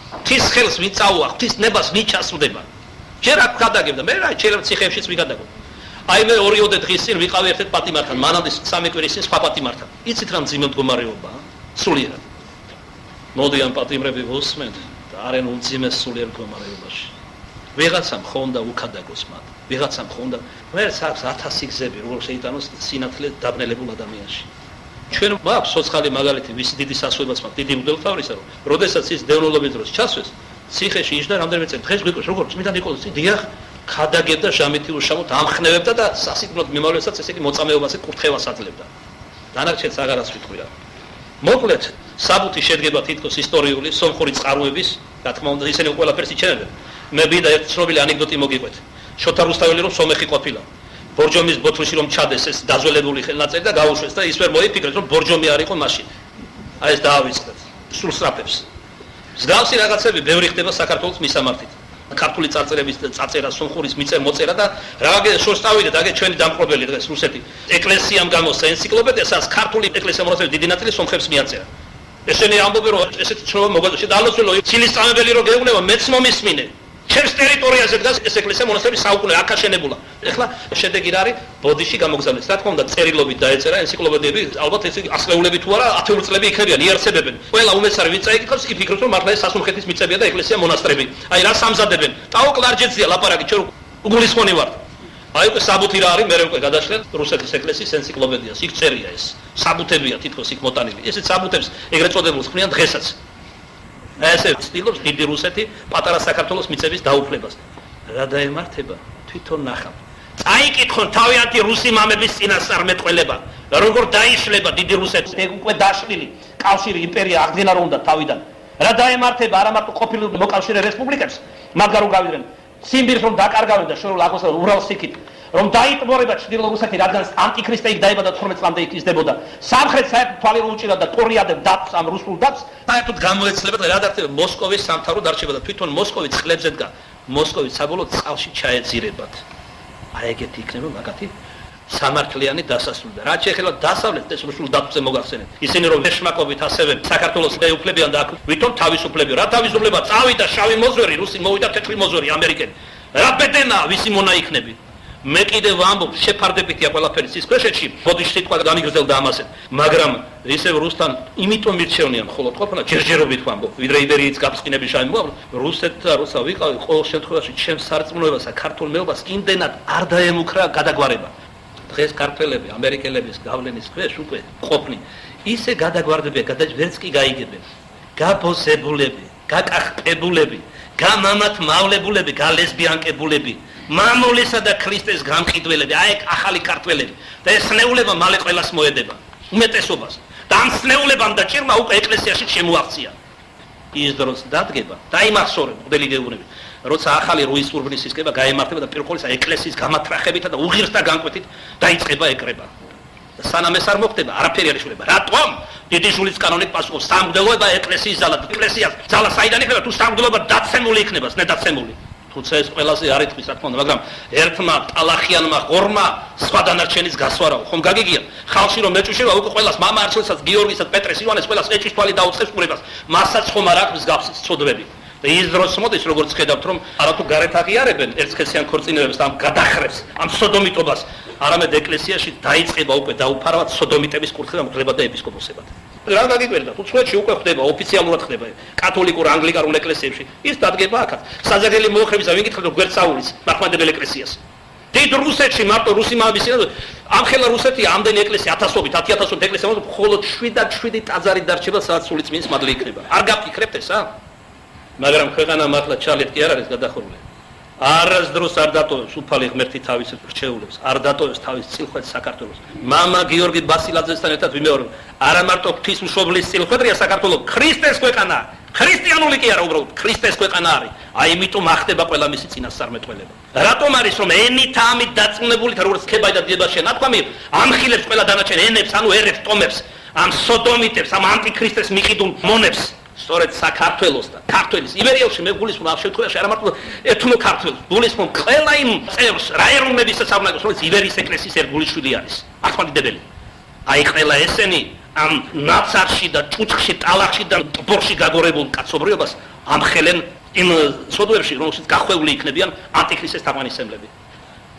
ღვთის ხელს ვინ წაუა, ღვთის ნებას ვინ ჩასვდება. ჯერ აქ გადაგებდა, მე რა შეიძლება ციხეებშიც ვიგადაგო. აი მე 2-3 დღის წინ ვიყავი ერთ პატიმართან, მანამდე 3 კვირის წინ სხვა პატიმართან. იცით რა მძიმე მდგომარეობაა? სულიერად. მოდი ამ პატიმრები ვუსმენთ და არენ უმძიმეს სულიერ მდგომარეობაში. ვიღაცამ ხონდა უკადაგოს მათ. ვიღაცამ ხონდა ვერც აქვს 1000 გზები, როგორ შეიტანოს სინათლე დაბნელებულ ადამიანში. ჩვენ მაქვს სოციალური მაგალითი, ვის დიდი სასვენებაც მაქვს, დიდი მღვდელმთავრისა, რომ როდესაც ის დევნილობის დროს ჩასვეს, ციხეში იჯდა რამდენიმე წელი. დღეს გვიყვეს როგორ წმინდანი იყო, დიახ, ქადაგებდა ჟამითი უშამოთ, ამხნევებდა და სასიკვდილოდ მიმავლებსაც ესე იგი მოწამეობაზე კურთხევას აძლევდა. დანარჩენს აღარაც ვიტყვია. მოკლედ, საბუთი შედგება თითქოს ისტორიული, სომხური წყაროების, რა თქმა უნდა, ისინი ყველაფერს იჩენებენ. მე ვიდა ერთ ცნობილი ანეკდოტი მოგიყვეთ. შოთა რუსთაველი რომ სომეხი ყოფილა. ბორჯომის ბოთლში რომ ჩადეს ეს დაზველებული ხელნაწერი და გაუშვეს და ის ვერ მოიფიქრეს რომ ბორჯომი არ იყო მაშინ. აი ეს დაავიწყდეთ. სულ სწრაფებს. მსგავსი რაღაცები ბევრი ხდება საქართველოს მისამართით. ქართული წარწერების წარწერა, სომხურის მიწერ მოწერა და რაღაცა შორს წავიდეთ, აგე ჩვენი დამპყრობელი დღეს რუსეთი. ეკლესიამ გამოსცა ენციკლოპედიას, ქართული ეკლესია მონასტერი დიდი ნაწილი სომხებს მიაწერა. ესენი ამბობენ რომ ესეთი ცნობა მოგვაძლო. დაალოცველო ცილის წამებელი რო გეუბნება, მეც მომისმინე. ჩემს ტერიტორიაზე დგას ეს ეკლესია მონასტერი საუკუნე აქ აშენებულა. ეხლა შედეგი რა არის? ბოდიში გამოგზავნეს. რა თქმა უნდა, წერილობით დაეწერა ენციკლოპედიები, ალბათ ეს ასწლეულები თუ არა, 10 წლები იქნებიან, იარსებებენ. ყველა უმეცარი ვინც წაიკითხავს, იფიქრებს რომ მართლა ეს სასუნხეთის მიწებია და ეკლესია მონასტრები. აი რა სამზადებენ. ტაო კლარჯეცია ლაპარაკი, ჩვენ უგულისხმონი ვართ. აი უკვე საბუთი რა არის, მე უკვე გადაშლენ რუსეთის ეკლესიის ენციკლოპედიას. იქ წერია ეს. საბუთებია თითქოს იქ მოტანილი. ესეც საბუთებს ეგრეთ წოდებულს ხმიან დღესაც. ესე ცდილობს დიდი რუსეთი პატარა საქართველოს მიწების დაუფლებას. რა დაემართება? თვითონ ნახავ. წაიკითხონ თავიანთი რუსი მამების წინასწარმეტყველება. როგორ დაიშლება დიდი რუსეთი? ეგ უკვე დაშლილი კავშირი იმპერია აღდგენა რომ უნდა თავიდან. რა დაემართება არა მარტო ყოფილი მოკავშირე რესპუბლიკებს, მაგრამ რომ გავიდნენ სიმბირს რომ დაკარგავენ და შორულ აკოსა ურალსიქით რომ დაიტბორება ჩრდილო რუსეთი, რადგან ანტიქრისტე იქ დაიბადა 12 წლამდე იქ იზრდებოდა. სამხრეთ საერთოდ თვალი რომ უჭირდა და ტორიადებ დათს ამ რუსულ დათს, საერთოდ გამოეცლება და რა დარჩება მოსკოვის სამთავრო დარჩება და თვითონ მოსკოვი წყლებზე დგა. მოსკოვი საბოლოოდ წყალში ჩაეძირებათ. აი ეგეთი იქნება მაგათი სამართლიანი დასასრული. და რაც შეეხება დასავლეთ ეს რუსულ დათზე მოგახსენეთ. ისინი რომ ვეშმაკობით ასევე საქართველოს დაეუფლებიან და ვითომ თავისუფლებია. რა თავისუფლება? წავიდა შავი მოზვერი, რუსი მოვიდა თეთრი მოზვერი, ამერიკელი. რა ბედენა ვისი მონა იქნები? მე კიდევ ვამბობ, შეფარდებითია ყველაფერი სისქვეშეთში, ბოდიში სიტყვა განიგრძელდა ამასე. მაგრამ ისევ რუსთან იმიტომ მირჩევნიან მხოლოდ ყოფნა, ჯერჯერობით ვამბობ, ვიდრე იბერიის გაფრთხილების შამიმოვა, რუსეთთან რუსა ვიყავი, ყოველ შემთხვევაში ჩემს სარწმუნოებას და ქართულ მეობას იმდენად არ დაემუქრა გადაგვარება. დღეს ქართველები, ამერიკელების გავლენის ქვეშ უკვე ყოფნი, ისე გადაგვარდებიან, ვერც კი გაიგებენ. გაბოზებულები, გაკახპებულები, გამამათ მავლებულები, გალესბიანკებულები. მამულისა და ქრისტეს გამყიდველები, აი ეგ ახალი ქართველები და ეს სნეულება მალე ყველას მოედება, უმეტესობას. და ამ სნეულებამ და ჭირმა უკვე ეკლესიაში შემოაღწია. ის დროს დადგება, დაიმახსოვრე მღვდელი გეუბნები, როცა ახალი რუის ურბნის სისკება გაემართება და პირველ ეკლესიის გამათრახებით და უღირსთა განკვეთით დაიწყება ეკრება. და სანამ ეს არ მოხდება, არაფერი არ იშურება. რატომ? დიდი ჟულის კანონით პასუხობს, სამღვდელოება ეკლესიის ზალა, ეკლესიას ზალა საიდან იქნება თუ სამღვდელოება დაცემული იქნება, ნედაცემული. თუცა ეს ყველაზე არ იტყვის რა თქმა უნდა, მაგრამ ერთმა ტალახიანმა ღორმა სხვა დანარჩენის გასვარაო, ხომ გაგიგია? ხალხში რომ მეჭუშება უკვე ყველას, მამა არჩილსაც, გიორგისაც, პეტრეს, ივანეს ყველას ეჭვის თვალი დაუწყებს ყურებას. მასაც ხომ არ აქვს გაფსის ცოდვები. და ის დროს მოდის როგორც ხედავთ რომ არათუ გარეთ აღიარებენ ერთსქესიან ქორწინებებს და ამ გადახრებს, ამ სოდომიტობას, არამედ ეკლესიაში დაიწყება უკვე დაუფარავად სოდომიტების კურთხევა მღვდლებად და ეპისკოპოსებად. რა გაგიკვირდა? თუ სვეტში უკვე ხდება, ოფიციალურად ხდება კათოლიკურ ანგლიკანურ ეკლესიებში, ის დადგება აქაც. საზაგელი მოხრებისა ვინ გითხრათ რომ გვერდსაულის მართლმადიდებელ ეკლესიას. დიდ რუსეთში მარტო რუსი მამების ამხელა რუსეთი ამდენი ეკლესია 1000-ობით, 10000-ობით ეკლესია მოხდა, მხოლოდ 7 ტაძარი დარჩება, სადაც სულიწმინდის მადლი იქნება. არ გაფიქრებთ ესა? მაგრამ ქვეყანა მართლა ჩალეთ კი არ არის გადახურული. არასდროს არ დატოვებს უფალი ღმერთი თავის რჩეულებს, არ დატოვებს თავის წილხვედს საქართველოს. მამა გიორგი ბასილაძესთან ერთად ვიმეორებ, არა მარტო ღვთისმშობლის წილხვედრია საქართველოს, ქრისტეს ქვეყანა, ქრისტიანული კი არა, უბრალოდ ქრისტეს ქვეყანა არის. აი იმიტომ ახდება ყველა მისი წინასწარმეტყველება. რატომ არის რომ ენით ამით დაწუნებული და როგორც ხებაი და დება შენათქვამი, ამხილებს ყველა დანარჩენ ენებს, ანუ ერებს, ტომებს, ამ სოდომიტებს, ამ ანტიქრისტეს მიყიდულ მონებს. სწორედ საქართველოს და ქართველის იბერიელში მე გულისხმობ ამ შემთხვევაში არა მარტო ეთნო ქართველს, გულისხმობ ყველა იმ წევრს, რაერუნების სამაგოს, რომელიც იბერიის ეკლესიის ერთგულიშვილი არის, ახმადიდებელი. აი ყველა ესენი ამ ნაცარში და ჭუჭხში, ტალახში და ბორში გაგორებულ კაცობრიობას ამხელენ იმ სოდვებში, რომელშიც გახვეული იქნებიან ანტიქრისტეს თაყვანისმცემლები.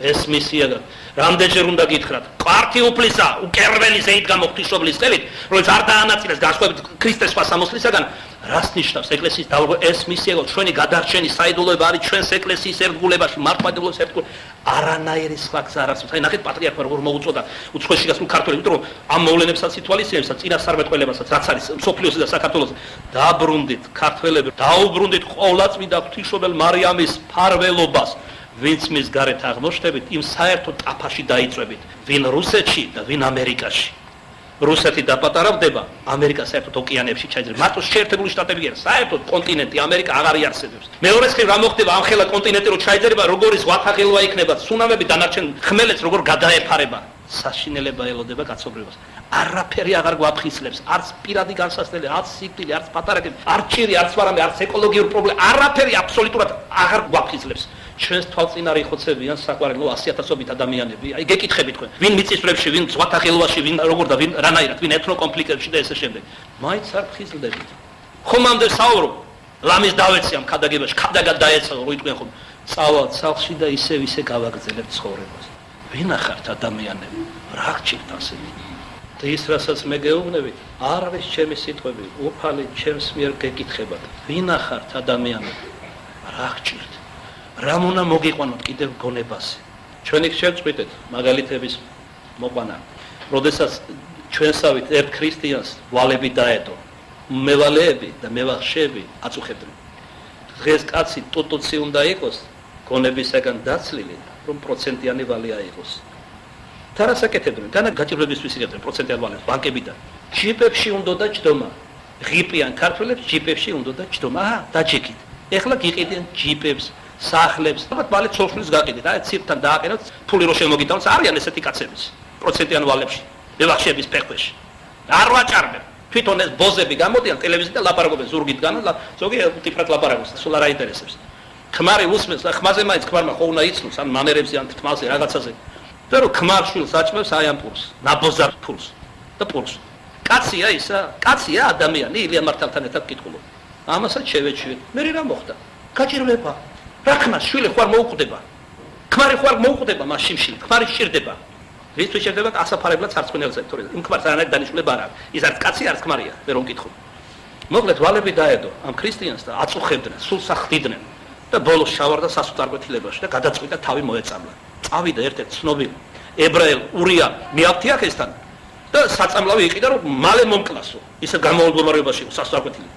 ეს მისია და რამდენჯერ უნდა გითხრათ კვართი უფლისა უკერველი ზეით გამოღვთიშობლის წელით რომელიც არ დაანაწილეს განსხვავებით ქრისტეს სხვა სამოსლისაგან რას ნიშნავს ეკლესიის დაურბა ეს მისია ჩვენი გადარჩენი საიდუმლოება არის ჩვენს ეკლესიის ერთგულებაში მართლმადიდებლობის ერთგულება არანაირი სხვა გზა არ არსებობს აი ნახეთ პატრიარქმა როგორ მოუწოდა უცხოეთში გასულ ქართველებს იმიტომ რომ ამ მოვლენებსაც ითვალისწინებსაც წინასწარმეტყველებასაც რაც არის სოფლიოსი და საქართველოს დაბრუნდით ქართველები დაუბრუნდით ყოვლადწმიდა ღვთისმშობელ მარიამის ფარველობას ვინც მის გარეთ აღმოჩნდებით იმ საერთო ტაფაში დაიწვევით ვინ რუსეთში და ვინ ამერიკაში რუსეთი დაპატარავდება ამერიკა საერთოდ ოკეანეებში ჩაიძრება მარტო შეერთებული შტატები არა საერთოდ კონტინენტი ამერიკა აღარ იარსებებს მეორე მხრივ რა მოხდება ამ ხელა კონტინენტი რო ჩაიძრება როგორ ის ვათაღელვა იქნება ცუნამები დანარჩენ ხმელეთს როგორ გადაეფარება საშინელება ელოდება კაცობრიობას არაფერი აღარ გვაფხიზლებს არც პირადი განსასწრელი არც სიკვდილი არც პატარაკები არც ჭირი არც ვარამე არც ეკოლოგიური პრობლემა არაფერი აბსოლუტურად აღარ გვაფხიზლებს ჩვენს თვალწინარი ხოცებიან საყვარელო 100,000-ობით ადამიანები. აი გეკითხებით თქვენ, ვინ მიწისძვრებში, ვინ ზღვათაღელვაში, ვინ როგორ და ვინ რანაირად, ვინ ეთნო კონფლიქტებში და ესე შემდეგ. მაინც არ ხიზლდებით. ხომ ამდე საუბრობ, ლამის დავეციამ ქადაგებაში, ქადაგად დაეცალო, რო იტყვიან ხომ, წავალ სახლში და ისე გავაგრძელებ ცხოვრებას. ვინ ახართ ადამიანები? რა გჭირთ ასეთი? და ის რასაც მე გეუბნებით, არ არის ჩემი სიტყვები, უფალი ჩემს მიერ გეკითხებათ. ვინ ახართ ადამიანები? რა გჭირთ? რამ უნდა მოგიყვანოთ კიდევ გონებაზე ჩვენი შევწყვიტეთ მაგალითების მოყვანა როდესაც ჩვენსავით ერთ ქრისტიანს ვალები დაედო მევალეები და მევახშეები აწუხებდნენ დღეს კაცი ტუტუცი უნდა იყოს გონებისაგან დაცლილი რომ პროცენტიანი ვალი აიღოს თარასაკეთებდნენ განა გაჭირვებისთვის იღებდნენ პროცენტიან ვალებს ბანკებიდან ჯიპებში უნდა და ჯდომა ღიპიან ქართველებს ჯიპებში უნდა და ჯდომა დაჯექით ეხლა გიყიდიან ჯიპებს სახლებს, ალბათ მალე ცოლშვილს გაყიდეთ, აი ცირთან დააყენოთ, ფული რო შემოგიტანოთ, არიან ესეთი კაცების, პროცენტიან ვალებში, მევახშეების ფეხებში. არ ვაჭარბებ. თვითონ ეს ბოზები გამოდიან ტელევიზიაზე და ლაპარაკობენ ზურგითგან, ზოგი ტიფრად ლაპარაკობს, სულ არ აინტერესებს. ქმარი უსმენს, ხმაზე მაინც ქმარმა ხო უნდა იცნოს, ან მანერებზე, ან თმაზე, რაღაცაზე. და რომ ქმარ შვილს აჭმევს აი ამ პულს, ნაბოზარ ფულს და პულს. კაცია ისა, კაცია ადამიანი, ილია მართალთან ერთად კითხულობ. ამასაც შევეჩვით. მე რა მოხდა? გაჭირვება. რა ხმას შვილი ხوار მოუკვდება ქმარი ხوار მოუკვდება მას შიმშილი ქმარი სჭირდება ვისთვის სჭირდება ასაფარებლად სარწმუნოებზე თორე იმ ქმარს არანაირ დანიშნულება არ აქვს ის არც კაცი არც ქმარია მე რომ კითხო მოკლედ ვალები დაედო ამ ქრისტიანს და აწუხებდნენ სულს ახდიდნენ და ბოლოს შავარდა სასუწარკვეთილებაში და გადაწყვიტა თავი მოეწამლა წავიდა ერთ-ერთ ცნობილ ებრაელ ურია მიაფთიაქესთან და საწამლავი იყიდა რომ მალე მომკლასო ისე გამოუგომარებაში სასუწარკვეთილი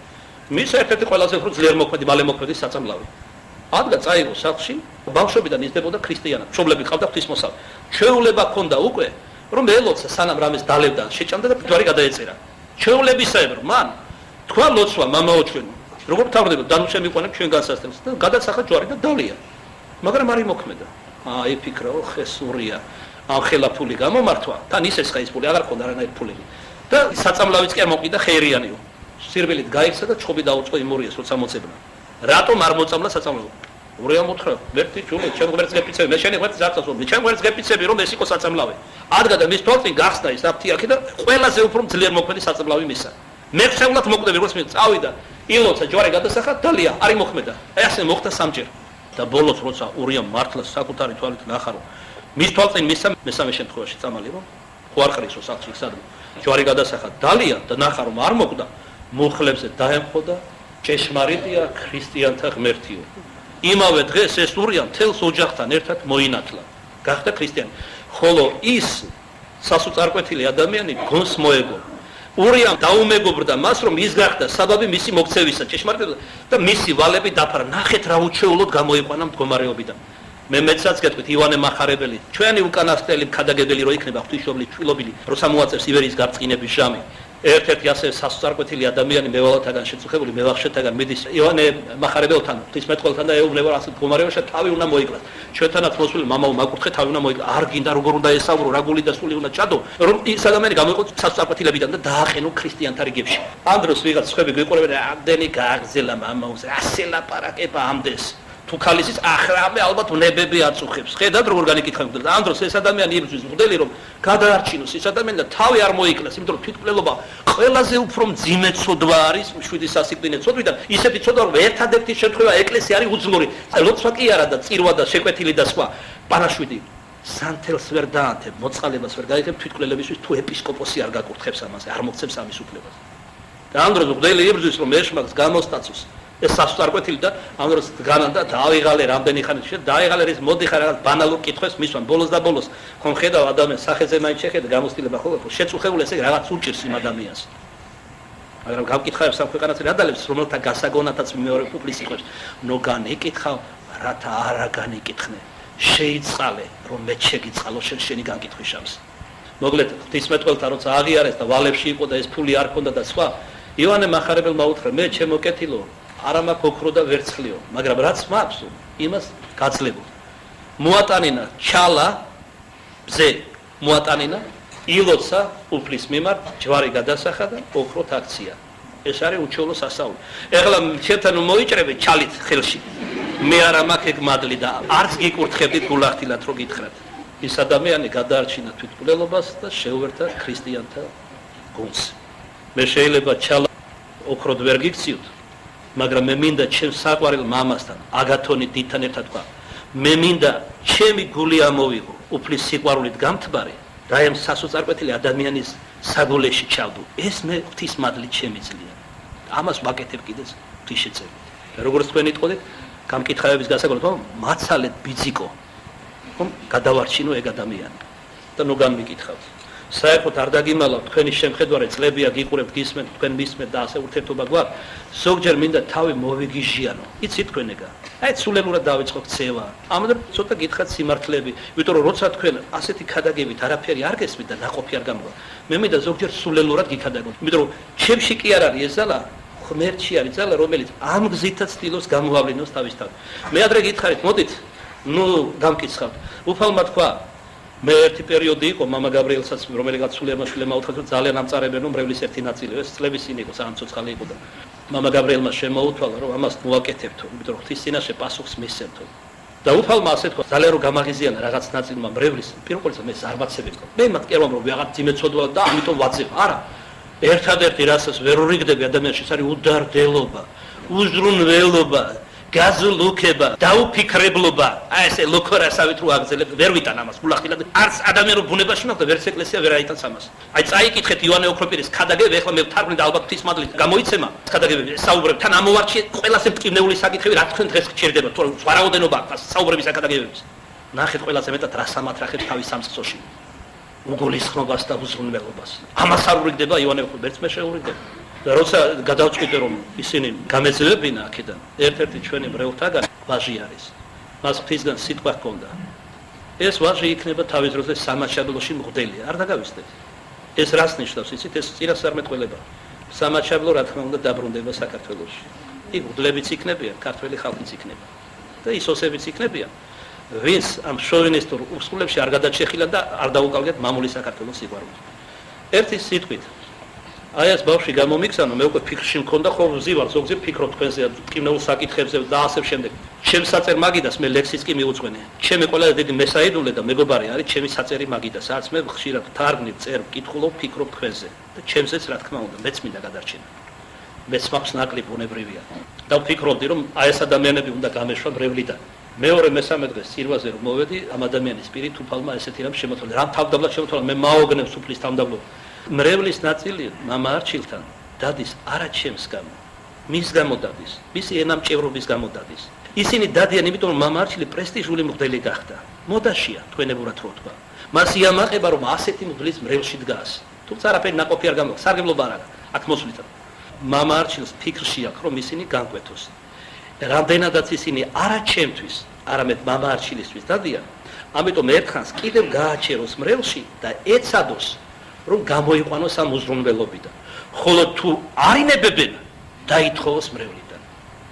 მის ერთ-ერთი ყველაზე უფრო ძლიერ მოქმედი მალე მოქმედი საწამლავი ადგა წაიღო სახლში, ბავშვებიდან იზრდებოდა ქრისტიანად. მშობლები ყავდა ღვთისმოსავი. ჩვეულება ჰქონდა უკვე, რომ ელოცა სანამ რამეს დალევდა, შეჭამდა და ჯვარი გადაეწერა. ჩვეულებისაებრ მან თქვა ლოცვა მამაო ჩვენ, როგორ თავდება დანუშემიყვანებ ჩვენ განსასწრებს და გადაცახა ჯვარი და დალია. მაგრამ არ იმოქმედა. აი ფიქრაო ხესურია. ამ ხელა ფული გამომართვა, თან ისეს ხა ის ფული აღარ ქონდა არანაირი ფულები. და საწამლავიც კი არ მოყიდა ხეირიანიო. სირბილით გაიქცა და ჩხობი დაუწყო იმურიას, როცა მოწებნა. რატომ არ მოწამლა საწამლავი? ურია მოთხრა, ვერთი ჯული, ჩემ გვერდს გეპიცები, მე შენი გვერდს არ წასვობდი, ჩემ გვერდს გეპიცები, რომ ეს იყო საწამლავი. ადგა და მის თვალწინ გახსნა ის აფთიაქი და ყველაზე უფრო ძლიერ მოქმედი საწამლავი მისა. მე ხსეულად მოკვდები, როგორც მე წავიდა, ილოცა ჯვარი გადასახა, დალია, არ იმოქმედა. აი ასე მოხდა სამჯერ. და ბოლოს როცა ურია მართლა საკუთარი თვალით ნახა, რომ მის თვალწინ მისა მესამე შემთხვევაში წამალი რომ ხო არ ყრისო სახლში სადმე. ჯვარი გადასახა, დალია და ნახა რომ არ მოკვდა, მუხლებზე დაემხო და ჭეშმარიტია ქრისტიანთა ღმერთიო. იმავე დღეს ეს ურია მთელს ოჯახთან ერთად მოინათლა. გახდა ქრისტიანი. ხოლო ის სასუწარკვეთილი ადამიანი გონს მოეგო. ურიამ დაუმეგობრდა მას, რომ ის გახდა საბაბი მისი მოქცევისა, ჭეშმარიტება და მისი ვალები დაფარა. ნახეთ რა უჩვეულოდ გამოიყვანა მდგომარეობიდან. მე მეცაც გეტყვით ივანე მახარებელი, ჩვენი უკანასკნელი ქადაგებელი რო იქნება ღვთისმშობლის ჩვილობილი, როცა მოაწევს ივერიის გარწყინების ჟამი. ერთ-ერთი ასე სასწარკვეთილი ადამიანი მევალათაგან შეწუხებული მევახშეთაგან მიდის ივანე მახარებელთან ღვთისმეტყველთან და ეუბნება რა მდგომარეობაში თავი უნდა მოიკლას ჩვენთანაც მოსული მამაო მაგურთხე თავი უნდა მოიკლა არ გინდა როგორ უნდა ესაუბრო რა გული და სული უნდა ჩადო რომ ის ადამიანი გამოიყო სასწარკვეთილებიდან და დააყენო ქრისტიანთა რიგებში ამ დროს ვიღაც სხვები გვიყურებენ ამდენი გააგზელა მამაოზე ასე ლაპარაკება ამდენს თუ ქალისის ახრამე ალბათ ნებები აწუხებს ხედავთ როგორ განიკითხავთ ამ დროს ეს ადამიანი იბრძვის მღვდელი რომ გადაარჩინოს ის ადამიანი და თავი არ მოიკლას იმიტომ რომ თვითმკვლელობა ყველაზე უფრო მძიმე ცოდვა არის 7 სასიკვდინე ცოდვიდან, ისეთი ცოდვა, რომ ერთადერთი შემთხვევა ეკლესია არის უძლური. ლოცვა კი არა და წირვა და შეკვეთილი და სხვა. პანაშვიდი სანთელს ვერ დაანთებ, მოწყალებას ვერ გაიგებ თვითმკვლელებისთვის თუ ეპისკოპოსი არ გაკურთხებს ამაზე, არ მოქცევს ამის უფლებას. და ამ დროს მღვდელი იბრძვის, რომ ეშმაკს გამოსტაცოს ეს სასწარკვეთილი და ამ დროს განან და დაიღალე რამდენი ხანი დაიღალე ის მოდიხარ რაღაც ბანალურ კითხვებს მისვან ბოლოს და ბოლოს ხომ ხედავ ადამიანს სახეზე მაინც შეხედა გამოცდილება ხო შეწუხებული ესე რაღაც უჭირს იმ ადამიანს მაგრამ გამკითხავებს ამ ქვეყანაზე რადალებს რომელთა გასაგონათაც მეორე პუბლიკს იყვებს ნო განეკითხავ რათა არა განეკითხნე შეიწყალე რომ მე შეგიწყალო შენი განკითხვის შამს მოგლეთ ღვთისმეტყველთა როცა აღიარეს და ვალებში იყო და ეს ფული არ ქონდა და სხვა ივანე მახარებელმა უთხრა მე ჩემო კეთილო არა მაქვს ოქრო და ვერცხლიო, მაგრამ რაც მაქვს, იმას გაძლევო. მოატანინა ჩალა, ბზე, მოატანინა, ილოცა უფლის მიმართ, ჯვარი გადასახა და ოქროთ აქცია. ეს არის უჩვეულო სასაული. ეხლა ჩემთან მოიჭრებით ჩალით ხელში. მე არა მაქვს ეგ მადლი და არც გიკურთხებდით გულახდილად რო გითხრათ. ის ადამიანი გადაარჩინა თვითმკვლელობას და შეუერთდა ქრისტიანთა გუნდს. მე შეიძლება ჩალა ოქროდ ვერ გიქციოთ. მაგრამ მე მინდა ჩემს საყვარელ მამასთან, აგათონი დიდთან ერთად ვქვა. მე მინდა ჩემი გული ამოვიღო, უფლის სიყვარულით გამთბარე და ამ სასოწარკვეთილი ადამიანის საგულეში ჩავდო. ეს მე ღვთის მადლით შემიძლია. ამას ვაკეთებ კიდეც ღვთის შეწევით. როგორც თქვენ იტყოდით, გამკითხავების გასაგონად, მაცალეთ ბიძიკო. ხომ გადავარჩინო ეგ ადამიანი. და ნუ გამიკითხავთ. საერთოდ არ დაგიმალავთ თქვენი შემხედვარე წლებია გიყურებთ გისმენთ თქვენ მისმენთ და ასე ურთიერთობა გვაქვს ზოგჯერ მინდა თავი მოვიგიჟიანო იცით თქვენ ეგა აი სულელურად დავიწყო ქცევა ამიტომ ცოტა გითხრათ სიმართლეები იმიტომ რომ როცა თქვენ ასეთი ქადაგებით არაფერი არ გესმით და ნაყოფი არ გამოვა მე მინდა ზოგჯერ სულელურად გიქადაგოთ იმიტომ რომ ჩემში კი არ არის ეს ზალა ღმერთში არის ზალა რომელიც ამ გზითაც ცდილობს გამოავლინოს თავის თავი მე ადრე გითხარით მოდით ნუ გამკითხავთ უფალმა თქვა მე ერთი პერიოდი იყო მამა გაბრიელსაც რომელიღაც სულიერმა შვილებმა უთხრა რომ ძალიან ამწარებენ რომ მრევლის ერთი ნაწილი ეს წლების წინ იყო სანამ ცოცხალი იყო და მამა გაბრიელმა შემოუთვალა რომ ამას მოაკეთებთო იმიტომ რომ ღვთის წინაშე პასუხს მისცემთო და უფალმა ასე თქვა ძალიან რომ გამაღიზიანა რაღაც ნაწილმა მრევლის პირველ ყოვლისა მე ზარმაცები ვიყო მე მათ კერვამ რომ ვიღაც ძიმეცოდვა და ამიტომ ვაძებ არა ერთადერთი რასაც ვერ ურიგდები ადამიანში ეს არის უდარდელობა უზრუნველობა გაზლუქება, დაუფიქრებლობა, აი ესე ლოქორასავით რო აგზელებ, ვერ ვიტან ამას გულახდილად. არც ადამიანო ბუნებაში მაქვს და ვერც ეკლესია ვერ აიტანს ამას. აი წაიკითხეთ ივანე ოქროპირის ქადაგები, ეხლა მე ვთარგმნი და ალბათ ღვთის მადლით გამოიცემა ქადაგები საუბრებ. თან ამოვარჩიე ყველაზე მტკივნეული საკითხები, რა თქვენ დღეს გჭირდება, თუ ვარაუდენობა აქვს საუბრების საკადაგებების. ნახეთ ყველაზე მეტად რა სამართლახეთ თავის სამწყსოში. უგულისხმობას და უზრუნველობას. ამას არ ურიგდება ივანე ოქროპირის, მე შეურიგდება. და როცა გადავწყვიტე რომ ისინი გამეძებებინა აქედან ერთ-ერთი ჩვენი მრევლთაგან ვაჟი არის მას ღვთისგან სიტყვა ჰქონდა ეს ვაჟი იქნება თავის დროზე სამაჩაბლოში მღვდელი არ დაგავიწყდეთ ეს რას ნიშნავს იცით ეს წინასწარმეტყველება სამაჩაბლო რა თქმა უნდა დაბრუნდება საქართველოში იქ მღვდლებიც იქნებიან ქართველი ხალხიც იქნება და ისოსებიც იქნებიან ვინც ამ შოვინისტურ უსხლებში არ გადაჭეხილა და არ დაუკავიათ მამული საქართველოს სიყვარულს ერთი სიტყვით აი ეს ბავშვი გამომიქცანო მე უკვე ფიქრში მქონდა ხო ვზივარ ზოგჯერ ფიქრობ თქვენზე კინეულ საკითხებზე და ასე შემდეგ ჩემს საწერ მაგიდას მე ლექსიც კი მიუძღვენე ჩემი ყველაზე დიდი მესაიდულე და მეგობარი არის ჩემი საწერი მაგიდა სადაც მე ხშირად თარგმნილ წერ ვკითხულობ ფიქრობ თქვენზე და ჩემზეც რა თქმა უნდა მეც მინდა გადარჩენა მეც მაქვს ნაკლი ბუნებრივია და ვფიქრობდი რომ აი ეს ადამიანები უნდა გამეშვა მრევლიდან მეორე მესამე დღეს წირვაზე რომ მოვედი ამ ადამიანის პირით უფალმა ესეთი რამ შემოთვალა რამ თავდაბლად შემოთვალა მე მაოგნებს უფლის თავდაბლობა მრევლის ნაწილი მამა არჩილთან დადის არა ჩემს გამო მის გამო დადის მისი ენამჭევრობის გამო დადის ისინი დადიან იმიტომ რომ მამა არჩილი პრესტიჟული მღვდელი გახდა მოდაშია თქვენებურად რო თქვა მას იამაყება რომ ასეთი მღვდლის მრევლში დგას თუმცა არაფერი ნაყოფი არ გამოაქვს სარგებლობა არ აქვს აქ მოსვლით მამა არჩილს ფიქრში აქვს რომ ისინი განკვეთოს რამდენადაც ისინი არა ჩემთვის არამედ მამა არჩილისთვის დადიან ამიტომ ერთხანს კიდევ გააჩეროს მრევლში და ეცადოს რომ გამოიყვანოს ამ უზრუნველობიდან. ხოლო თუ არინებებენ დაითხოვოს მრევლიდან.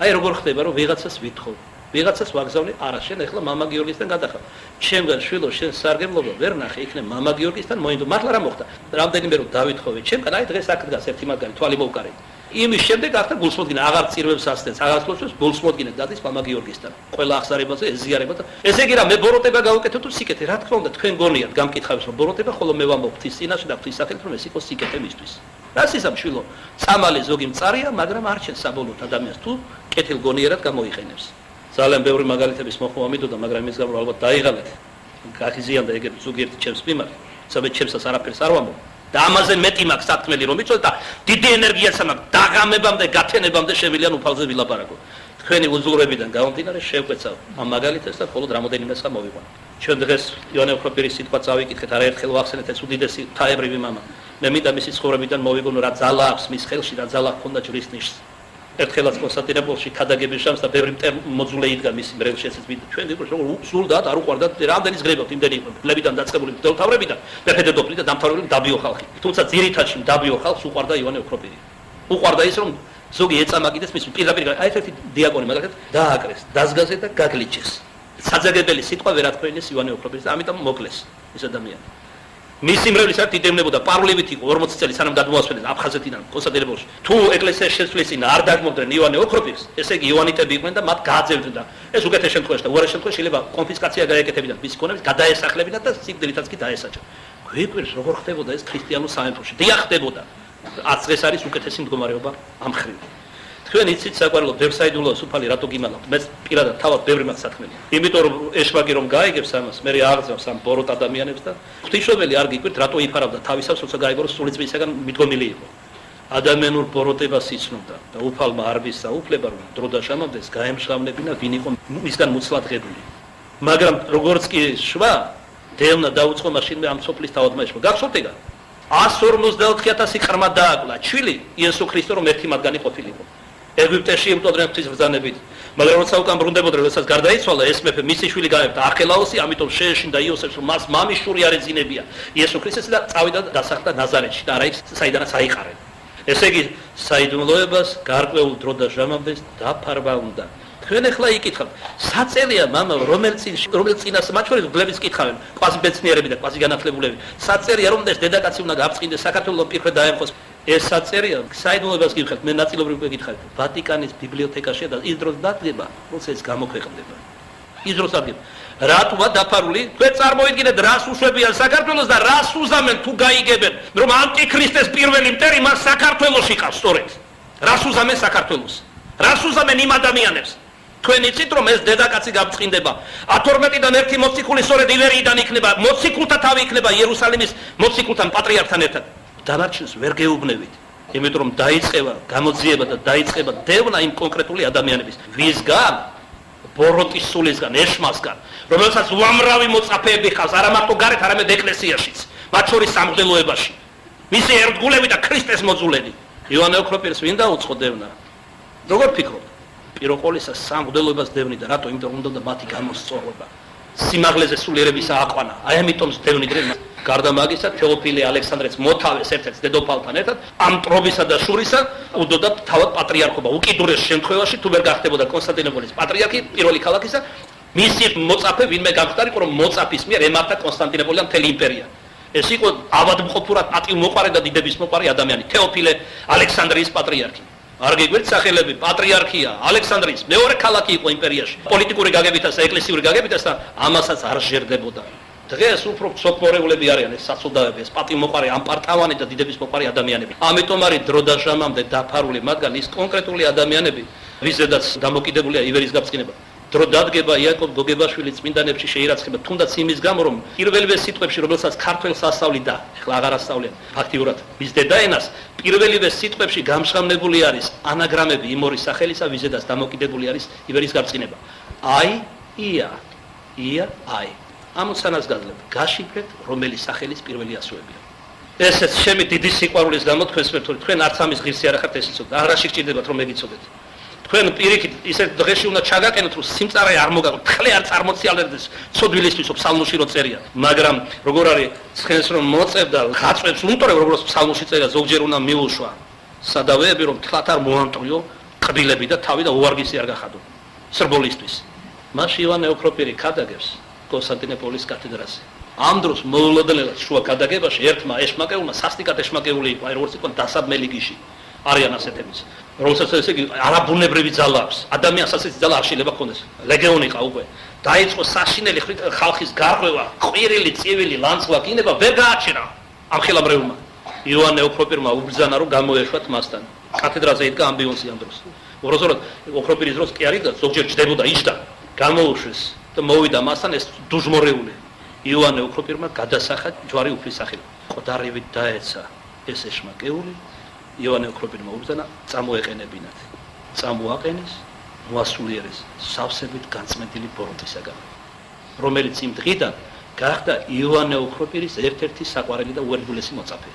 აი როგორ ხდება რომ ვიღაცას ვითხოვ. ვიღაცას ვაგზავნე არა შენ ახლა მამა გიორგისთან გადახარ. ჩემგან შვილო შენ სარგებლობა ვერ ნახე იქნებ მამა გიორგისთან მოინდო. მართლა რა მოხდა? რამდენიმე რომ დავითხოვე ჩემგან აი დღეს აქ დგას ერთი მაგარი თვალი მოვკარეთ. იმის შემდეგ ახლა გულსმოდგინე აღარ წირვებს ასწენს აღარ გულსმოდგინე გულსმოდგინე დადის მამა გიორგისთან. ყველა ახსარებაზე ეზიარება და ესე იგი რა მე ბოროტება გავუკეთე თუ სიკეთე რა თქმა უნდა თქვენ გონიათ გამკითხავს რომ ბოროტება ხოლო მე ვამბობ ღვთის წინაშე და ღვთის სახელით რომ ეს იყოს სიკეთე მისთვის. რას ისა მშვილო წამალი ზოგი მწარია მაგრამ არ ჩენს საბოლოოდ ადამიანს თუ კეთილგონიერად გამოიყენებს ძალიან ბევრი მაგალითების მოხმობა მიდოდა მაგრამ იმის გამო ალბათ დაიღალეთ გახიზიანდა ეგრე ზოგიერთი ჩემს მიმართ საერთოდ ჩემსაც არაფერს არ ვამბობ და ამაზე მეტი მაქვს სათქმელი რომ იცოდეთ და დიდი ენერგიაც მაქვს დაღამებამდე გათენებამდე შემიძლია უფალზე ვილაპარაკო თქვენი უზურებიდან გამომდინარე შევკვეცავ ამ მაგალითებს და მხოლოდ რამოდენიმესაც მოვიყვანო ჩვენ დღეს იონე ოქროპირის სიტყვა წავიკითხეთ არაერთხელ ვახსენეთ ეს უდიდესი თაებრივი მამა მე მინდა მისი ცხოვრებიდან მოვიგონო რა ძალა აქვს მის ხელში რა ძალა ჰქონდა ჯვრის ნიშს ერთხელაც კონსტანტინოპოლში ქადაგების ჟამს და ბევრი მოძულე იდგა მისი მრევლში ესეც მინდა ჩვენ ვიყო რომ სულდათ არ უყვარდათ რამდენის გრებავთ იმდენი ფლებიდან დაწყებული მდელთავრებიდან მეფე-დედოფლი და დამთავრებული დაბიო ხალხი თუმცა ძირითადში დაბიო ხალხს უყვარდა იონე ოქროპირი უყვარდა ის რომ ზოგი ეწამაგიდეს მის პირდაპირ აი ერთი დიაკონი მაგალითად დააკრეს დაზგაზე და გაგლიჩეს საძაგებელი სიტყვა ვერ ათქვენეს იონე ოქროპირის და ამიტომ მოკლეს ეს ადამიანი მისი მრევლის არ დიდებნებოდა პარლივით იყო 40 წელი სანამ გადმოასვენეს აფხაზეთიდან კონსტანტინოპოლში თუ ეკლესიის შესვლის წინ არ დაგმობდნენ იონე ოქროპირს ესე იგი იონიტები იყვნენ და მათ გააძევდნენ და ეს უკეთეს შემთხვევაში და უარეს შემთხვევაში შეიძლება კონფისკაცია გაეკეთებინათ მის კონებს გადაესახლებინათ და სიკვდილითაც კი დაესაჯათ გვიკვირს როგორ ხდებოდა ეს ქრისტიანულ სამეფოში დიახ ხდებოდა არც დღეს არის უკეთესი მდგომარეობა ამ ხრივ თქვენ იცით საყვარელო ბევრსაიდულო სუფალი რატო გიმალავთ მე პირადად თავად ბევრი მაქვს სათქმელი იმიტომ რომ ეშვაგი რომ გაიგებს ამას მე აღძავს ამ ბოროტ ადამიანებს და ღვთისმშობელი არ გიკვირთ რატო იფარავდა თავისავს როცა გაიგო სული წმინისაგან მიდგომილი იყო ადამიანურ ბოროტებას იცნობდა და უფალმა არ მისცა უფლება რომ დრო და შამამდეს გაემშღავნებინა ვინ იყო მისგან მუცლადღებული მაგრამ როგორც კი შვა დევნა დაუწყო მაშინვე ამ სოფლის თავადმა ეშვა გახსოვთ ეგა 154,000 ყრმა დააკლა ჩვილი იესო ქრისტე რომ ერთი მათგანი ყოფილიყო ეგვიპტეში იმტოდრენ ღვთის ბრძანებით მაგრამ როცა უკან ბრუნდებოდნენ როდესაც გარდაიცვალა ეს მეფე მისი შვილი გაებდა არქელაოსი ამიტომ შეეშინდა იოსებს რომ მას მამის შური არ ეძინებია იესო ქრისტეს და წავიდა და დასახლდა ნაზარეთში და არა იქ საიდანაც აიყარენ ესე იგი საიდუმლოებას გარკვეულ დრო და ჟამამდე დაფარვა უნდა თქვენ ახლა იკითხავთ საწელია მამა რომელ წინას მათ შორის გლების კითხავენ კვაზი ბეცნიერები და კვაზი განათლებულები საწელია რომ ეს დედაკაცი უნდა გაბრწყინდეს საქართველოს პირქვე დაემხოს ეს საწერია საიდუმლოებას გიხართ მე ნაწილობრივ გითხარით ვატიკანის ბიბლიოთეკაში და ის დროს დადგება როცა ეს გამოქვეყნდება ის დროს დადგება რატოა დაფარული თქვენ წარმოიდგინეთ რას უშვებიან საქართველოს და რას უზამენ თუ გაიგებენ რომ ანტიქრისტეს პირველი მტერი მას საქართველოში ყავს სწორედ რას უზამენ საქართველოს რას უზამენ იმ ადამიანებს თქვენ იცით რომ ეს დედაკაცი გაბრწყინდება 12-დან ერთი მოციქული სწორედ ილერიიდან იქნება მოციქულთა თავი იქნება იერუსალიმის მოციქულთან პატრიარქთან ერთად დანარჩენს ვერ გეუბნებით იმიტომ რომ დაიწყება გამოძიება და დაიწყება დევნა იმ კონკრეტული ადამიანების ვისგან ბოროტის სულისგან ეშმასგან რომელსაც უამრავი მოწაფეები ხავს არა მარტო გარეთ არამედ ეკლესიაშიც მათ შორის სამღვდელოებაში მისი ერთგულები და ქრისტეს მოძულები იონე ოქროპირს ვინ დაუწყო დევნა როგორ ფიქრობთ პირველ ყოვლისა სამღვდელოებას დევნიდა რატო იმიტომ რომ უნდა მათი გამოსწორება სიმაღლეზე სულიერების აყვანა აი ამიტომ დევნიდნენ გარდა მაგისა თეოფილე ალექსანდრეც მოთავეს ერთ-ერთ დედოფალთან ერთად ამ ტრობისა და შურისა უდოდა თავად პატრიარქობა უკიდურეს შემთხვევაში თუ ვერ გახდებოდა კონსტანტინოპოლის პატრიარქი პირველი ქალაქისა მისი მოწაფე ვინმე გამხდარიყო რომ მოწაფის მიერ ემართა კონსტანტინოპოლი და მთელი იმპერია ეს იყო ავადმყოფურად პატივმოყარე და დიდების მოყარე ადამიანი თეოფილე ალექსანდრიის პატრიარქი არ გიგვერთ სახელები პატრიარქია ალექსანდრიის მეორე ქალაქი იყო იმპერიაში პოლიტიკური გაგებითაც და ეკლესიური გაგებითაც და ამასაც არ ჟერდებოდა დღეს უფრო სოფორეულები არიან ეს საცოდავები ეს პატივმოყარე ამ პარტავანი და დიდების მოყარე ადამიანები ამიტომ არის დრო და ჟამამდე დაფარული მათგან ის კონკრეტული ადამიანები ვიზედაც დამოკიდებულია ივერის გაბრწყინება დრო დადგება იაკობ გოგებაშვილის წმინდანებში შეირაცხება თუნდაც იმის გამო რომ პირველივე სიტყვებში რომელსაც ქართველს ასწავლიდა ახლა აღარ ასწავლიან ფაქტიურად მის დედაენას პირველივე სიტყვებში გამშრამლებული არის ანაგრამები იმ ორი სახელისა ვიზედაც დამოკიდებული არის ივერის გაბრწყინება აი ია აი ამოცანას გაძლევთ გაშიფრეთ რომელი სახელის პირველი ასოებია ესეც შემი დიდი სიყვარულის გამო თქვენს მერტ თქვენ არც ამის ღირსი არ ახართ ეს იცოდეთ აღარ შეგჭირდებათ რომ მეგიცოდეთ თქვენ პირიქით ისეთ დღეში უნდა ჩაგაკენოთ რომ სიმწარე არ მოგაგოთ თხლე არ წარმოციალდეს ცოდვილისთვის ფსალმუში რო წერია მაგრამ როგორ არის ცხენს რომ მოწევდა ხაწვებს უმტორებ როგორც ფსალმუში წერია ზოგჯერ უნდა მიუშვა სადავეები რომ თლათ არ მოამტყიო ყბილები და თავი და უვარგისი არ გახადო სრბოლისთვის მაშ ივანე ოქროპირი ქადაგებს კონსტანტინოპოლის კათედრაზე ამ დროს მოულოდნელად შუა ქადაგებაში ერთმა ეშმაკეულმა სასტიკად ეშმაკეული იყო აი როგორც იყო დასაბმელი გიში არიან ასეთებიც რომელსაც ესე იგი არაბუნებრივი ძალა აქვს ადამიანს ასეთი ძალა არ შეიძლება ქონდეს ლეგიონი ყა უკვე დაიწყო საშინელი ხალხის გარღვევა ყვირილი წივილი ლანცვა კინება ვერ გააჩერა ამ ხელამრეულმა იოანე ოქროპირმა უბრძანა რომ გამოეშვათ მასთან. კათედრაზე იდგა ამბიონსი ამ დროს. უბრალოდ ოქროპირის დროს კი არის და ზოგჯერ ჯდებოდა იჯდა. გამოუშვეს და მოვიდა მასთან ეს დუჟმორეული. იოანე ოქროპირმა გადასახა ჯვარი უფლის სახელი. ყდარივით დაეცა ეს ეშმაკეული. იოანე ოქროპირმა უბრძანა წამოეყენებინათ. წამოაყენეს, მოასულიერეს სავსებით განწმენდილი ბოროტისაგან, რომელიც იმ დღიდან გახდა იოანე ოქროპირის ერთ-ერთი საყვარელი და უერთგულესი მოწაფე.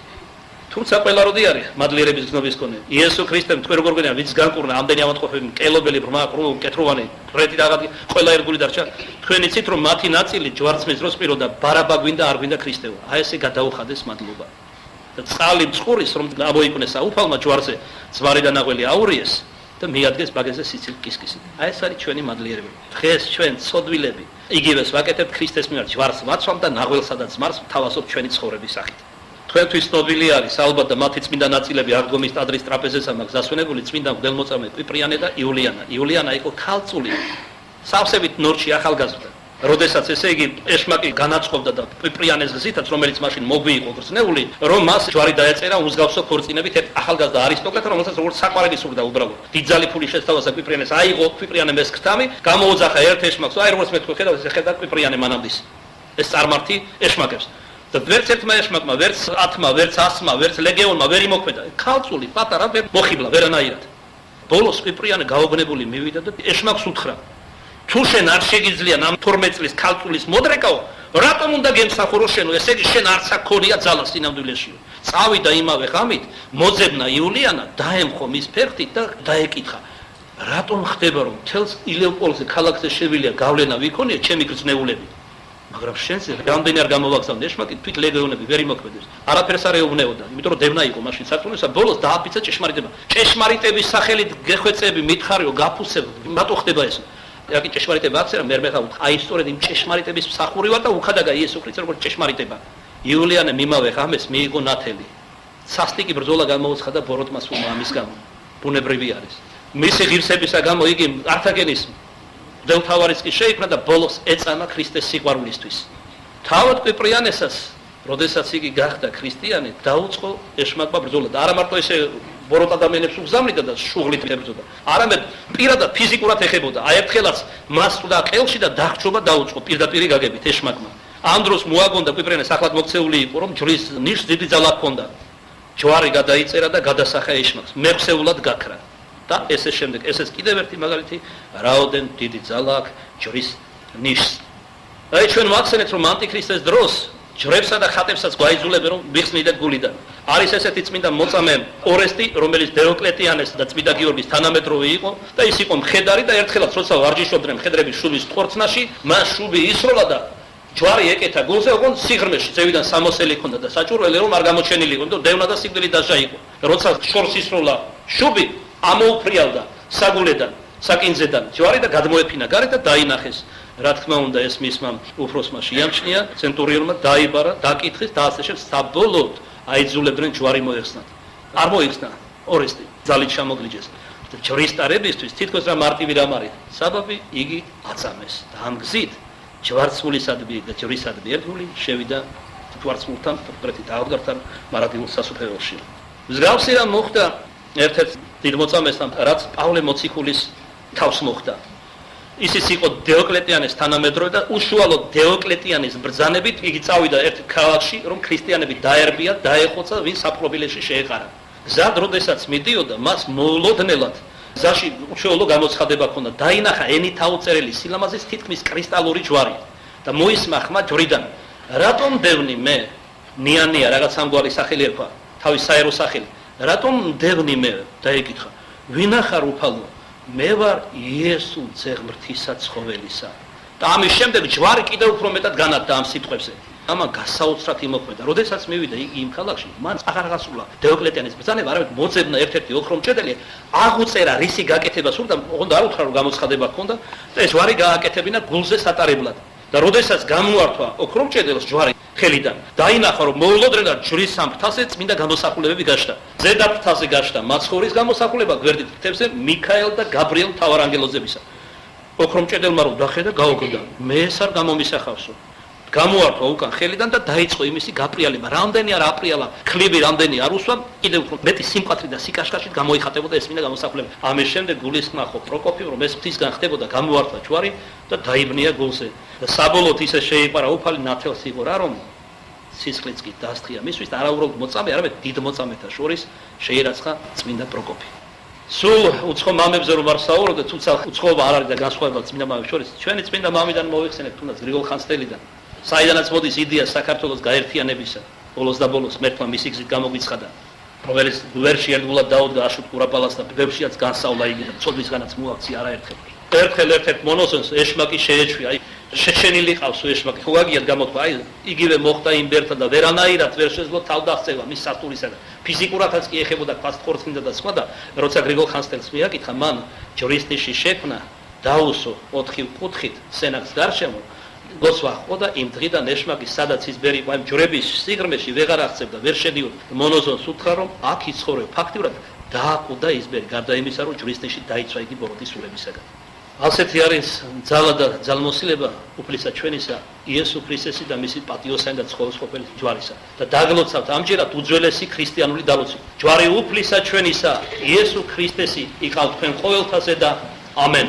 თუმცა ყველა როდი არის მადლიერების გზნობის მქონე. იესო ქრისტემ თქვენ როგორ გქონია, ვინც განკურნა ამდენი ავადმყოფები, მკელობელი, ბრმა, ყრუ, კეთროვანი, ფრეთი დაღადი, ყველა ერთგული დარჩა. თქვენ იცით რომ მათი ნაწილი ჯვარცმის დროს პიროდა ბარაბა გვინდა არ გვინდა ქრისტეო. აი ესე გადაუხადეს მადლობა. და წყალი მწყურის რომ ამოიკვნეს აუფალმა ჯვარზე ძვარი და ნაღველი აურიეს და მიადგეს ბაგეზე სიცილ კისკისით. აი ეს არის ჩვენი მადლიერება. დღეს ჩვენ ცოდვილები იგივეს ვაკეთებთ ქრისტეს მიმართ ჯვარს ვაცვამ და ნაღველსა და ძმარს ვთავაზობ ჩვენი ცხოვრების სახით. თქვენთვის ცოდვილი არის ალბათ და მათი წმინდა ნაწილები აღდგომის ტაძრის ტრაპეზესა მაქვს დასვენებული წმინდა მღვდელმოწამე კვიპრიანე და იულიანა. იულიანა იყო ქალწული, სავსებით ნორჩი ახალგაზრდა. როდესაც ესე იგი ეშმაკი განაწყობდა და კვიპრიანეს გზითაც, რომელიც მაშინ მოგვი იყო გრძნეული, რომ მას ჯვარი დაეწერა უმსგავსო ქორწინებით ერთ ახალგაზრდა არისტოკრატს, რომელსაც როგორც საყვარელი სურდა უბრალოდ. დიდძალი ფული შესთავაზა კვიპრიანეს, აიღო კვიპრიანე მეს ქრთამი, გამოუძახა ერთ ეშმაკს, აი როგორც მე თქვი, ხედავ ესე ხედა კვიპრიანე მანამდის. ეს წარმართი ეშმაკებს. და ვერც ერთმა ეშმაკმა, ვერც 10-მა, ვერც 100-მა, ვერც ლეგიონმა ვერ იმოქმედა. ქალწული, პატარა ვერ მოხიბლა ვერანაირად. ბოლოს კვიპრიანე გაოგნებული მივიდა და ეშმაკს უთხრა: თუ შენ არ შეგიძლია ამ 12 წლის ქალწულის მოდრეკაო, რატომ უნდა გემსახურო შენო? ესე იგი შენ არც აქ ქონია ძალა სინამდვილეშიო. წავიდა იმავე ღამით, მოძებნა იულიანა, დაემხო მის ფერხთით და დაეკითხა: რატომ ხდება რომ თელს ილევპოლზე ქალაქზე შევილია გავლენა ვიქონია ჩემი გრძნეულები? მაგრამ შენზე რამდენი არ გამოვაგზავნე ეშმაკი, თვით ლეგიონები ვერ იმოქმედებს. არაფერს არ ეუბნეოდა, იმიტომ რომ დევნა იყო მაშინ საწუნესა, ბოლოს დააფიცა ჭეშმარიტება. ჭეშმარიტების სახელით გეხვეწები, მითხარიო, გაფუსებ, რატო ხდება ეს? რაკი ჭეშმარიტება აქ მე მე ხავთ. აი სწორედ იმ ჭეშმარიტების მსახური ვარ და უხადაგა იესო ქრისტე როგორც ჭეშმარიტება. იულიანე მიმავე ღამეს მიიღო ნათელი. სასტიკი ბრძოლა გამოუცხადა ბოროტმა სულმა ამის გამო. ბუნებრივი არის. მისი ღირსებისა გამო იგი ართაგენის მღვდელმთავარიც კი შეიქმნა და ბოლოს ეწამა ქრისტეს სიყვარულისთვის. თავად კვიპრიანესას, როდესაც იგი გახდა ქრისტიანი, დაუწყო ეშმაკმა ბრძოლა და არა მარტო ესე ბოროტ ადამიანებს უგზავნიდა და შუღლით ებრძოდა. არამედ პირადად ფიზიკურად ეხებოდა. აი ერთხელაც მას და ყელში და დახჭობა დაუწყო პირდაპირი გაგებით ეშმაკმა. ამ დროს მოაგონდა კვიპრიანეს ახლად მოქცეული იყო, რომ ჯვრის ნიშს დიდი ძალა ჰქონდა. ჯვარი გადაიწერა და გადასახა ეშმაკს. მეხსეულად გაქრა. და ესე შემდეგ, ესეც კიდევ ერთი მაგალითი, რაოდენ დიდი ძალა აქვს ჯვრის ნიშს. აი ჩვენ ვახსენეთ, რომ ანტიქრისტეს დროს ჯვრებსა და ხატებსაც გვაიძულებენ რომ მიხსნიდეთ გულიდან. არის ესეთი წმინდა მოწამე ორესტი, რომელიც დეოკლეტიანეს და წმინდა გიორგის თანამედროვე იყო და ის იყო მხედარი და ერთხელაც როცა ვარჯიშობდნენ მხედრების შუბის ხორცნაში, მას შუბი ისროლა და ჯვარი ეკეთა გულზე, ოღონ სიღრმეში წევიდან სამოსელი ჰქონდა და საჭურველი რომ არ გამოჩენილი იყო, იმიტომ დევნა და სიკვდილი დასჯა იყო. როცა შორს ისროლა შუბი, ამოუფრიალდა საგულედან, საკინძედან ჯვარი და გადმოეფინა გარეთ და დაინახეს. რა თქმა უნდა ეს მისმა უფროსმა შეამჩნია, ცენტურიონმა დაიბარა, დაკითხეს და ასე შემდეგ საბოლოოდ აიძულებდნენ ჯვარი მოეხსნათ. არ მოიხსნა ორესტი, ძალით ჩამოგლიჯეს. ჯვრის ტარებისთვის თითქოს რა მარტივი რამ არის. საბაბი იგი აწამეს და ამ გზით ჯვარცმულისადმი და ჯვრისადმი ერთგული შევიდა ჯვარცმულთან კონკრეტი დაავდართან მარადილ სასუფეველში. მსგავსი რამ მოხდა ერთ-ერთ დიდ მოწამესთან, რაც პავლე მოციქულის თავს მოხდა. ისიც იყო დეოკლეტიანეს თანამედროვე და უშუალოდ დეოკლეტიანის ბრძანებით იგი წავიდა ერთ ქალაქში, რომ ქრისტიანები დაერბია, დაეხოცა, ვინ საპყრობილეში შეეყარა. გზად როდესაც მიდიოდა, მას მოულოდნელად გზაში უშუალო გამოცხადება ჰქონდა. დაინახა ენით აუწერელი სილამაზის თითქმის კრისტალური ჯვარი და მოისმა ხმა ჯვრიდან: რატომ დევნი მე? ნიანია რაღაც ამგვარი სახელი ერქვა, თავის საერო სახელი. რატომ დევნი მე? დაეკითხა: ვინ ახარ უფალო? მე ვარ იესო ძეღმრთისა ცხოველისა. და ამის შემდეგ ჯვარი კიდევ უფრო მეტად განათდა ამ სიტყვებზე. ამან გასაოცრად იმოქმედა. როდესაც მივიდა იგი იმ ქალაქში, მან აღარ გასულა დეოკლეტიანის ბრძანება, არამედ მოძებნა ერთ-ერთი ოქრომჭედელი, აღუწერა რისი გაკეთება სურდა, ოღონდ არ უთხრა რომ გამოცხადება ჰქონდა და ეს ჯვარი გააკეთებინა გულზე სატარებლად. და როდესაც გამოართვა ოქრომჭედელს ჯვარი ხელიდან, დაინახა რომ მოულოდნელად ჯვრის ამ ფრთაზე წმინდა გამოსახულებები გაჩნდა. ზედა ფრთაზე გაჩნდა მაცხოვრის გამოსახულება, გვერდით ფრთებზე მიქაელ და გაბრიელ მთავარანგელოზებისა. ოქრომჭედელმა რომ დახედა, გაუგდა: მე ეს არ გამომისახავსო. გამოართვა უკან ხელიდან და დაიწყო იმისი გაპრიალება. რამდენი არ აპრიალა, ხლიბი რამდენი არ უსვა, კიდევ უფრო მეტი სიმყათრით და სიკაშკაშით გამოიხატებოდა ეს მინდა გამოსახულება. ამის შემდეგ გულისხმა ხო პროკოფიევ, რომ ეს ღვთისგან ხდებოდა გამოართვა ჯვარი და დაიბნია გულზე. და საბოლოოდ ისე შეიპარა უფალი ნათელს იყო რა, რომ სისხლიც კი დასთია მისთვის და არა უბრალოდ მოწამე, არამედ დიდ მოწამეთა შორის შეირაცხა წმინდა პროკოფი. სულ უცხო მამებზე რომ არ საუბრობდე, თუმცა უცხოობა არ არის და განსხვავება წმინდა მამების შორის. ჩვენი წმინდა მამიდან მოვიხსენებთ თუნდაც გრიგოლ ხანძთელიდან. საიდანაც მოდის იდეა საქართველოს გაერთიანებისა, ბოლოს და ბოლოს მერთმა მისი გზით გამოგვიცხადა, რომელიც გვერდში ერთგულად დაუდგა აშოტ კურაპალას და ბევრშიაც განსავლა იგი და ცოდვისგანაც მოაქცია არაერთხელ. ერთ მონოსონს ეშმაკი შეეჩვია, აი შეჩენილი ყავს ეშმაკი, ხო გაგიათ გამოთქვა, აი იგივე მოხდა იმ ბერთა და ვერანაირად ვერ შეძლო თავდაღწევა მის სართულისაგან. ფიზიკურადაც კი ეხებოდა ქვას ხორცლინდა და სხვა და როცა გრიგოლ ხანძთელს მიაკითხა, მან ჯურისტიში შექმნა დაუსო 4 კუთხით სენაკს გარშემო გოსვა ხო და იმ დღიდან ეშმაკი სადაც ის ბერი ყვა იმ ჯვრების სიღრმეში ვეღარ აღწევდა, ვერ შედიოდა. მონოზონს უთხრა რომ აქ იცხოვრებ, ფაქტიურად დააყუდა ის ბერი, გარდა იმისა რომ ჯურისტიში დაიცვა იგი ბოროტის სულებისაგან. ასეთი არის ძალა და ძალმოსილება უფლისა ჩვენისა, იესო ქრისტესი და მისი პატიოსანი და ცხოველსყოფელი ჯვარისა. და დაგლოცავთ ამჯერად უძველესი ქრისტიანული დალოცვა. ჯვარი უფლისა ჩვენისა, იესო ქრისტესი იყავ თქვენ ყოველთაზე და ამენ.